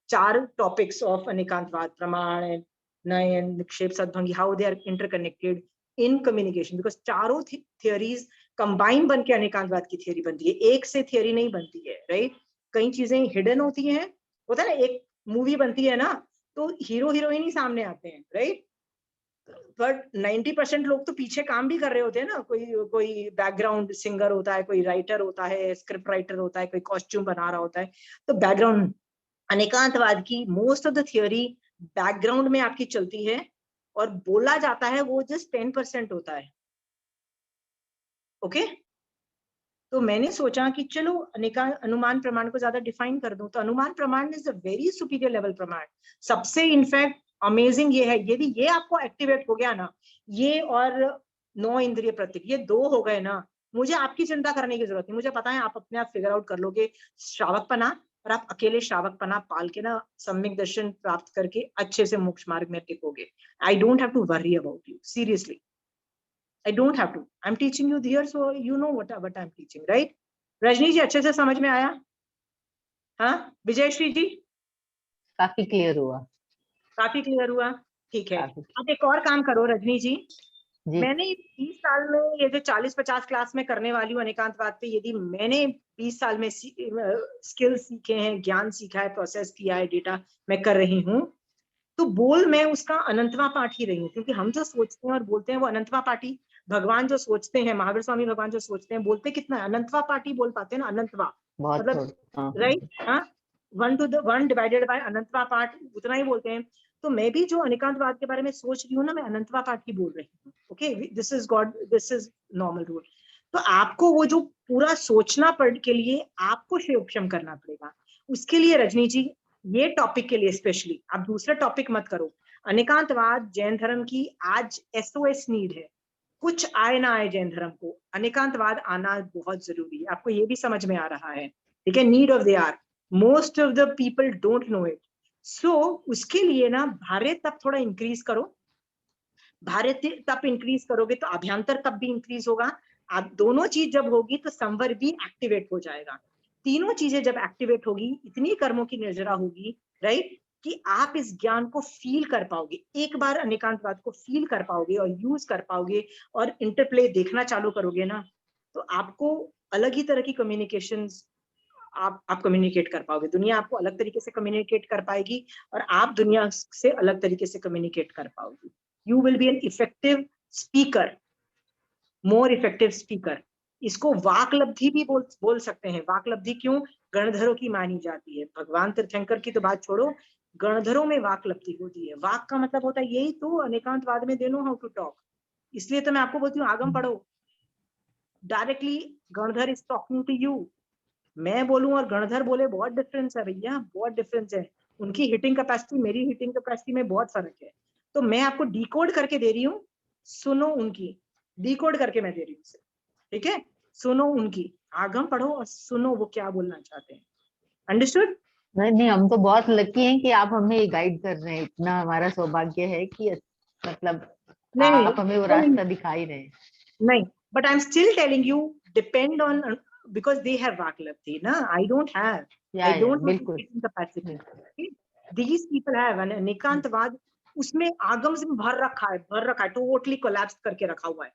4 topics of Anekantavada, प्रमाण एंड नय एंड निक्षेप सद्भंगी, how they are interconnected in communication, because चारों थियोरीज कंबाइन बन के अनेकांतवाद की थियोरी बनती है, एक से थियोरी नहीं बनती है, राइट? कई चीजें हिडन होती हैं. होता है ना, एक मूवी बनती है ना तो हीरो हीरोइन ही सामने आते हैं, राइट? बट 90% लोग तो पीछे काम भी कर रहे होते हैं ना. कोई बैकग्राउंड सिंगर होता है, कोई राइटर होता है, स्क्रिप्ट राइटर होता है, कोई कॉस्ट्यूम बना रहा होता है. तो बैकग्राउंड, अनेकांतवाद की most of the theory background में आपकी चलती है, और बोला जाता है वो जस्ट 10% होता है। ओके, तो मैंने सोचा कि चलो अनुमान प्रमाण को ज्यादा डिफाइन कर दूं। तो अनुमान प्रमाण is a very superior level प्रमाण। सबसे इनफैक्ट अमेजिंग ये है, यदि ये आपको एक्टिवेट हो गया ना, ये और 9 इंद्रिय प्रतीक, ये 2 हो गए ना, मुझे आपकी चिंता करने की जरूरत नहीं। मुझे पता है आप अपने आप फिगर आउट कर लोगे श्रावकपना, और आप अकेले श्रावकपना पाल के ना सम्यक दर्शन प्राप्त करके अच्छे से मोक्ष मार्ग में टिकोगे। I don't have to worry about you, seriously I don't have to. I'm teaching you here, so you know what I'm teaching, right? Rajni ji अच्छे से समझ में आया? हाँ, विजयश्री जी काफी क्लियर हुआ। काफी क्लियर हुआ, ठीक है। काफी। आप एक और काम करो रजनी जी, जी मैंने 20 साल में ये जो 40-50 क्लास में करने वाली हूँ अनेकांतवाद पे, यदि मैंने 20 साल में स्किल सीखे हैं, ज्ञान सीखा है, प्रोसेस किया है, डेटा मैं कर रही हूँ, तो बोल मैं उसका अनंतवा पाठ ही रही हूँ। क्योंकि हम जो सोचते हैं और बोलते हैं वो अनंतवा पाठी, भगवान जो सोचते हैं, महावीर स्वामी भगवान जो सोचते हैं बोलते कितना है, अनंतवा पाठी बोल पाते हैं ना, अनंतवा बहुत मतलब राइट, हाँ 1 डिवाइडेड बाय अनंतवा पाठ, उतना ही बोलते हैं। तो मैं भी जो अनेकांतवाद के बारे में सोच रही हूँ ना, मैं अनंतवा पाठ ही बोल रही हूँ। Okay, this is God, this is normal rule. तो आपको वो जो पूरा सोचना पड़ के लिए आपको शिवक्षम करना पड़ेगा। उसके लिए रजनी जी ये टॉपिक के लिए स्पेशली आप दूसरा टॉपिक मत करो। अनेकांतवाद जैन धर्म की आज SOS नीड है। कुछ आए ना आए जैन धर्म को, अनेकांतवाद आना बहुत जरूरी है। आपको ये भी समझ में आ रहा है, ठीक है? Need of they are, most of the people don't know it. So उसके लिए ना भारत तब थोड़ा इंक्रीज करो। भारत तप इंक्रीज करोगे तो अभ्यंतर तप भी इंक्रीज होगा। आप दोनों चीज जब होगी तो संवर भी एक्टिवेट हो जाएगा। तीनों चीजें जब एक्टिवेट होगी, इतनी कर्मों की निर्जरा होगी, राइट, कि आप इस ज्ञान को फील कर पाओगे। एक बार अनेकांतवाद को फील कर पाओगे और यूज कर पाओगे और इंटरप्ले देखना चालू करोगे ना, तो आपको अलग ही तरह की कम्युनिकेशन आप कम्युनिकेट कर पाओगे। दुनिया आपको अलग तरीके से कम्युनिकेट कर पाएगी और आप दुनिया से अलग तरीके से कम्युनिकेट कर पाओगे। You will B an effective speaker, more effective speaker. इसको वाकलब्धि भी बोल सकते हैं। वाकलब्धि क्यों? गणधरों की मानी जाती है। भगवान तीर्थंकर की तो बात छोड़ो, गणधरों में वाकलब्धि होती है। वाक का मतलब होता है यही तो अनेकांतवाद में, they know how to talk. इसलिए तो मैं आपको बोलती हूँ आगम पढ़ो। डायरेक्टली गणधर इज टॉकिंग टू यू। मैं बोलूं और गणधर बोले, बहुत डिफरेंस है भैया, बहुत डिफरेंस है। उनकी हिटिंग कैपेसिटी, मेरी हिटिंग कैपेसिटी में बहुत फर्क है। तो मैं आपको डिकोड करके दे रही हूँ, सुनो उनकी, डिकोड करके मैं दे रही हूँ, ठीक है? सुनो उनकी, आगम पढ़ो और सुनो वो क्या बोलना चाहते हैं। अंडरस्टूड? नहीं नहीं, हम तो बहुत लकी हैं कि आप हमें गाइड कर रहे हैं। इतना हमारा सौभाग्य है कि मतलब नहीं आप हमें वो रास्ता दिखाई रहे हैं। नहीं, but I am still telling you, depend on, because they have vaklabdhi na, I don't have, I don't have बिल्कुल capacity. These people have an अनेकांतवाद, उसमें आगम से भर रखा है, टोटली कोलैप्स करके रखा हुआ है,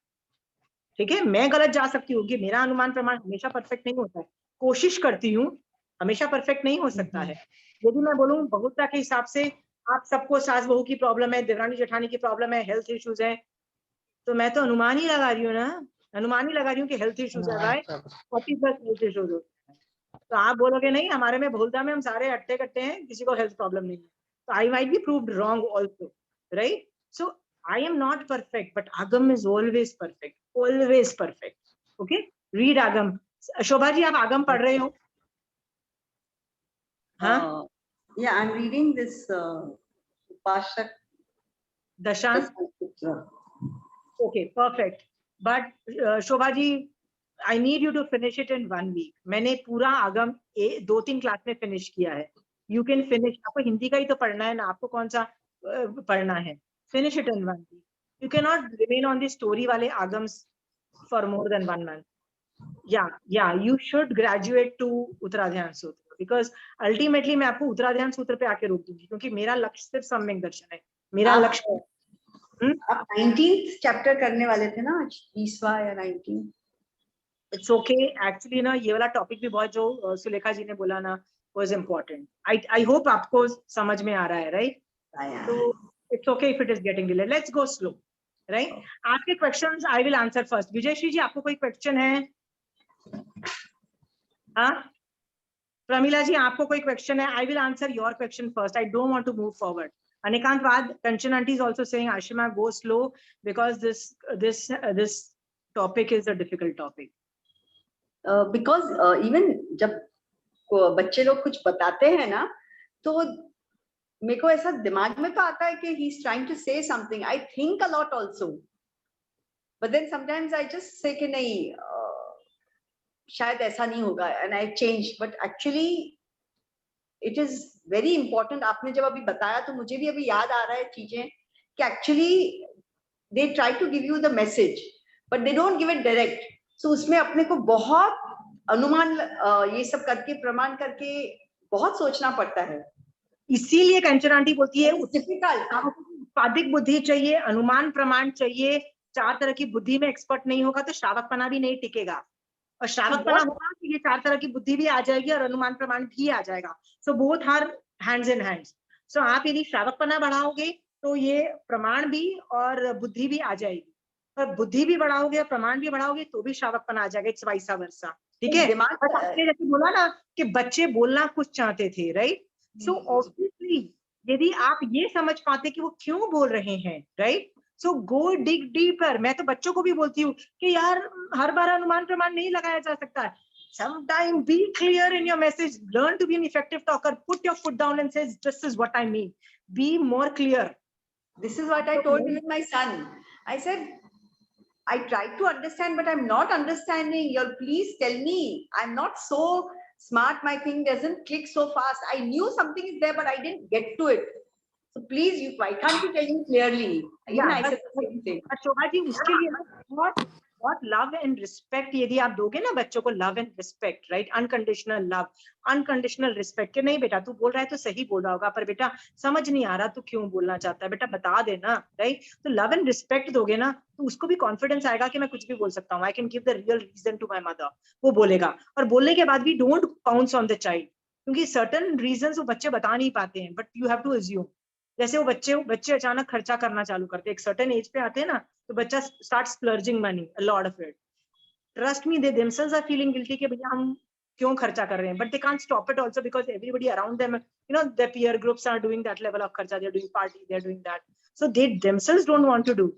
ठीक है? मैं गलत जा सकती हूँ कि मेरा अनुमान प्रमाण हमेशा परफेक्ट नहीं होता है, कोशिश करती हूँ, हमेशा परफेक्ट नहीं हो सकता है। यदि मैं बोलूँ बहुता के हिसाब से आप सबको सास बहू की प्रॉब्लम है, देवरानी जेठानी की प्रॉब्लम है, हेल्थ इश्यूज है, तो मैं तो अनुमान ही लगा रही हूँ ना, अनुमान ही लगा रही हूँ कि हेल्थ इश्यूज है, राइट? 40+ हेल्थ इश्यूज होते हैं। तो आप बोलोगे नहीं हमारे में भूलता में हम सारे अट्टे कट्टे हैं, किसी को हेल्थ प्रॉब्लम नहीं है, तो I might be proved wrong also, right? So I am not perfect, but Agam is always perfect, always perfect. Okay, read Agam. Shobha ji आप आगम पढ़ रहे हो? हाँ, या I am reading this Upasak Dashansh. Okay, perfect. But Shobha ji, I need you to finish it in 1 week. मैंने पूरा आगम 2-3 क्लास में फिनिश किया है। You can finish. आपको हिंदी का ही तो पढ़ना है ना, आपको कौन सा पढ़ना है? Finish it in 1 week. You can not remain on the story वाले Agams for more than 1 month. या you should graduate to Uttaradhyayan Sutra, because ultimately मैं आपको उत्तराध्यान सूत्र पे आके रोक दूंगी, क्योंकि मेरा लक्ष्य सिर्फ सम्यक दर्शन है। मेरा लक्ष्य आप 19th चैप्टर करने वाले थे ना, 20वां या 19? इट्स ओके, एक्चुअली ना ये वाला टॉपिक भी बहुत जो सुलेखा जी ने बोला ना वाज इम्पोर्टेंट। आई होप आपको समझ में आ रहा है, राइट? तो it's okay if it is getting delay, let's go slow, right? आपके questions I will answer first. Vijayshree ji आपको कोई क्वेश्चन है? हाँ, प्रमिला जी आपको कोई क्वेश्चन है? I will answer your question first, I don't want to move forward. Anikantvad, Kanchan aunty is also saying, Ashima, go slow because this topic is a difficult topic. Because even जब बच्चे लोग कुछ बताते हैं ना, तो मेरे को ऐसा दिमाग में तो आता है कि he is trying to say something. I think a lot also, but then sometimes I just say कि नहीं, शायद ऐसा नहीं होगा, and I change. But actually it is very important. आपने जब अभी बताया तो मुझे भी अभी याद आ रहा है चीजें कि actually they try to give you the message, but they don't give it direct. So उसमें अपने को बहुत अनुमान ये सब करके प्रमाण करके बहुत सोचना पड़ता है. इसीलिए कंचन आंटी बोलती है डिफिकल्ट. उत्पादिक बुद्धि चाहिए, अनुमान प्रमाण चाहिए. 4 तरह की बुद्धि में एक्सपर्ट नहीं होगा तो श्रावकपना भी नहीं टिकेगा, और श्रावकपना होगा तो ये 4 तरह की बुद्धि भी आ जाएगी और अनुमान प्रमाण भी आ जाएगा. So both are hands in hands. So आप यदि श्रावकपना बढ़ाओगे तो ये प्रमाण भी और बुद्धि भी आ जाएगी, और बुद्धि भी बढ़ाओगे और प्रमाण भी बढ़ाओगे तो भी श्रावकपना आ जाएगा. It's vice versa. ठीक है. आपने जैसे बोला ना कि बच्चे बोलना कुछ चाहते थे, राइट. सो ऑब्वियसली यदि आप ये समझ पाते कि वो क्यों बोल रहे हैं, राइट, सो गो डिग डीपर. मैं तो बच्चों को भी बोलती हूँ कि यार हर बार अनुमान प्रमाण नहीं लगाया जा सकता है. Sometime be clear in your message. Learn to be an effective talker. Put your foot down and says, this is what I mean. Be more clear. This is what I told with my son. I said, I tried to understand, but I'm not understanding. You'll please tell me. I'm not so smart. My thing doesn't click so fast. I knew something is there, but I didn't get to it. So please, why can't you tell me clearly? Even I said the same thing. Shobha ji, उसके लिए ना बहुत लव एंड रिस्पेक्ट यदि आप दोगे ना बच्चों को, love and respect, right, unconditional love, unconditional respect, कि नहीं बेटा तू बोल रहा है तो सही बोल रहा होगा, पर बेटा समझ नहीं आ रहा तू क्यों बोलना चाहता है, बेटा बता देना, राइट. तो लव एंड रिस्पेक्ट दोगे ना तो उसको भी कॉन्फिडेंस आएगा कि मैं कुछ भी बोल सकता हूँ. I can give the real reason to my mother. वो बोलेगा, और बोलने के बाद भी don't pounce on the child, क्योंकि सर्टेन रीजंस वो बच्चे बता नहीं पाते हैं, but you have to assume. जैसे वो बच्चे अचानक खर्चा करना चालू करते हैं, एक सर्टेन एज पे आते हैं ना, तो बच्चा start splurging money, a lot of it. Trust me, they themselves are feeling guilty कि भैया हम क्यों खर्चा कर रहे हैं, but they can't stop it also because everybody around them, you know, their peer groups are doing that level of खर्चा, they are doing party, they are doing that, so they themselves don't want to do.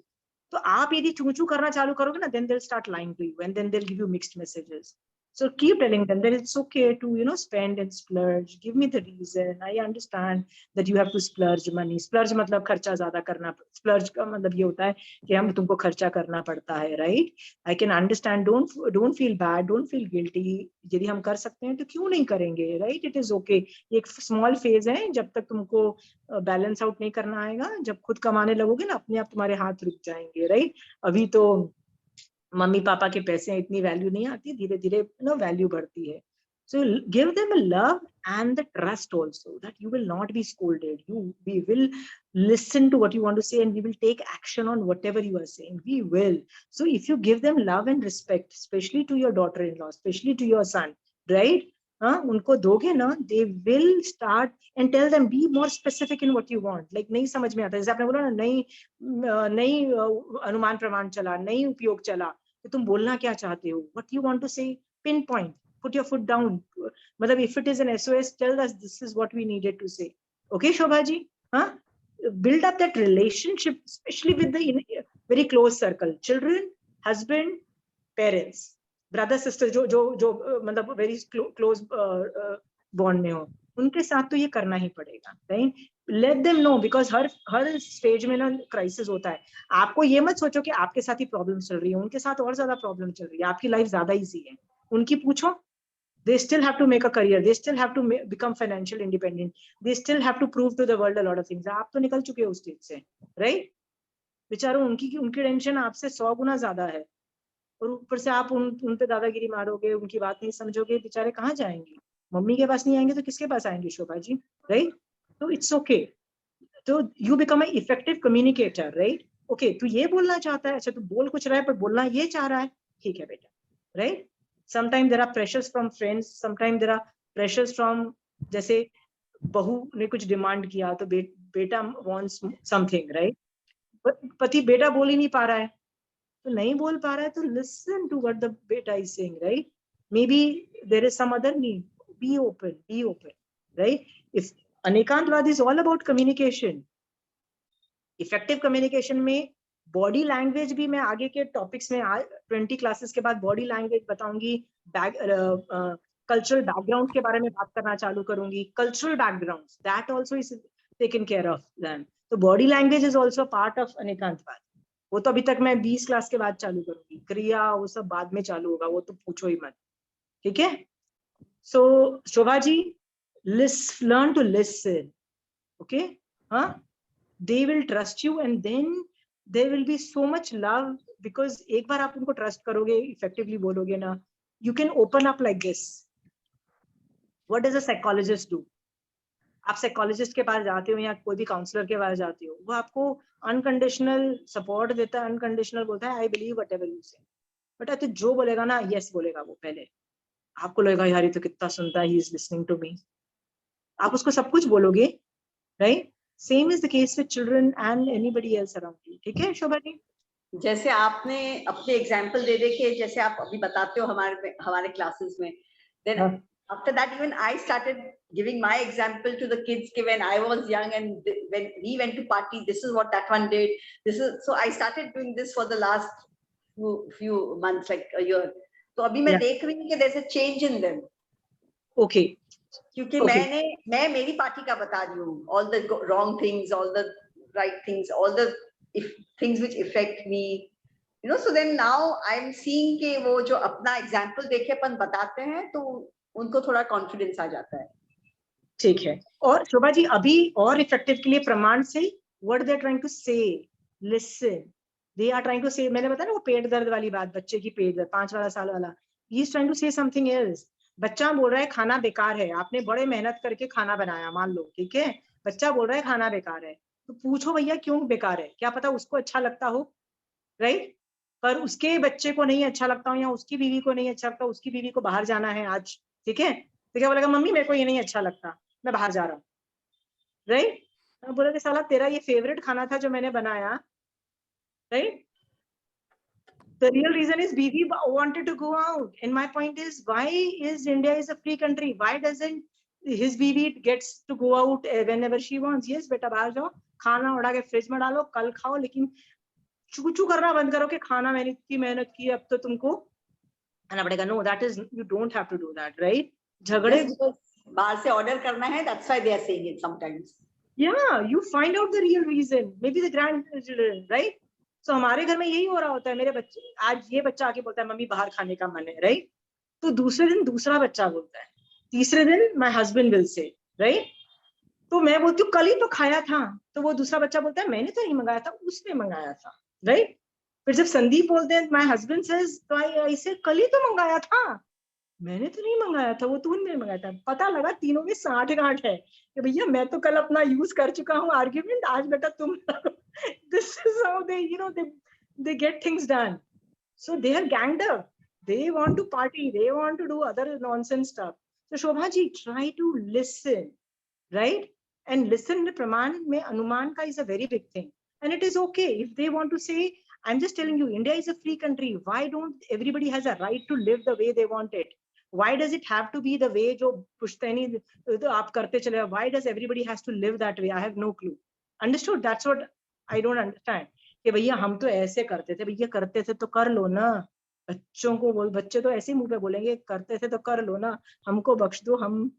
तो आप यदि चूचू करना चालू करोगे ना, then they will start lying to you and then they will give you mixed messages. So keep telling them that it's okay to, you know, spend and splurge. Give me the reason. I understand that you have to splurge money. Splurge मतलब खर्चा ज़्यादा करना. Splurge का मतलब ये होता है कि हम तुमको खर्चा करना पड़ता है, right? I can understand. Don't feel bad. Don't feel guilty. यदि हम कर सकते हैं तो क्यों नहीं करेंगे, right? It is okay. ये एक small phase है, जब तक तुमको balance out नहीं करना आएगा, जब खुद कमाने लगोगे ना, अपने आप तुम्हारे हाथ रुक जाएंगे, right? अभी तो मम्मी पापा के पैसे इतनी वैल्यू नहीं आती, धीरे धीरे नो वैल्यू बढ़ती है. So give them a love and the trust also that you will not be scolded. We will listen to what you want to say and we will take action on whatever you are saying. We will. So if you give them love and respect, especially to your daughter-in-law, especially to your son, right? उनको दोगे ना, they will start and tell them, be more specific in what you want. Like नहीं समझ में आता, जैसे आपने बोला ना, नहीं अनुमान प्रमाण चला, नहीं उपयोग चला, तो तुम बोलना क्या चाहते हो? What you want to say? Pinpoint. Put your foot down. मतलब if it is an SOS, tell us this is what we needed to say. Okay, Shobha ji? Build up that relationship, especially with the very close circle. Children, husband, parents, brother, sister, जो मतलब very close bond में हो, उनके साथ तो ये करना ही पड़ेगा, right? Let them know, because her stage में ना क्राइसिस होता है. आपको ये मत सोचो कि आपके साथ ही प्रॉब्लम चल रही है, उनके साथ और ज्यादा प्रॉब्लम चल रही है, आपकी लाइफ ज्यादा इजी है. उनकी पूछो, they still have to make a career, they still have to become financially independent, they still have to prove to the world a lot of things. आप तो निकल चुके हो उस स्टेज से, right? बेचारों उनकी टेंशन आपसे 100 गुना ज्यादा है, और ऊपर से आप उन पे दादागिरी मारोगे, उनकी बात नहीं समझोगे, बेचारे कहाँ जाएंगे? मम्मी के पास नहीं आएंगे तो किसके पास आएंगे, शोभा जी, राइट? तो इट्स ओके. तो you become a effective communicator, right? Okay, तू ये बोलना चाहता है, अच्छा तू बोल कुछ रहा है पर बोलना ये चाह रहा है, ठीक है बेटा, right? Sometime there are pressures from friends, sometime there are pressures from, जैसे बहू ने कुछ डिमांड किया तो बेटा वांट्स समथिंग, राइट? पति बेटा बोल ही नहीं पा रहा है, तो नहीं बोल पा रहा है तो listen to what the beta is saying, right? Maybe there is some other need. Be open, right? If Anikantvad is all about communication, effective communication में बॉडी लैंग्वेज भी मैं आगे के टॉपिक्स में 20 क्लासेस के बाद बॉडी लैंग्वेज बताऊंगी, कल्चरल बैकग्राउंड के बारे में बात करना चालू करूंगी, cultural background that also is taken care of them. तो body language is also part of अनेकांतवाद। वो तो अभी तक मैं 20 क्लास के बाद चालू करूंगी, क्रिया वो सब बाद में चालू होगा, वो तो पूछो ही मत, ठीक है। सो Shobha ji, learn to listen, okay? They will trust you and then there will be so much love, because एक बार आप उनको ट्रस्ट करोगे, इफेक्टिवली बोलोगे ना, you can open up like this. What does a psychologist do? आप साइकोलॉजिस्ट के पास जाते हो या कोई भी काउंसलर के पास जाते हो, वो आपको अनकंडीशनल सपोर्ट देता है, अनकंडीशनल बोलता है आई बिलीव व्हाटएवर यू से। बट तो जो बोलेगा ना यस बोलेगा वो, पहले आपको लगेगा यार ये तो कितना सुनता है, he is listening to me, आप उसको सब कुछ बोलोगे, right? Same is the case with children and anybody else around you, ठीक है शोभा जी? जैसे आपने अपने एग्जांपल दे के जैसे आप अभी बताते हो हमारे क्लासेस में, then after that even I started giving my example to the kids when I was young and when we went to party, this is what that one did, this is, so I started doing this for the last few months, like a year. तो अभी मैं देख रही हूँ कि there's a change in them. Okay. क्योंकि मैं मेरी पार्टी का बता रही हूँ, all the wrong things, all the right things, all the things which affect me, you know. So then now I'm seeing कि वो जो अपना एग्जाम्पल देखे अपन बताते हैं तो उनको थोड़ा कॉन्फिडेंस आ जाता है। ठीक है। और शोभा जी अभी और इफेक्टिव के लिए प्रमाण से what they are trying to say, listen, they are trying to say, मैंने बताया ना वो पेट दर्द वाली बात, बच्चे की पेट दर्द 5 साल वाला, he is trying to say something else. बच्चा बोल रहा है खाना बेकार है, आपने बड़े मेहनत करके खाना बनाया मान लो, ठीक है, बच्चा बोल रहा है खाना बेकार है, तो पूछो भैया क्यों बेकार है, क्या पता उसको अच्छा लगता हो, राइट? पर उसके बच्चे को नहीं अच्छा लगता हो या उसकी बीवी को नहीं अच्छा लगता, उसकी बीवी को बाहर जाना है आज, ठीक है, तो क्या बोलेगा, मम्मी मेरे को ये नहीं अच्छा लगता, मैं बाहर जा रहा हूँ, राइट? बोला कि साला तेरा ये फेवरेट खाना था जो मैंने बनाया, right? The real reason is BB wanted to go out, and my point is, why is India is a free country? Why doesn't his BB gets to go out whenever she wants? Yes, बेटा बाहर जाओ, खाना उड़ा के फ्रिज में डालो, कल खाओ, लेकिन चू करना बंद करो कि खाना मैंने इतनी मेहनत की अब तो तुमको खाना पड़ेगा। No, that is, you don't have to do that, right? झगड़े बाहर से ऑर्डर करना है, that's why they are saying it sometimes. Yeah, you find out the real reason. Maybe the grandchildren, right? So हमारे घर में यही हो रहा होता है, मेरे बच्चे, आज ये बच्चा आके बोलता है मम्मी बाहर खाने का मन है, राइट? तो दूसरे दिन दूसरा बच्चा बोलता है, तीसरे दिन my husband will say, right? तो मैं बोलती हूँ कल ही तो खाया था, तो वो दूसरा बच्चा बोलता है मैंने तो नहीं मंगाया था, उसने मंगाया था, राइट? फिर जब संदीप बोलते हैं माय हस्बैंड सेज, तो ऐसे कल ही तो मंगाया था, मैंने तो नहीं मंगाया था, वो तूने मंगाया था। पता लगा तीनों में 60-60 है कि भैया मैं तो कल अपना यूज कर चुका हूँ आर्ग्यूमेंट, आज बेटा तुम this is how they, you know, they get things done. So they are ganged up, they want to party, they want to do other nonsense stuff. So Shobha ji, try to listen, right? And listen में प्रमाण में अनुमान का is a very big thing, and it is okay if they want to say, I'm just telling you, India is a free country, why don't everybody has a right to live the way they want it? Why does it have to be the way जो पुश्तैनी आप करते चले, why does everybody has to live that way? I have no clue. Understood? That's what I don't understand. कि भैया हम तो ऐसे करते थे, भैया करते थे तो कर लो ना, बच्चों को बोल, बच्चे तो ऐसे मुंह पे बोलेंगे करते थे तो कर लो ना, हमको बख्श दो, हम,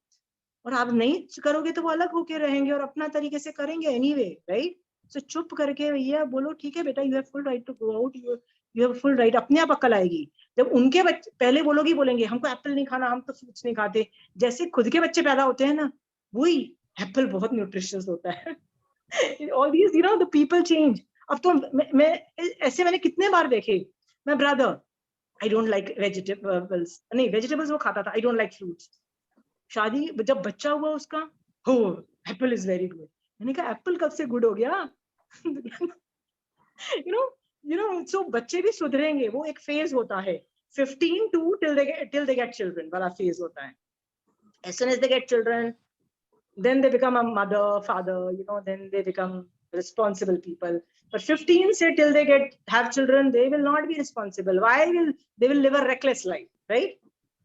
और आप नहीं करोगे तो वो अलग होके रहेंगे और अपना तरीके से करेंगे एनीवे, राइट? सो चुप करके भैया बोलो ठीक है बेटा, you have full right to go out, you have full right. अपने आप अक्ल आएगी जब उनके बच्चे पहले बोलोगी, बोलेंगे हमको एप्पल नहीं खाना, हम तो फ्रूट्स नहीं खाते, जैसे खुद के बच्चे पैदा होते हैं ना, वही एप्पल बहुत न्यूट्रिशियस होता है। All these, you know, the people change. अब तो मैं ऐसे मैंने कितने बार देखे, मैं brother I don't like vegetables, नहीं वेजिटेबल्स वो खाता था, आई डोंट लाइक फ्रूट्स, शादी जब बच्चा हुआ उसका, हो एप्पल इज वेरी गुड, मैंने कहा एप्पल कब से गुड हो गया? you know so बच्चे भी सुधरेंगे, वो एक फेज होता है 15 to till they get children वाला फेज होता है। As soon as they get children, then they become a mother, father, you know, then they become responsible people. But 15 say till they have children, they will not be responsible. They will live a reckless life, right?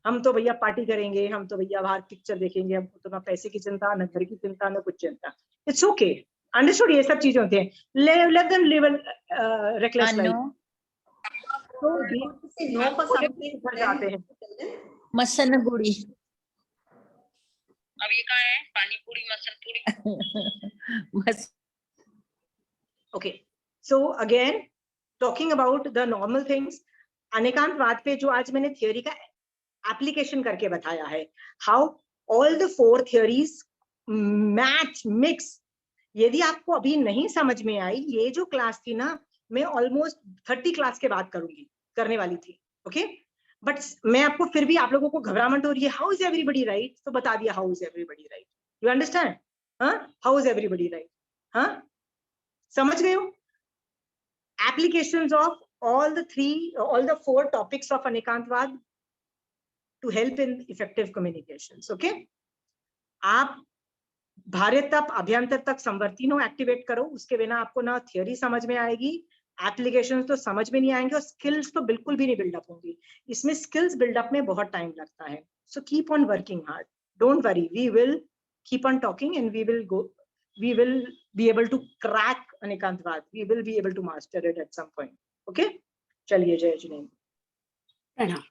हम तो भैया पार्टी करेंगे, हम तो भैया बाहर पिक्चर देखेंगे, हमको तो ना पैसे की चिंता, ना घर की चिंता, ना कुछ चिंता। It's okay. अंडरस्टूड? ये सब चीजें होती हैं। Let them live reckless life. तो Say no for something, भर जाते हैं। मसन गुड़ी। अब ये कहाँ है? पानी पूरी, मसन पूरी। बस Okay, so again talking about the normal things, अनेकांतवाद पे जो आज मैंने थियोरी का एप्लीकेशन करके बताया है, how all the 4 theories match mix. यदि आपको अभी नहीं समझ में आई, ये जो क्लास थी ना, मैं ऑलमोस्ट 30 क्लास के बाद करने वाली थी, ओके बट मैं आपको फिर भी, आप लोगों को घबराहट हो रही है, हाउ इज एवरीबडी राइट, तो बता दिया how is everybody right. You understand? How is everybody right? समझ गए हो? Applications of all the 4 topics of Anekantavada to help in effective communications. Okay? आप भारत तक, अभ्यंतर तक, संवर्तीनो एक्टिवेट करो, उसके बिना आपको ना थियोरी समझ में आएगी, एप्लीकेशंस तो समझ में नहीं आएंगे, और स्किल्स तो बिल्कुल भी नहीं बिल्डअप होंगी। इसमें स्किल्स बिल्डअप में बहुत टाइम लगता है। So keep on working hard, don't worry, we will keep on talking and we will be able to crack Anekantavad, we will be able to master it at some point. Okay? चलिए, जय जिनेन्द्र। प्रणाम।